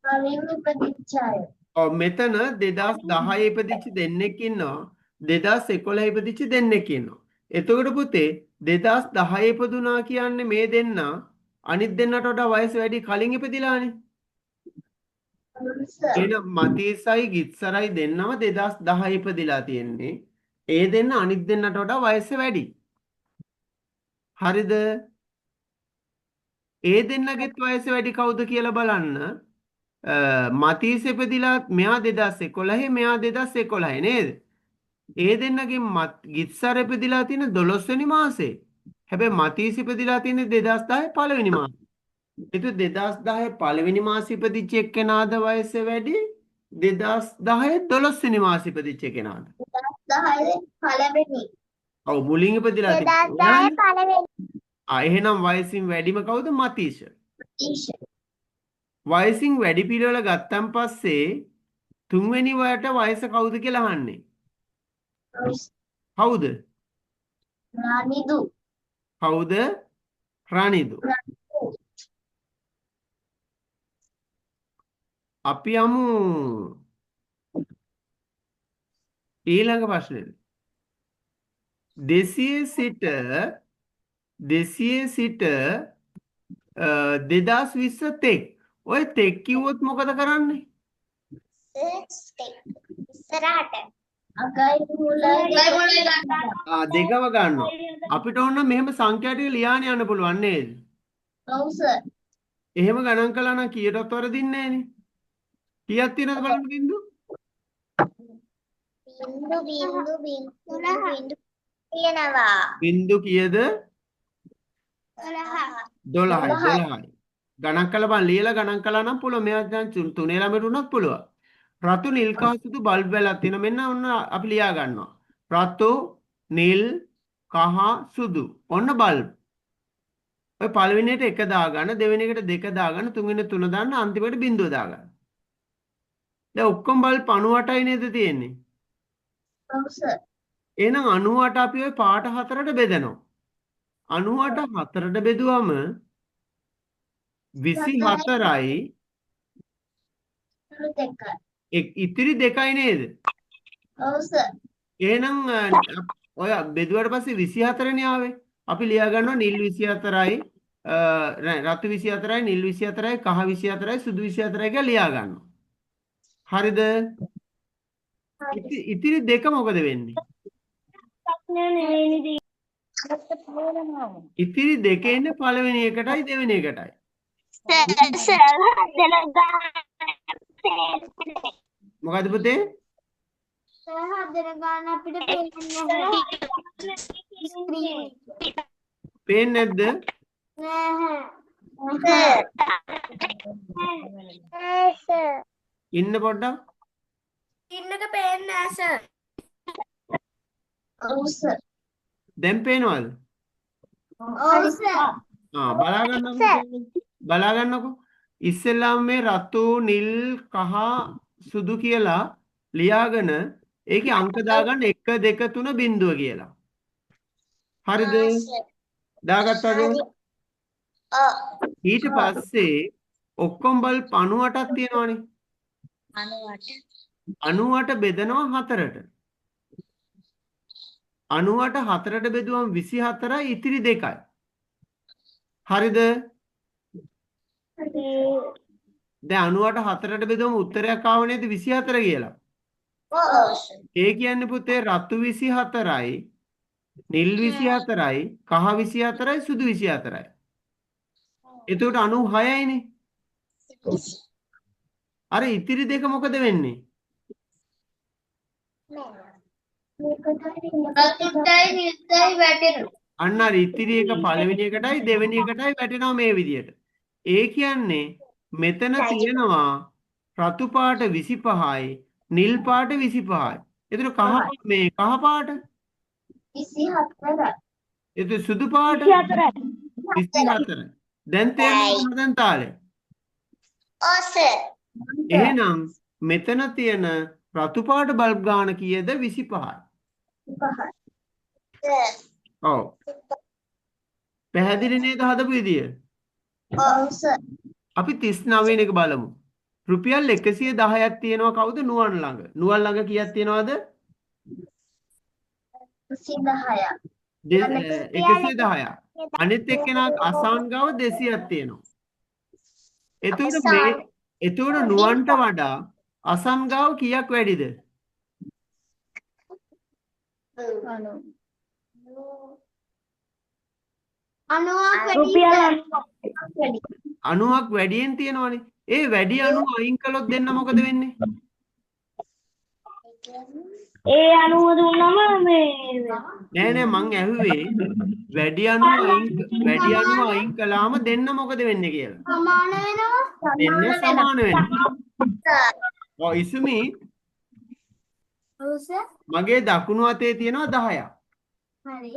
Speaker 5: කලින් ඉපදිච්ච අය.
Speaker 1: ඔව් මෙතන 2010 ඉපදිච්ච දෙන්නෙක් ඉන්නවා. 2011 ඉපදිච්ච දෙන්නෙක් ඉන්නවා. එතකොට පුතේ 2010 ඉපදුනා කියන්නේ මේ දෙන්නා අනිත් දෙන්නට වඩා වයස වැඩි කලින් ඉපදිලානේ. එහෙනම් මතීසයි ගිත්සරයි දෙන්නම 2010 ඉපදිලා තියෙන්නේ. ඒ දෙන්න අනිත් දෙන්නට වඩා වයස වැඩි. හරිද? ඒ දෙන්නගෙත් වයස වැඩි කවුද කියලා බලන්න. මතීස් ඉපදිලා මෙයා 2011 මෙයා 2011 නේද? ඒ දෙන්නගෙන් ගිත්සර ඉපදිලා තියෙන 12 වෙනි මාසේ. හැබැයි මතීස් ඉපදිලා තියෙන්නේ 2010 පළවෙනි මාසේ. ඒක 2010 පළවෙනි මාසේ ඉපදිච්ච එක්කෙනාද වයස වැඩි? 2010 12 වෙනි මාසේ ඉපදිච්ච කෙනාද?
Speaker 5: 10 පළවෙනි.
Speaker 1: ඔව් මුලින් ඉපදිලා
Speaker 2: 2010 පළවෙනි.
Speaker 1: එහෙනම් වයසින් වැඩිම කවුද? මතීෂ.
Speaker 5: ඊෂ.
Speaker 1: වයසින් වැඩි පිළිවෙල ගත්තන් පස්සේ තුන්වෙනි වයට වයස කවුද කියලා අහන්නේ. කවුද?
Speaker 5: රානිදු.
Speaker 1: කවුද? රානිදු. අපි යමු ඊළඟ ප්‍රශ්නෙට. 200 සිට 2020 තෙක්. ඔය තෙක් කිව්වොත් මොකද කරන්නේ?
Speaker 2: ඉස්සරහට.
Speaker 5: අගයි මුලයි ගන්න.
Speaker 1: දෙකම ගන්නවා. අපිට ඕන නම් මෙහෙම සංඛ්‍යා ටික ලියාගෙන යන්න පුළුවන් නේද?
Speaker 5: ඔව් සර්.
Speaker 1: එහෙම ගණන් කළා නම් කීයටවත් වරදින්නේ නැහනේ. කීයක් තියෙනවද බලන්න බින්දු?
Speaker 2: බින්දු බින්දු බින්දු බින්දු තියෙනවා.
Speaker 1: බින්දු කීයද?
Speaker 2: 12.
Speaker 1: 12යි. ගණන් කළා බං ලියලා ගණන් කළා නම් පුළුවන්. මේවා දැන් තුනේ ළමයට උනත් පුළුවන්. රතු නිල් කහ සුදු බල්බ් වලක් තියෙනවා. මෙන්න ඔන්න අපි ලියා ගන්නවා. රතු නිල් කහ සුදු. ඔන්න බල්බ්. ඔය පළවෙනියට 1 දාගන්න, දෙවෙනි එකට 2 දාගන්න, තුන්වෙනි 3 දාන්න, අන්තිමට බිංදුව දාගන්න. දැන් ඔක්කොම බල්බ් 98යි නේද තියෙන්නේ?
Speaker 5: ඔව් සර්.
Speaker 1: එහෙනම් 98 අපි ওই පාට හතරට බෙදනවා. 98 හතරට බෙදුවම 24යි ඉතිරි 2යි නේද?
Speaker 5: ඔව් සර්.
Speaker 1: එහෙනම් ඔය බෙදුවට පස්සේ 24නේ ආවේ. අපි ලියා ගන්නවා නිල් 24යි රතු 24යි නිල් 24යි කහ 24යි සුදු 24යි කියලා ලියා ගන්නවා. හරිද? ඉතිරි 2 මොකද වෙන්නේ? ඉතිරි 2 ඉන්නේ පළවෙනි එකටයි දෙවෙනි එකටයි. මොකද පුතේ? පේන්නේ නැද්ද? ඉන්න පොඩ්ඩක්.
Speaker 5: ඔව් සර්.
Speaker 1: දැන් පේනවද?
Speaker 5: ඔව් සර්.
Speaker 1: බලා ගන්නකො. බලා ගන්නකො. ඉස්සෙල්ලාම මේ රතු නිල් කහ සුදු කියලා ලියාගෙන ඒකේ අංක දාගන්න 1 2 3 බිංදුව කියලා. හරිද? දාගත්තද? ඊට පස්සේ ඔක්කොම බල්බ් 98ක් තියෙනවනේ. 98 බෙදනවා 4ට. 98 4ට බෙදුවම 24යි ඉතිරි 2යි. හරිද? දැන් 98 4ට බෙදුවම උත්තරයක් ආව නේද 24 කියලා. ඒ කියන්නේ පුතේ රතු 24යි නිල් 24යි කහ 24යි සුදු 24යි. එතකොට 96යිනේ. අර ඉතිරි 2 මොකද වෙන්නේ?
Speaker 5: රතුටයි නිල්ටයි වැටෙනවා.
Speaker 1: අන්න අර ඉතිරි එක පළවෙනි එකටයි දෙවෙනි එකටයි වැටෙනවා මේ විදියට. ඒ කියන්නේ මෙතන තියෙනවා රතු පාට 25යි නිල් පාට 25යි. එතන මේ කහ පාට
Speaker 5: 24යි.
Speaker 1: එතන සුදු පාට 24යි. දැන් තේරෙනවද දැන් තාලේ?
Speaker 2: ඔව් සර්.
Speaker 1: එහෙනම් මෙතන තියෙන රතු පාට බල්බ් ගාන කීයද? 25යි. ඔව්. පැහැදිලි නේද හදපු විදිය?
Speaker 5: ඔව් සර්.
Speaker 1: අපි 39 වෙනි එක බලමු. රුපියල් 110ක් තියෙනවා කවුද? නුවන් ළඟ. නුවන් ළඟ කීයක් තියෙනවද? 110ක්. අනිත් එක්කෙනා අසාන් ගාව 200ක් තියෙනවා. එතකොට නුවන්ට වඩා අසන් ගාව කීයක් වැඩිද? 90ක් වැඩියෙන් තියෙනවනේ. ඒ වැඩි 90 අයින් කළොත් දෙන්න මොකද වෙන්නේ?
Speaker 3: ඒ 90 දුන්නම මේ
Speaker 1: නෑ මං ඇහුවේ වැඩි 90 අයින් කළාම දෙන්න මොකද වෙන්නේ කියලා.
Speaker 5: සමාන වෙනවා.
Speaker 1: දෙන්න සමාන වෙනවා. ඔව් ඉසුමි
Speaker 5: ඔව් සර්.
Speaker 1: මගේ දකුණු අතේ තියෙනවා 10ක්.
Speaker 5: හරි.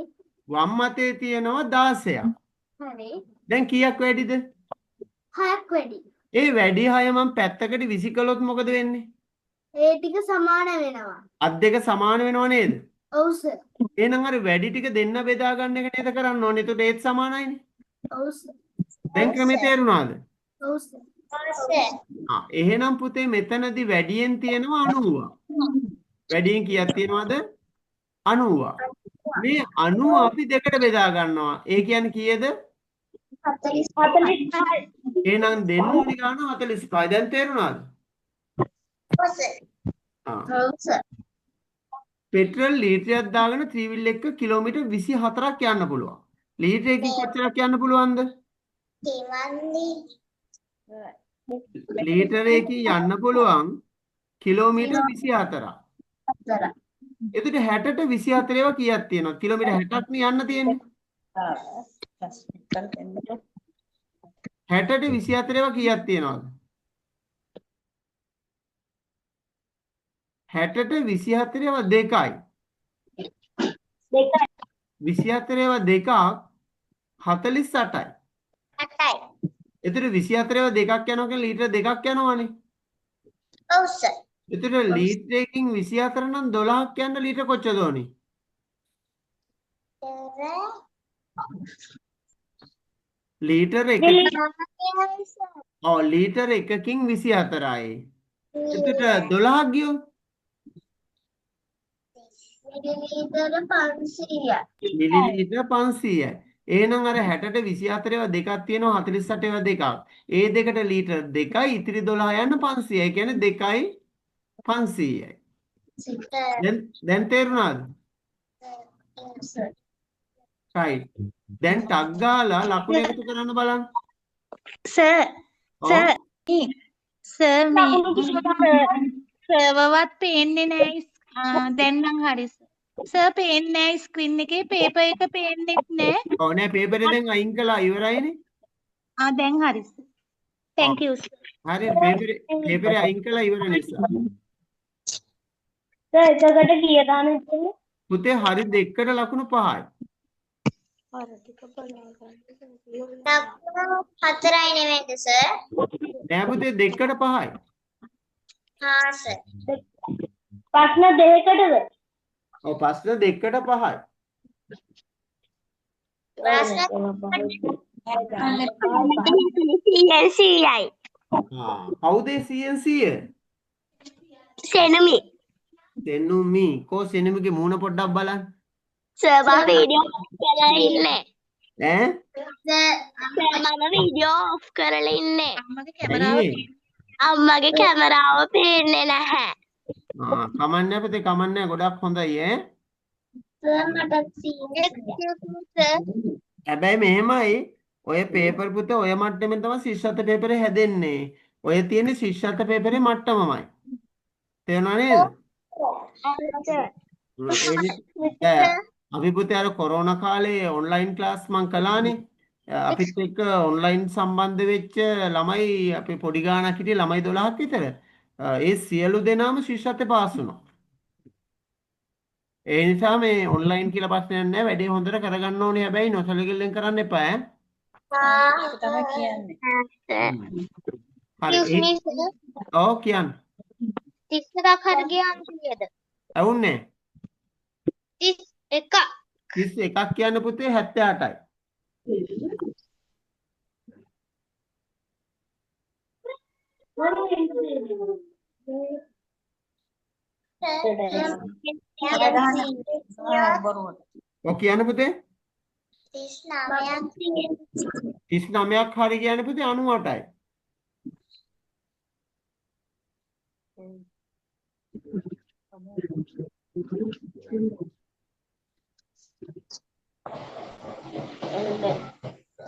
Speaker 1: වම් අතේ තියෙනවා 16ක්.
Speaker 5: හරි.
Speaker 1: දැන් කීයක් වැඩිද?
Speaker 5: 6ක් වැඩි.
Speaker 1: ඒ වැඩි 6 මම පැත්තකට විසි කළොත් මොකද වෙන්නේ?
Speaker 5: ඒ ටික සමාන වෙනවා.
Speaker 1: අත් දෙක සමාන වෙනව නේද?
Speaker 5: ඔව් සර්.
Speaker 1: එහෙනම් අර වැඩි ටික දෙන්න බෙදා ගන්න එක නේද කරන්න ඕනේ. එතකොට ඒත් සමානයිනේ.
Speaker 5: ඔව් සර්.
Speaker 1: දැන් ක්‍රමේ තේරුණාද?
Speaker 5: ඔව් සර්.
Speaker 1: එහෙනම් පුතේ මෙතනදී වැඩියෙන් තියෙනවා 90. වැඩියෙන් කීයක් තියෙනවද? 90. මේ 90 අපි දෙකට බෙදා ගන්නවා. ඒ කියන්නේ කීයද?
Speaker 5: 45.
Speaker 1: එහෙනම් දෙන්න ඕනි ගාන 45. දැන් තේරුණාද?
Speaker 5: ඔව් සර්.
Speaker 1: පෙට්‍රල් ලීටරයක් දාගෙන ත්‍රිවිල් එක කිලෝමීටර් 24ක් යන්න පුළුවන්. ලීටරයකින් කොච්චරක් යන්න පුළුවන්ද? ලීටර් එකකින් යන්න පුළුවන් කිලෝමීටර් 24ක්. එතකොට 60ට 24 ඒවා කීයක් තියෙනවද? කිලෝමීටර් 60ක් නේ යන්න තියෙන්නේ. 60ට 24 ඒවා කීයක් තියෙනවද? 60ට 24 ඒවා 2යි. 24 ඒවා 2ක් 48යි.
Speaker 2: 8යි.
Speaker 1: එතකොට 24 ඒවා 2ක් යනවා කියන්නේ ලීටර් 2ක් යනවනේ.
Speaker 2: ඔව් සර්.
Speaker 1: එතකොට ලීටර් එකකින් 24 නම් 12ක් යන්න ලීටර් කොච්චරද ඕනේ? ලීටර් එක ඔව් ලීටර් එකකින් 24යි. එතකොට 12ක් ගියොත්
Speaker 2: මිලිලීටර 500යි.
Speaker 1: මිලිලීටර් 500යි. එහෙනම් අර 60ට 24 ඒවා දෙකක් තියෙනවා 48 ඒවා දෙකක්. ඒ දෙකට ලීටර් 2යි ඉතිරි 12 යන්න 500යි. ඒ කියන්නේ 2යි 500යි. දැන් තේරුණාද? right. දැන් ටක් ගාලා ලකුණු එකතු කරන්න බලන්න.
Speaker 6: සර්
Speaker 1: ඔව්.
Speaker 6: සර් මේ සර්වර්වත් පේන්නේ නැහැ දැන් නම් හරි සර් පේන්නේ නැහැ ස්ක්‍රීන් එකේ පේපර් එක පේන්නේ නැහැ
Speaker 1: ඔව් නෑ පේපර් එක දැන් අයින් කළා ඉවරයිනේ.
Speaker 6: දැන් හරි සර් thank you sir
Speaker 1: හරි පේපරේ අයින් කළා ඉවර නිසා.
Speaker 3: සර් එතකොට කීයද ආන්නේ?
Speaker 1: පුතේ හරි දෙකට ලකුණු 5යි.
Speaker 2: ලකුණු 4යි නෙමෙයිද සර්?
Speaker 1: නෑ පුතේ දෙකට 5යි.
Speaker 2: හා සර්.
Speaker 3: ප්‍රශ්න දෙකකටද?
Speaker 1: ඔව් ප්‍රශ්න දෙකට 5යි.
Speaker 2: ප්‍රශ්න
Speaker 3: 100යි.
Speaker 1: කවුද 100?
Speaker 3: සෙනමි.
Speaker 1: සෙනුමි. කො සෙනුමිගේ මූණ පොඩ්ඩක් බලන්න.
Speaker 3: සර් මම වීඩියෝ කරලා ඉන්නේ.
Speaker 1: ඈ?
Speaker 3: මම වීඩියෝ ඔෆ් කරලා ඉන්නේ.
Speaker 1: ඇයි?
Speaker 3: අම්මගේ කැමරාව පේන්නේ නැහැ.
Speaker 1: කමන්නේ පුතේ කමන්නේ ගොඩක් හොඳයි ඈ.
Speaker 2: සර් මට සර්
Speaker 1: හැබැයි මෙහෙමයි ඔය පේපර් පුතේ ඔය මට්ටමෙන් තමයි ශිෂ්‍යත්ව පේපරේ හැදෙන්නේ. ඔය තියෙන්නේ ශිෂ්‍යත්ව පේපරේ මට්ටමමයි. තේරුණා නේද? අපි පුතේ අර කොරෝනා කාලේ ඔන්ලයින් ක්ලාස් මං කළානේ. අපිත් එක්ක ඔන්ලයින් සම්බන්ධ වෙච්ච ළමයි අපි පොඩි ගාණක් හිටියේ ළමයි 12ක් විතර. ඒ සියලු දෙනාම ශිෂ්‍යත්වේ පාස් වුණා. ඒ නිසා මේ ඔන්ලයින් කියලා ප්‍රශ්නයක් නැහැ. වැඩේ හොඳට කරගන්න ඕනේ. හැබැයි නොසලකෙල්ලෙන් කරන්න එපා ඈ.
Speaker 4: ඒක තමයි කියන්නේ.
Speaker 1: හරි. ඔව් කියන්න.
Speaker 2: 31ක් හරි ගියාම කීයද?
Speaker 1: ඇහුන්නේ?
Speaker 2: 31ක්.
Speaker 1: 31ක් කියන්න පුතේ 78යි. ඔව් කියන්න පුතේ 39ක් හරි කියන්න පුතේ 98යි.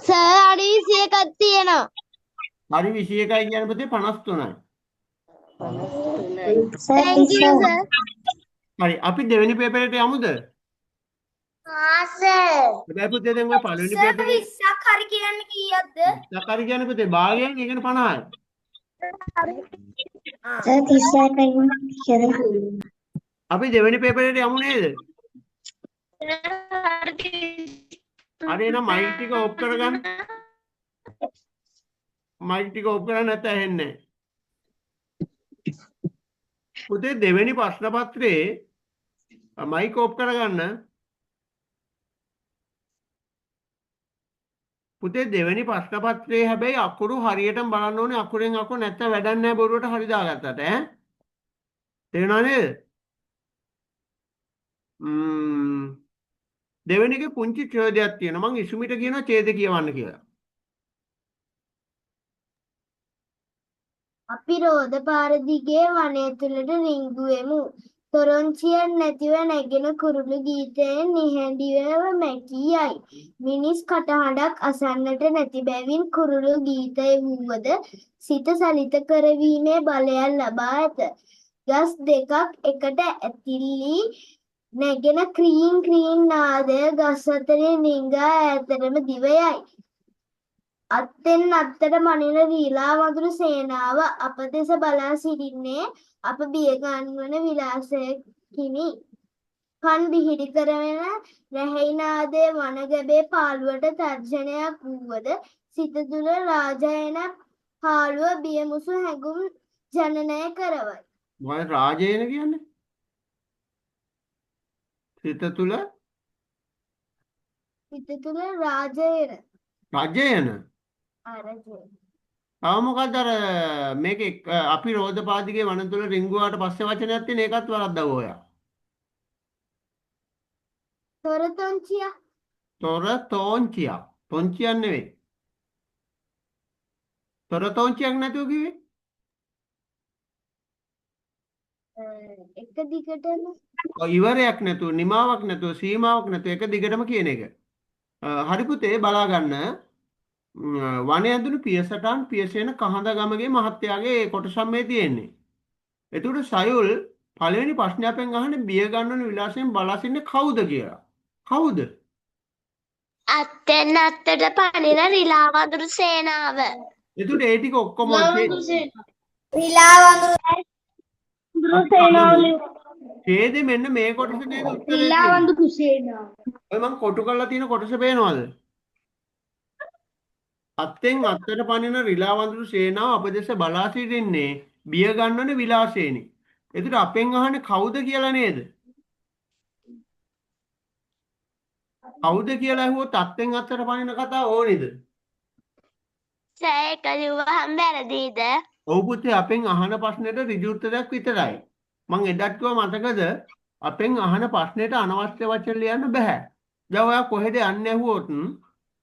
Speaker 3: සර් අඩි 21ක් තියෙනවා.
Speaker 1: හරි 21යි කියන්න පුතේ 53යි.
Speaker 3: Thank you sir.
Speaker 1: හරි අපි දෙවෙනි පේපරේට යමුද?
Speaker 2: හා සර්.
Speaker 1: හැබැයි පුතේ දැන් ඔය පළවෙනි පේපරේ
Speaker 2: 20ක් හරි කියන්නේ කීයක්ද?
Speaker 1: 20ක් හරි කියන්නේ පුතේ භාගයෙන් ඒ කියන්නේ 50යි.
Speaker 3: සර් 31යි කියලා.
Speaker 1: අපි දෙවෙනි පේපරේට යමු නේද? හරි එහෙනම් මයික් ටික ඔෆ් කරගන්න. මයික් ටික ඔෆ් කරන්න නැත්නම් ඇහෙන්නේ නැහැ. පුතේ දෙවෙනි ප්‍රශ්න පත්‍රයේ මයික් ඔෆ් කරගන්න. පුතේ දෙවෙනි ප්‍රශ්න පත්‍රයේ හැබැයි අකුරු හරියටම බලන්න ඕනේ. අකුරෙන් අකුර නැත්නම් වැඩක් නැහැ බොරුවට හරි දාගත්තට ඈ. තේරුණා නේද? දෙවෙනි එකේ පුංචි ඡේදයක් තියෙනවා. මං ඉසුමිට කියනවා ඡේද කියවන්න කියලා.
Speaker 2: අපි රෝද පාර දිගේ වනය තුලට රිංගුවෙමු.
Speaker 3: තොරොන්චියක් නැතිව නැගෙන කුරුළු ගීතයෙන් නිහඬිව මැකී යයි. මිනිස් කටහඬක් අසන්නට නැති බැවින් කුරුළු ගීතය වුවද සිත සලිත කරවීමේ බලයක් ලබා ඇත. ගස් දෙකක් එකට ඇතිලී නැගෙන ක්‍රීන් ක්‍රීන් නාදය ගස් අතරින් රිංගා ඈතටම දිව යයි. අත්තෙන් අත්තට මනින රීලා වඳුරු සේනාව අප දෙස බලා සිටින්නේ අප බියගන්වන විලාසයකිනි. කන් බිහිරි කරවන රැහැයි නාදයේ වනගැබේ පාළුවට තර්ජනයක් වුවද සිත තුළ රාජයන පාළුව බියමුසු හැඟුම් ජනනය කරවයි.
Speaker 1: මොකද රාජයන කියන්නේ? සිත තුළ
Speaker 3: සිත තුළ රාජයන
Speaker 1: රජයන.
Speaker 3: අරජය.
Speaker 1: තව මොකක්ද අර මේක අපි රෝධපාදිගේ වන තුල රිංගුවාට පස්සේ වචනයක් තියෙන ඒකත් වරද්දව ඔයා.
Speaker 3: තොරතොන්චිය
Speaker 1: තොර තෝංචියක්. තොංචියක් නෙවෙයි. තොර තෝංචියක් නැතුව කිව්වේ?
Speaker 3: එක දිගටම
Speaker 1: ඔය ඉවරයක් නැතුව, නිමාවක් නැතුව, සීමාවක් නැතුව එක දිගටම කියන එක. හරි පුතේ බලා ගන්න. වනේ ඇතුළු පියසටන් පියසේන කහඳ ගමගේ මහත්තයාගේ කොටසක් මේ තියෙන්නේ. එතකොට සයුල් පළවෙනි ප්‍රශ්නේ අපෙන් අහන්නේ බිය ගන්නන විලාසයෙන් බලා සිටින්නේ කවුද කියලා. කවුද?
Speaker 2: අත්තෙන් අත්තට පනින රිලා වඳුරු සේනාව.
Speaker 1: එතකොට ඒ ටික ඔක්කොම ඡේදෙ මෙන්න මේ කොටස නේද උත්තරේ තියෙන්නේ. ඔය මම කොටු කරලා තියෙන කොටස පේනවද? අත්තෙන් අත්තට පනින රිලා වඳුරු සේනාව අපදෙස බලා සිටින්නේ බිය ගන්නන විලාසයෙනි. එතකොට අපෙන් අහන්නේ කවුද කියලා නේද? කවුද කියලා ඇහුවොත් අත්තෙන් අත්තට පනින කතාව ඕනේද?
Speaker 2: සෑක ලිව්වහම වැරදීද?
Speaker 1: ඔව් පුතේ අපෙන් අහන ප්‍රශ්නෙට ඍජු උත්තරයක් විතරයි. මං එදත් කිව්වා මතකද? අපෙන් අහන ප්‍රශ්නෙට අනවශ්‍ය වචන ලියන්න බෑ. දැන් ඔයා කොහෙද යන්නේ ඇහුවොත්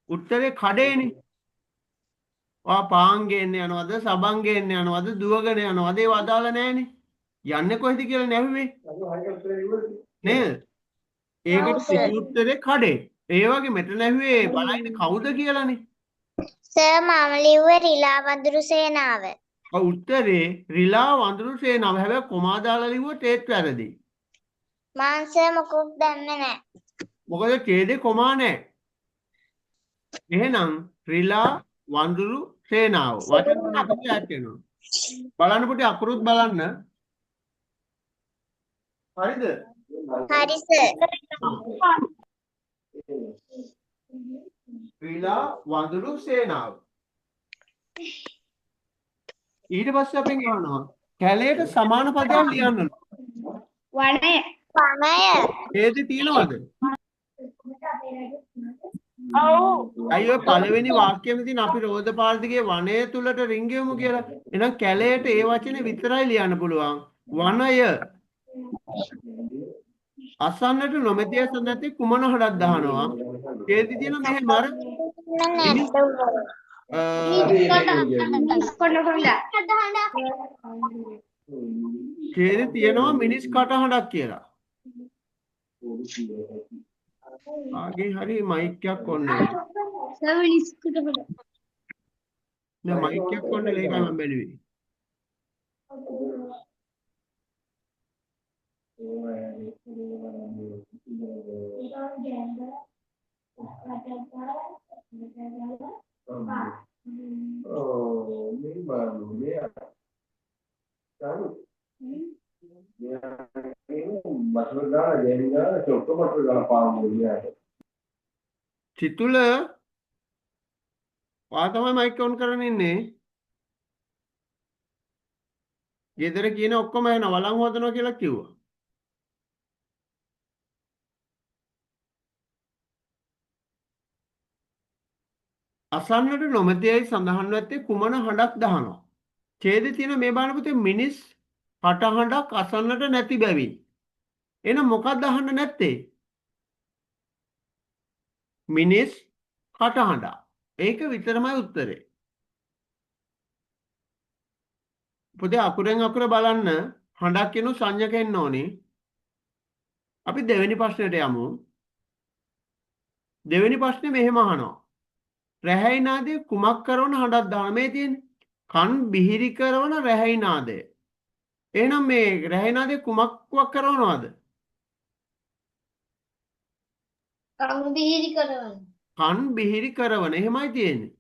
Speaker 1: උත්තරේ කඩේනේ. ඔයා පාන් ගේන්න යනවද, සබන් ගේන්න යනවද, දුවගෙන යනවද ඒව අදාළ නැහැනේ. යන්නේ කොහෙද කියලා නැහුවේ. නේද? ඒකට ඍජු උත්තරේ කඩේ. ඒ වගේ මෙතන ඇහුවේ බලයිනේ කවුද කියලානේ.
Speaker 2: සර් මම ලිව්වේ රිලා වඳුරු සේනාව.
Speaker 1: උත්තරේ රිලා වඳුරු සේනාව. හැබැයි කොමා දාලා ලිව්වොත් ඒත් වැරදි.
Speaker 2: මං සර් මොකුත් දන්නේ නැහැ.
Speaker 1: මොකද ඡේදේ කොමා නැහැ. එහෙනම් රිලා වඳුරු සේනාව වචන තුන අපිට ඈඩ් වෙනවා. බලන්න පුතේ අකුරුත් බලන්න. හරිද?
Speaker 2: හරි සර්.
Speaker 1: රිලා වඳුරු සේනාව. ඊට පස්සේ අපෙන් අහනවා කැලේට සමාන පදයක් ලියන්න.
Speaker 3: වනය
Speaker 2: වනය.
Speaker 1: ඡේදේ තියෙනවද?
Speaker 3: ඔව්
Speaker 1: අයියෝ පළවෙනි වාක්‍යෙම තියෙන අපි රෝධපාරදිගේ වනය තුලට රිංගෙමු කියලා. එහෙනම් කැලේට ඒ වචනේ විතරයි ලියන්න පුළුවන්. වනය. අසන්නට නොමැති සඳහන් කුමන හඩක් දහනවා. ඡේදේ තියෙන මෙහෙම අර ඡේදේ තියෙනවා මිනිස් කටහඬක් කියලා. ආගේ හරි මයික් එකක් ඔන්න. නෑ මයික් එකක් ඔන්න ඒකයි මම බැලුවේ. චිතුල ඔයා තමයි මයික් ඔන් කරගෙන ඉන්නේ. ගෙදර කියන ඔක්කොම එන වළං හොදනවා කියලා කිව්වා. අසන්නට නොමැතියි සඳහන් වෙත්තේ කුමන හඬක් දහනවා. ඡේදේ තියෙන මේ බලන පුතේ මිනිස් කටහඬක් අසන්නට නැති බැවින්. එහෙනම් මොකක්ද අහන්න නැත්තේ? මිනිස් කටහඬ. ඒක විතරමයි උත්තරේ. පුතේ අකුරෙන් අකුර බලන්න හඬක් කියනු සංඥක එන්න ඕනේ. අපි දෙවෙනි ප්‍රශ්නෙට යමු. දෙවෙනි ප්‍රශ්නේ මෙහෙම අහනවා. රැහැයි නාදයේ කුමක් කරන හඬක් දාන මේ තියෙන්නේ. කන් බිහිරි කරන රැහැයි නාදය. එහෙනම් මේ රැහැයි නාදයේ කුමක්වක් කරනවද?
Speaker 5: කංගු බිහිරි කරවන.
Speaker 1: කන් බිහිරි කරන. එහෙමයි තියෙන්නේ.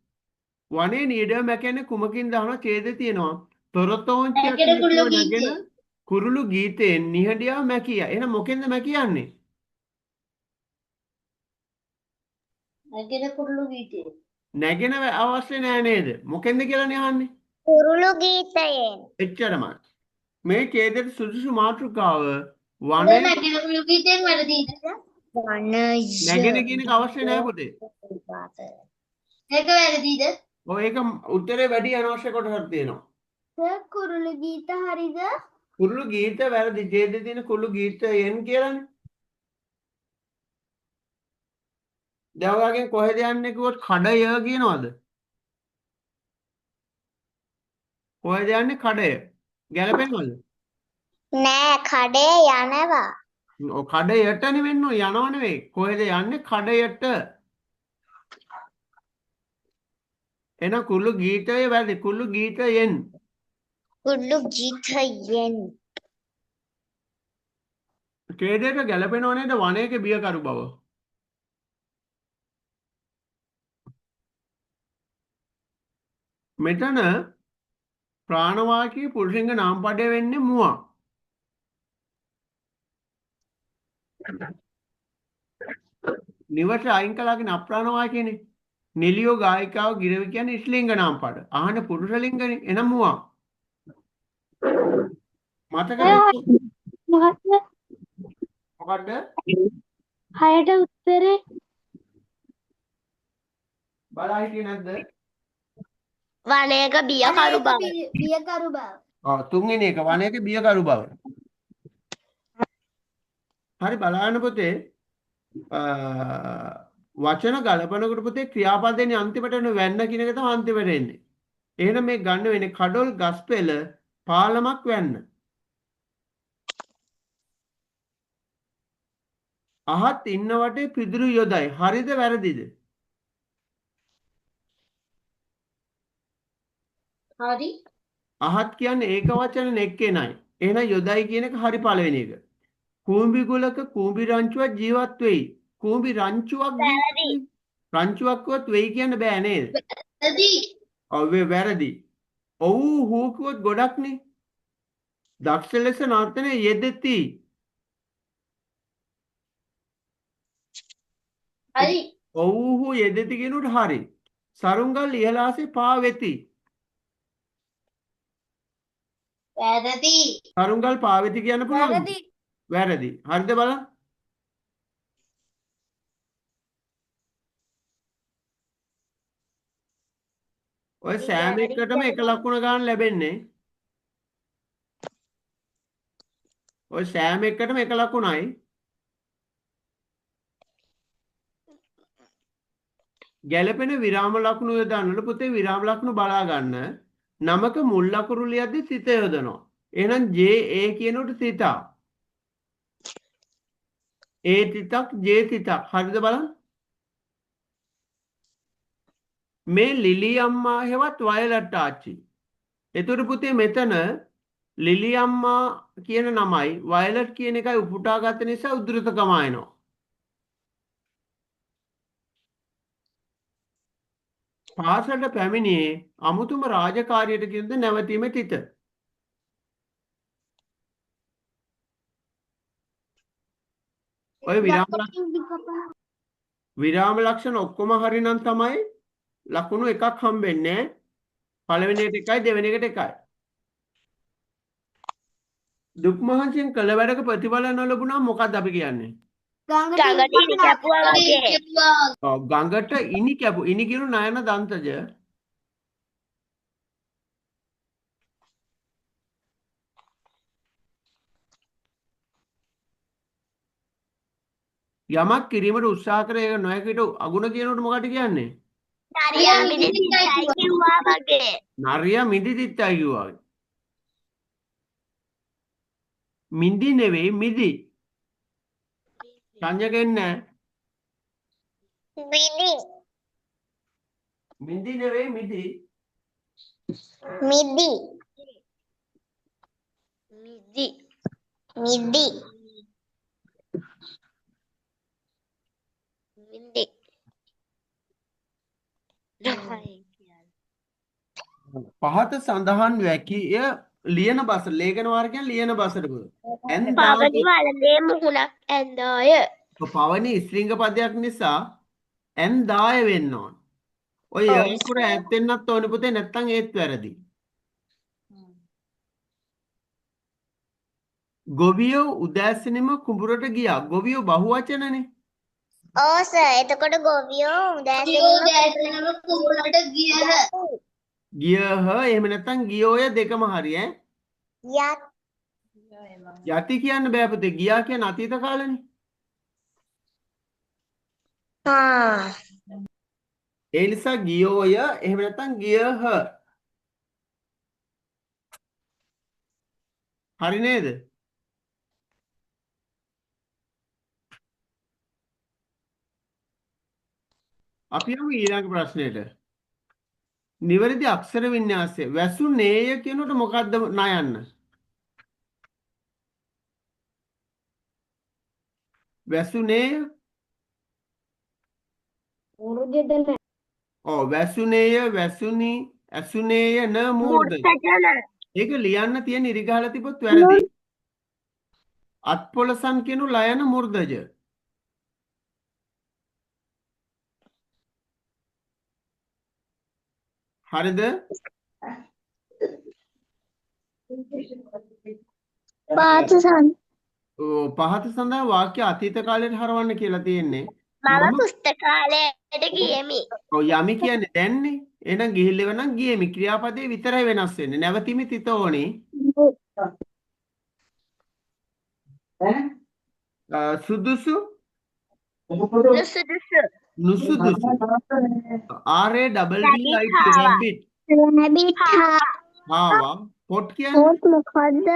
Speaker 1: වනේ නියඩව මැකෙන්නේ කුමකින් දාන ඡේද තියෙනවා. තොරතෝංචියක්
Speaker 5: නැගෙන කුරුළු
Speaker 1: නැතුව
Speaker 5: ගීතයෙන්.
Speaker 1: නැගෙන කුරුළු ගීතයෙන් නිහඬියව මැකිය. එහෙනම් මොකෙන්ද මැකියන්නේ?
Speaker 5: නැගෙන කුරුළු ගීතේ.
Speaker 1: නැගෙන අවශ්‍ය නෑ නේද? මොකෙන්ද කියලා අහන්නේ.
Speaker 2: කුරුළු ගීතයෙන්.
Speaker 1: එච්චරමයි. මේ ඡේදයට සුදුසු මාතෘකාව
Speaker 5: හොඳ
Speaker 1: වනේ
Speaker 5: නැගෙන කුරුළු ගීතෙන් වැරදිද?
Speaker 1: නැගෙන කියන එක අවශ්‍ය නෑ පුතේ.
Speaker 5: ඒක වැරදිද?
Speaker 1: ඔය ඒක උත්තරේ වැඩි අනවශ්‍ය කොටසක් තියෙනවා.
Speaker 3: සර් කුරුළු ගීත හරිද?
Speaker 1: කුරුළු ගීත වැරදි. ඡේදයේ තියෙන කුරුළු ගීතයෙන් කියලානේ. දැන් ඔයාගෙන් කොහෙද යන්නේ කිව්වොත් කඩය කියනවද? කොහෙද යන්නේ කඩය? ගැලපෙනවද?
Speaker 2: නෑ කඩේ යනවා.
Speaker 1: ඔය කඩයට නෙවෙන්න යනව නෙවෙයි. කොහෙද යන්නේ කඩයට? එන කුරුළු ගීතය වැරදි. කුරුළු ගීතයෙන්.
Speaker 2: කුරුළු ගීතයෙන්.
Speaker 1: ඡේදයට ගැලපෙනව නේද වනයේක බියකරු බව? මෙතන ප්‍රාණවාචී පුරුෂලිංග නාමපදය වෙන්නේ මුවා. නිවට අයින් කළාගෙන අප්‍රාණවාචීනේ. නිලියෝ ගායිකාව ගිරව කියන්නේ ස්ත්‍රීලිංග නාමපද. අහන පුරුෂලිංගනේ එනම් මුවා. මතකද? මොකද්ද?
Speaker 3: 6ට උත්තරේ
Speaker 1: බලා හිටියේ නැද්ද?
Speaker 2: වනයක බියකරු බව.
Speaker 3: බියකරු බව.
Speaker 1: ඔව් තුන්වෙනි එක වනයේක බියකරු බව. හරි බලන්න පුතේ වචන ගලපනකොට පුතේ ක්‍රියාපදයේ අන්තිමට එන වැන්න කියන එක තමයි අන්තිමට එන්නේ. එහෙනම් මේ ගන්න වෙන්නේ කඩොල් ගස්පෙළ පාලමක් වැන්න. අහත් ඉන්න වටේ පිදුරු යොදයි. හරිද වැරදිද?
Speaker 5: හරි.
Speaker 1: අහත් කියන්නේ ඒක වචන නෙක්කේ නයි. එහෙනම් යොදයි කියන එක හරි පළවෙනි එක. කූඹි ගුලක කූඹි රංචුවක් ජීවත් වෙයි. කූඹි රංචුවක් ජීවත් වෙයි. රංචුවක්වත් වෙයි කියන්න බෑ නේද?
Speaker 5: වැරදි.
Speaker 1: ඔව් වැරදි. ඔව් හූ කිව්වොත් ගොඩක්නේ. දක්ෂ ලෙස නර්තනයේ යෙදෙති.
Speaker 5: හරි.
Speaker 1: ඔව් හූ යෙදෙති කියනොත් හරි. සරුංගල් ඉහළාසේ පාවෙති.
Speaker 5: වැරදි.
Speaker 1: සරුංගල් පාවෙති කියන්න පුළුවන්ද?
Speaker 3: වැරදි.
Speaker 1: වැරදි. හරිද බලන්න? ඔය සෑම එකටම එක ලකුණ ගන්න ලැබෙන්නේ. ඔය සෑම එකටම එක ලකුණයි. ගැළපෙන විරාම ලකුණු යොදන්නල පුතේ විරාම ලකුණු බලා ගන්න. නමක මුල් ලකුණු ලියද්දි සිත යොදනවා. එහෙනම් JA කියනකොට සිතා. A තිතක් J තිතක්. හරිද බලන්න? මේ ලිලි අම්මා හෙවත් වයලට් ආච්චි. එතකොට පුතේ මෙතන ලිලි අම්මා කියන නමයි වයලට් කියන එකයි උපුටා ගත්ත නිසා උද්දෘතකම ආයනවා. පාසලට පැමිණියේ අමුතුම රාජකාරියට කියනද නැවතීමේ තිත. ඔය විරාම ලක්ෂණ ඔක්කොම හරිනම් තමයි ලකුණු එකක් හම්බෙන්නේ. පළවෙනි එකට එකයි දෙවෙනි එකට එකයි. දුක් මහන්සියෙන් කළ වැඩක ප්‍රතිඵල නොලැබුණා මොකක්ද අපි කියන්නේ?
Speaker 2: ගඟට ඉරි කැපුවා වගේ.
Speaker 1: ඔව් ගඟට ඉනි කැපු ඉනි කිරු නයන දන්තජ යමක් කිරීමට උත්සාහ කර ඒක නොහැකිට අගුණ කියනකොට මොකක්ද කියන්නේ?
Speaker 2: නරියා මිදිසිතයි කිව්වා වගේ.
Speaker 1: නරියා මිදි දිත්තයි කිව්වා. මිදි නෙවෙයි මිදි. සංජක එන්නේ
Speaker 2: මිදි
Speaker 1: මිදි නෙවෙයි මිදි.
Speaker 2: මිදි
Speaker 4: මිදි.
Speaker 2: මිදි
Speaker 4: මිදි. නෑ කියන්න.
Speaker 1: පහත සඳහන් වැකිය ලියන බස ලේඛන වාර්ගයන් ලියන බසට බුද.
Speaker 2: පවනි වලගේ මුහුණක් ඇන්දාය.
Speaker 1: පවනි ස්ත්‍රිංග පදයක් නිසා ඇන්දාය වෙන්න ඕන. ඔය යකුර ඈත් වෙන්නත් ඕනේ පුතේ නැත්තම් ඒත් වැරදි. ගොවියෝ උදෑසනෙම කුඹුරට ගියා. ගොවියෝ බහුවචනනේ.
Speaker 2: ඕ සර් එතකොට ගොවියෝ
Speaker 5: දැසනම කුඹුරට ගියහ.
Speaker 1: ගියහ එහෙම නැත්තම් ගියෝය දෙකම හරි ඈ.
Speaker 2: යත්
Speaker 1: යති කියන්න බෑ පුතේ. ගියා කියන්නේ අතීත කාලෙනේ. ඒ නිසා ගියෝය එහෙම නැත්තම් ගියහ. හරි නේද? අපි යමු ඊළඟ ප්‍රශ්නෙට. නිවැරදි අක්ෂර වින්‍යාසය. වැසුනේය කියනකොට මොකද්ද නයන්න? වැසුනේය. ඔව් වැසුනේය වැසුනි ඇසුනේය න මූර්ධ. ඒක ලියන්න තියෙන ඉරිගහලා තිබොත් වැරදි. අත්පොලසන් කියනු ලයන මූර්ධජ. හරිද? පහත සඳහා වාක්‍ය අතීත කාලයට හරවන්න කියලා තියෙන්නේ.
Speaker 2: මම පුස්තකාලයට ගියෙමි.
Speaker 1: ඔව් යමි කියන්නේ දැන්නේ. එහෙනම් ගිහිල්ලව නම් ගියෙමි. ක්‍රියාපදේ විතරයි වෙනස් වෙන්නේ. නැවතිමි තිත ඕනේ. සුදුසු
Speaker 2: නුසුදුසු
Speaker 1: නුසුදුසු RABBIT rabbit
Speaker 2: රැබිට්
Speaker 1: හාවා පොට් කියන්නේ
Speaker 2: මොකද්ද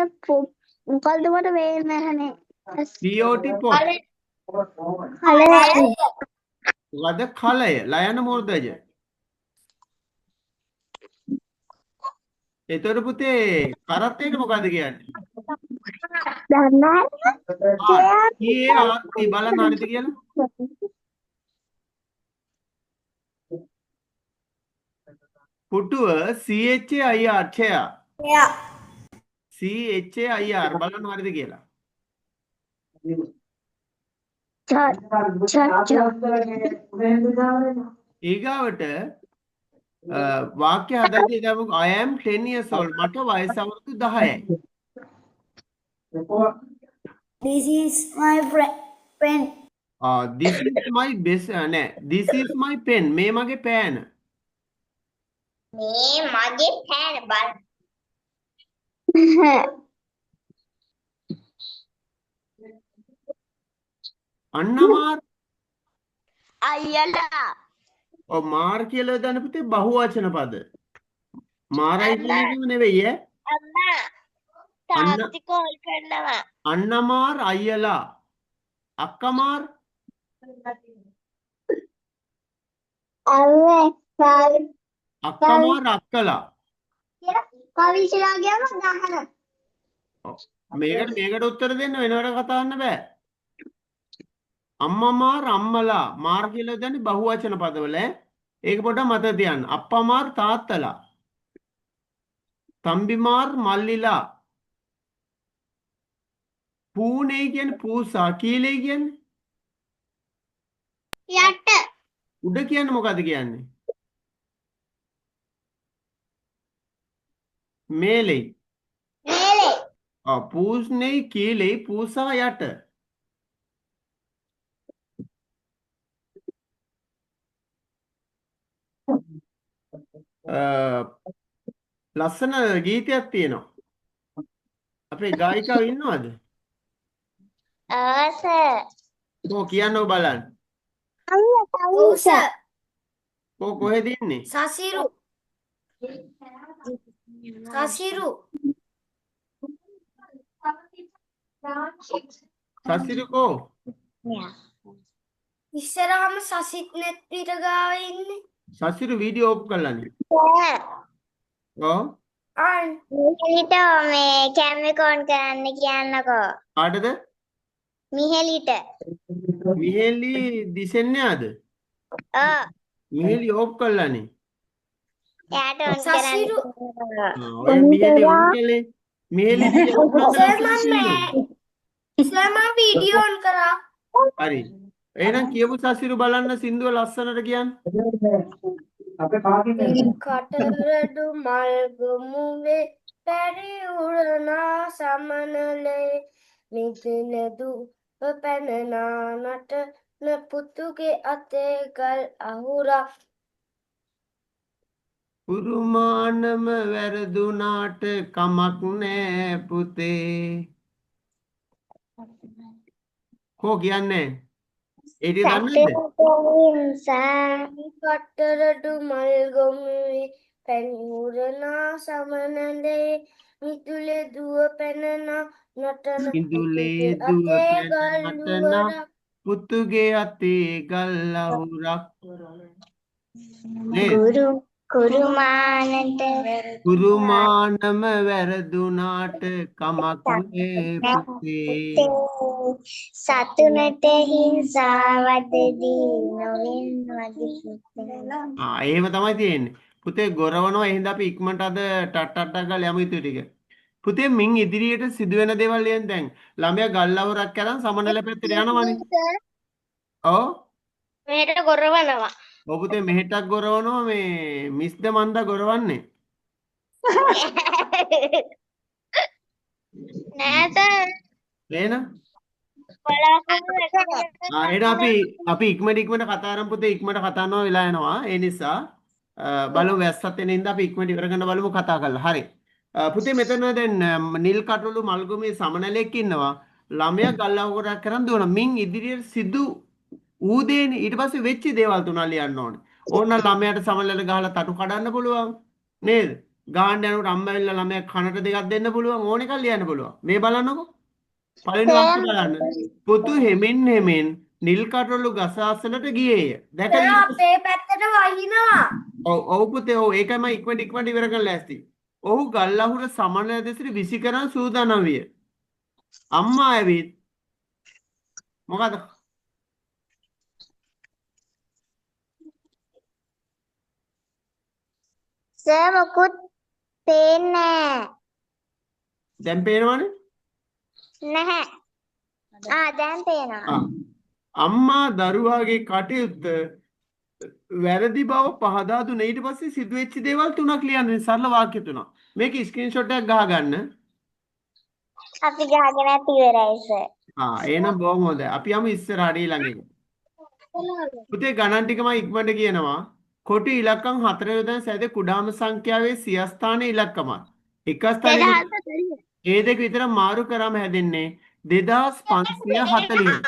Speaker 2: මොකද්ද මට මේ නැහනේ
Speaker 1: POT පොට් වද කලය ලයන මෝර්ධජ. ඒතර පුතේ කරත්තේට මොකද්ද කියන්නේ? කීයේ ආත්මි බලන්න හරිද කියලා? පුටුව CHAIR chair CHAIR බලන්න හරිද කියලා? ඊගාවට වාක්‍ය හදද්දී ගමු I am 10 years old. මට වයස අවුරුදු 10යි.
Speaker 3: This is my pen.
Speaker 1: This is my best නෑ this is my pen. මේ මගේ පෑන.
Speaker 2: මේ මගේ පෑන බල
Speaker 1: අන්නමාර්
Speaker 2: අයියලා
Speaker 1: ඔව් මාර් කියලා දාන්න පුතේ බහුවචන පද. මාරයි කියන එකම නෙවෙයි ඈ.
Speaker 2: අම්මා තාත්ති කෝල් කරනවා.
Speaker 1: අන්නමාර් අයියලා. අක්කමාර් අක්කමාර් අක්කලා.
Speaker 3: කවිශලා ගියම ගහන.
Speaker 1: මේකට උත්තර දෙන්න වෙනවට කතා කරන්න බෑ. අම්මමාර් අම්මලා මාර් කියලා දාන්නේ බහුවචන පදවල ඈ. ඒක පොඩ්ඩක් මතක තියන්න. අප්පමාර් තාත්තලා. තම්බිමාර් මල්ලිලා. පූනේ කියන්නේ පූසා. කීලේ කියන්නේ
Speaker 2: යට
Speaker 1: උඩ කියන්නේ මොකද්ද කියන්නේ? මේලේ.
Speaker 2: මේලේ
Speaker 1: පූස්නේ කීලේ පූසා යට. ලස්සන ගීතයක් තියෙනවා. අපේ ගායිකාව ඉන්නවද?
Speaker 2: ආස
Speaker 1: කියන්නකො බලන්න. කොහෙද ඉන්නේ?
Speaker 3: සසිරු.
Speaker 1: සසිරු කෝ?
Speaker 2: Yeah.
Speaker 3: ඉස්සරහම සසිත් නෙත් පිට ගාව ඉන්නේ.
Speaker 1: සසිරු වීඩියෝ ඔෆ් කළානේ. ඔව්.
Speaker 2: මිහෙලිට මේ කැම් එක ඔන් කරන්න කියන්නකෝ.
Speaker 1: කාටද?
Speaker 2: මිහෙලිට.
Speaker 1: මිහෙලි දිසෙන්නේ ආද?
Speaker 2: ඔව්.
Speaker 1: මිහෙලි ඔෆ් කළානේ.
Speaker 2: එයාට ඔන් කරන්න
Speaker 3: සසිරු
Speaker 2: කියන්නකෝ.
Speaker 1: ඔය මිහෙලි ඔන් කළේ. මිහෙලි දිසෙන්නේ
Speaker 3: සර් මම වීඩියෝ ඔන් කරා.
Speaker 1: හරි. එහෙනම් කියපු සසිරු බලන්න සින්දුව ලස්සනට කියන්න.
Speaker 3: කටරඩු මල් ගොමුවේ පැරි උරනා සමනලේ මිදුන දුව පැනනා නටන පුතුගේ අතේ ගල් අහුරක්.
Speaker 1: පුරුමානම වැරදුනාට කමක් නෑ පුතේ. කෝ කියන්නේ? ඒ ටික දන්නේ නැද්ද?
Speaker 3: කටරඩු මල් ගොමුවේ පැරි උරනා සමනලේ මිදුලේ දුව පැනනා නටන
Speaker 1: ඉඳුලේ
Speaker 3: පුතුගේ
Speaker 1: දුව
Speaker 3: අතේ
Speaker 1: පැන
Speaker 3: ගල්
Speaker 1: නටන
Speaker 3: උරක්.
Speaker 1: පුතුගේ අතේ ගල් අහුරක් නේද?
Speaker 2: කුරුමානට
Speaker 1: පුරුමානම වැරදුනාට කමක් නෑ පුතේ.
Speaker 2: සතුනට හිංසාවදදී නොවෙන්නවද පුතේ.
Speaker 1: එහෙම තමයි තියෙන්නේ. පුතේ ගොරවනවා. එහෙනම් අපි ඉක්මනට අද ටට්ටක් ගාලා යමු ඉතුරු ටික. පුතේ මින් ඉදිරියට සිදුවෙන දේවල් ලියන්න දැන්. ළමයා ගල් අවුරක් කරන් සමනල පැත්තට යනවනේ. ඔව්.
Speaker 2: මෙහෙට ගොරවනවා.
Speaker 1: ඔව් පුතේ මෙහෙටක් ගොරවනවා මේ මිස්ද මන්ද ගොරවන්නේ.
Speaker 2: නෑ සර්.
Speaker 1: එහෙනම් එහෙනම් අපි ඉක්මනට කතා කරමු පුතේ. ඉක්මනට කතා කරනවා වෙලා යනවා. ඒ නිසා බලමු වැස්සත් එන ඉඳන් අපි ඉක්මනට ඉවර කරන්න බලමු කතා කරලා. හරි. පුතේ මෙතන දැන් නිල් කටුළු මල්ගොමේ සමනලෙක් ඉන්නවා. ළමයා ගල් අවුරක් කරන් දුවනවා. මින් ඉදිරියට සිදු ඌදේනේ. ඊට පස්සේ වෙච්ච දේවල් තුනක් ලියන්න ඕනේ. ඕන්න ළමයාට සමනල ගහලා තටු කඩන්න පුළුවන්. නේද? ගහන්න යනකොට අම්මා ඇවිල්ලා ළමයා කනට දෙකක් දෙන්න පුළුවන්. ඕන එකක් ලියන්න පුළුවන්. මේ බලන්නකෝ. පළවෙනි වාක්‍ය බලන්න. පුතු හෙමින් නිල් කටුළු ගස අසලට ගියේය. දැකලා ඊට පස්සේ
Speaker 3: අපේ පැත්තට වහිනවා.
Speaker 1: ඔව් පුතේ ඔව් ඒකයි මම ඉක්මනට ඉවර කරන්න ලෑස්ති. ඔහු ගල් අහුර සමනල දෙසට විසි කරන් සූදානම් විය. අම්මා ඇවිත් මොකද?
Speaker 2: සර් මොකුත් පේන්නේ
Speaker 1: දැන් පේනවනේ?
Speaker 2: නැහැ. දැන් පේනවා.
Speaker 1: අම්මා දරුවාගේ කටයුත්ත වැරදි බව පහදා දුන්න. ඊට පස්සේ සිදුවෙච්ච දේවල් තුනක් ලියන්න. සරල වාක්‍ය තුනක්. මේක ස්ක්‍රීන්ෂොට් එකක් ගහගන්න.
Speaker 2: අපි ගහගෙන නැති ඉවරයි සර්.
Speaker 1: එහෙනම් බොහොම හොඳයි. අපි යමු ඉස්සරහට ඊළඟට. පුතේ ගණන් ටික මම ඉක්මනට කියනවා. කොටි ඉලක්කම් 4 යොදන සැදේ කුඩාම සංඛ්‍යාවේ සිය ස්ථානයේ ඉලක්කමක්. එක ස්ථානයක ඒ දෙක විතර මාරු කරාම හැදෙන්නේ 2540.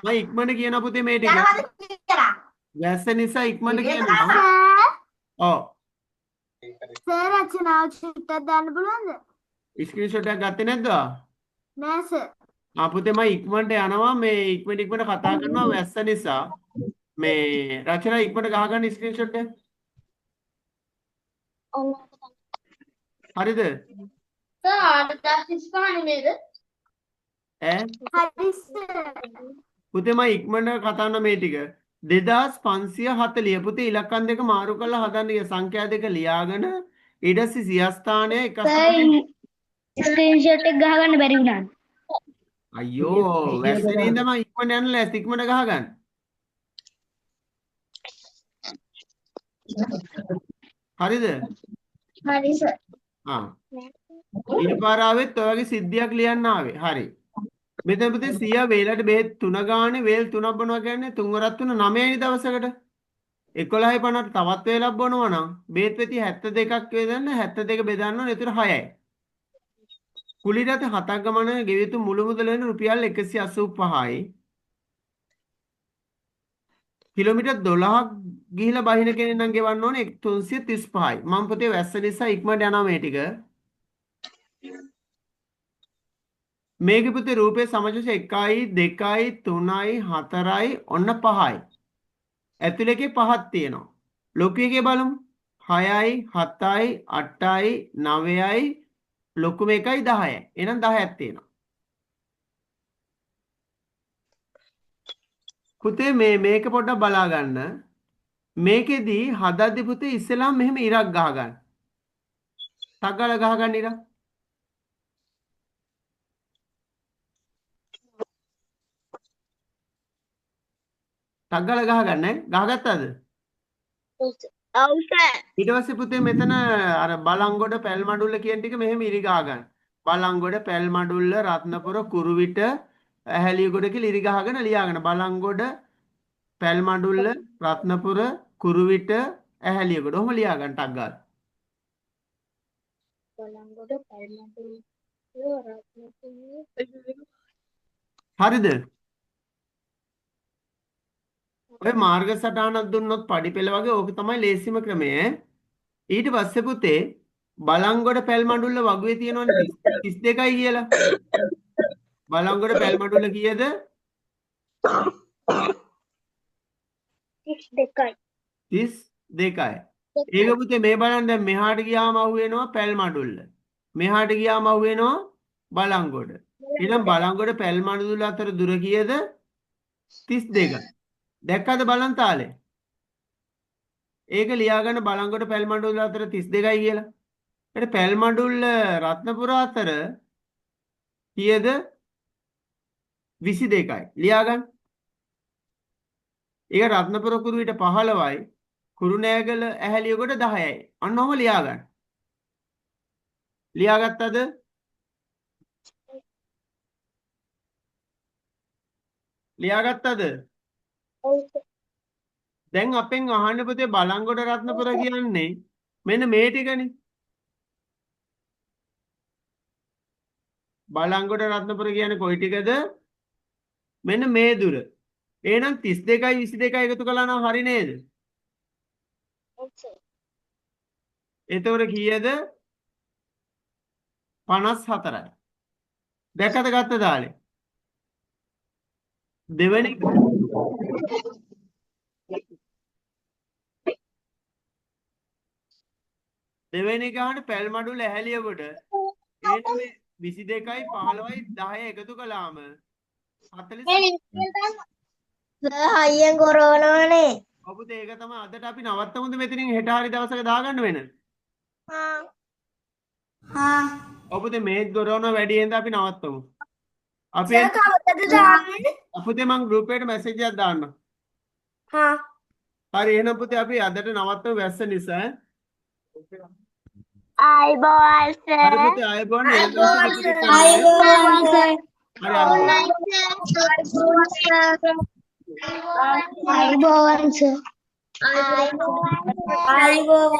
Speaker 1: මම ඉක්මනට කියන පුතේ මේ ටික. වැස්ස නිසා ඉක්මනට කියනවා. ඔව්.
Speaker 3: සර් රචනාව චුට්ටක් දාන්න පුළුවන්ද?
Speaker 1: ස්ක්‍රීන්ෂොට් එකක් ගත්තේ නැද්ද?
Speaker 3: නෑ සර්.
Speaker 1: පුතේ මම ඉක්මනට යනවා මේ ඉක්මනට කතා කරනවා වැස්ස නිසා. මේ රචනා ඉක්මනට ගහගන්න ස්ක්‍රීන්ෂොට් එක. හරිද?
Speaker 5: සර් 8:35 නේද?
Speaker 1: ඈ
Speaker 3: හරි සර්.
Speaker 1: පුතේ මම ඉක්මනට කතා කරන මේ ටික 2540 පුතේ ඉලක්කම් දෙක මාරු කරලා හදන්න ගිය සංඛ්‍යා දෙක ලියාගෙන ඊට පස්සේ සිය ස්ථානය එක ස්ථානයක
Speaker 3: ස්ක්‍රීන්ෂොට් එක ගහගන්න බැරි වුණා.
Speaker 1: අයියෝ වැස්සෙනේ ඉඳන් මම ඉක්මනට යන්න ලෑස්ති ඉක්මනට ගහගන්න. හරිද?
Speaker 3: හරි සර්.
Speaker 1: ඊට පාර ආවෙත් ඔය වගේ සිද්ධියක් ලියන්න ආවේ. හරි. මෙතන පුතේ 100 වේලට බෙහෙත් 3 ගානේ වේල් 3ක් බොනවා කියන්නේ 3 වරක් 3 9 වෙනි දවසකට 11:50ට තවත් වේලක් බොනවා නම් බෙහෙත් පෙති 72ක් වේදන්න 72 බෙදන්න ඕනේ. ඒතර 6යි. කුලිරත 7ක් ගමන ගෙවිය යුතු මුළු මුදල වෙන රුපියල් 185යි. කිලෝමීටර් 12ක් ගිහිලා බහින කෙනෙක් නම් ගෙවන්න ඕනේ 335යි. මම පුතේ වැස්ස නිසා ඉක්මනට යනවා මේ ටික. මේකේ පුතේ රූපේ සමජස 1යි 2යි 3යි 4යි ඔන්න 5යි. ඇතුළේ එකේ 5ක් තියෙනවා. ලොකු එකේ බලමු. 6යි 7යි 8යි 9යි ලොකුම එකයි 10යි. එහෙනම් 10ක් තියෙනවා. පුතේ මේක පොඩ්ඩක් බලා ගන්න. මේකෙදි හදද්දි පුතේ ඉස්සෙල්ලාම මෙහෙම ඉරක් ගහ ගන්න. තග්ගල ගහ ගන්න ඉරක්. තග්ගල ගහ ගන්න ගහගත්තද?
Speaker 5: ඔව් සර්.
Speaker 1: ඊට පස්සේ පුතේ මෙතන අර බලංගොඩ පැල්මඩුල්ල කියන ටික මෙහෙම ඉරි ගහ ගන්න. බලංගොඩ පැල්මඩුල්ල රත්නපුර කුරුවිට ඇහැලියගොඩ කියලා ඉරි ගහගෙන ලියාගෙන බලංගොඩ පැල්මඩුල්ල රත්නපුර කුරුවිට ඇහැලියගොඩ ඔහොම ලියා ගන්න ටක් ගාලා.
Speaker 5: බලංගොඩ පල්මඩුල්ල රත්නපුර
Speaker 1: හරිද? ඔය මාර්ග සටහනක් දුන්නොත් පඩිපෙළ වගේ ඕක තමයි ලේසිම ක්‍රමය. ඊට පස්සේ පුතේ බලංගොඩ පැල්මඩුල්ල වගුවේ තියෙනවනේ 32යි කියලා. බලංගොඩ පැල්මඩුල්ල කීයද?
Speaker 5: 32යි.
Speaker 1: 32යි. ඒක පුතේ මේ බලන්න දැන් මෙහාට ගියාම අහුවෙනවා පැල්මඩුල්ල. මෙහාට ගියාම අහුවෙනවා බලංගොඩ. එහෙනම් බලංගොඩ පැල්මඩුල්ල අතර දුර කීයද? 32යි. දැක්කද බලන් තාලේ? ඒක ලියාගන්න බලංගොඩ පැල්මඩුල්ල අතර 32යි කියලා. ඊට පැල්මඩුල්ල රත්නපුර අතර කීයද? 22යි. ලියාගන්න. ඒක රත්නපුර කුරුවිට 15යි. කුරුණෑගල ඇහැලියගොඩ 10යි. අන්න ඔහම ලියාගන්න. ලියාගත්තද? ලියාගත්තද?
Speaker 5: ඔව් සර්.
Speaker 1: දැන් අපෙන් අහන්න පුතේ බලංගොඩ රත්නපුර කියන්නේ මෙන්න මේ ටිකනේ. බලංගොඩ රත්නපුර කියන්නේ කොයි ටිකද? මෙන්න මේ දුර. එහෙනම් 32යි 22යි එකතු කළා නම් හරි නේද?
Speaker 5: ඔව් සර්.
Speaker 1: එතකොට කීයද? 54යි. දැක්කද ගත්ත දාලේ? දෙවෙනි ගාන පැල්මඩුල්ල ඇහැලියගොඩ එහෙනම් මේ 22යි 15යි 10 එකතු කළාම 40.
Speaker 5: සර් හයියෙන් කරවනවනේ.
Speaker 1: ඔබ ඒක තමයි අදට අපි නවත්තමුද මෙතනින් හෙට හරි දවසක දාගන්න වෙන. ඔබ මේ ගොරවන වැඩි හින්දා අපි නවත්තමු. අපි
Speaker 3: කවදද දාන්නේ?
Speaker 1: අපුතේ මං ගෲප් එකට මැසේජ් එකක් දාන්නම්.
Speaker 3: හා
Speaker 1: හරි එහෙනම් පුතේ අපි අදට නවත්තමු වැස්ස නිසා.
Speaker 2: ආයිබෝල් සර්.
Speaker 1: හරි පුතේ ආයෙත් හරි
Speaker 3: අයිබෝවන් සර්.
Speaker 5: ආයිබෝවන්.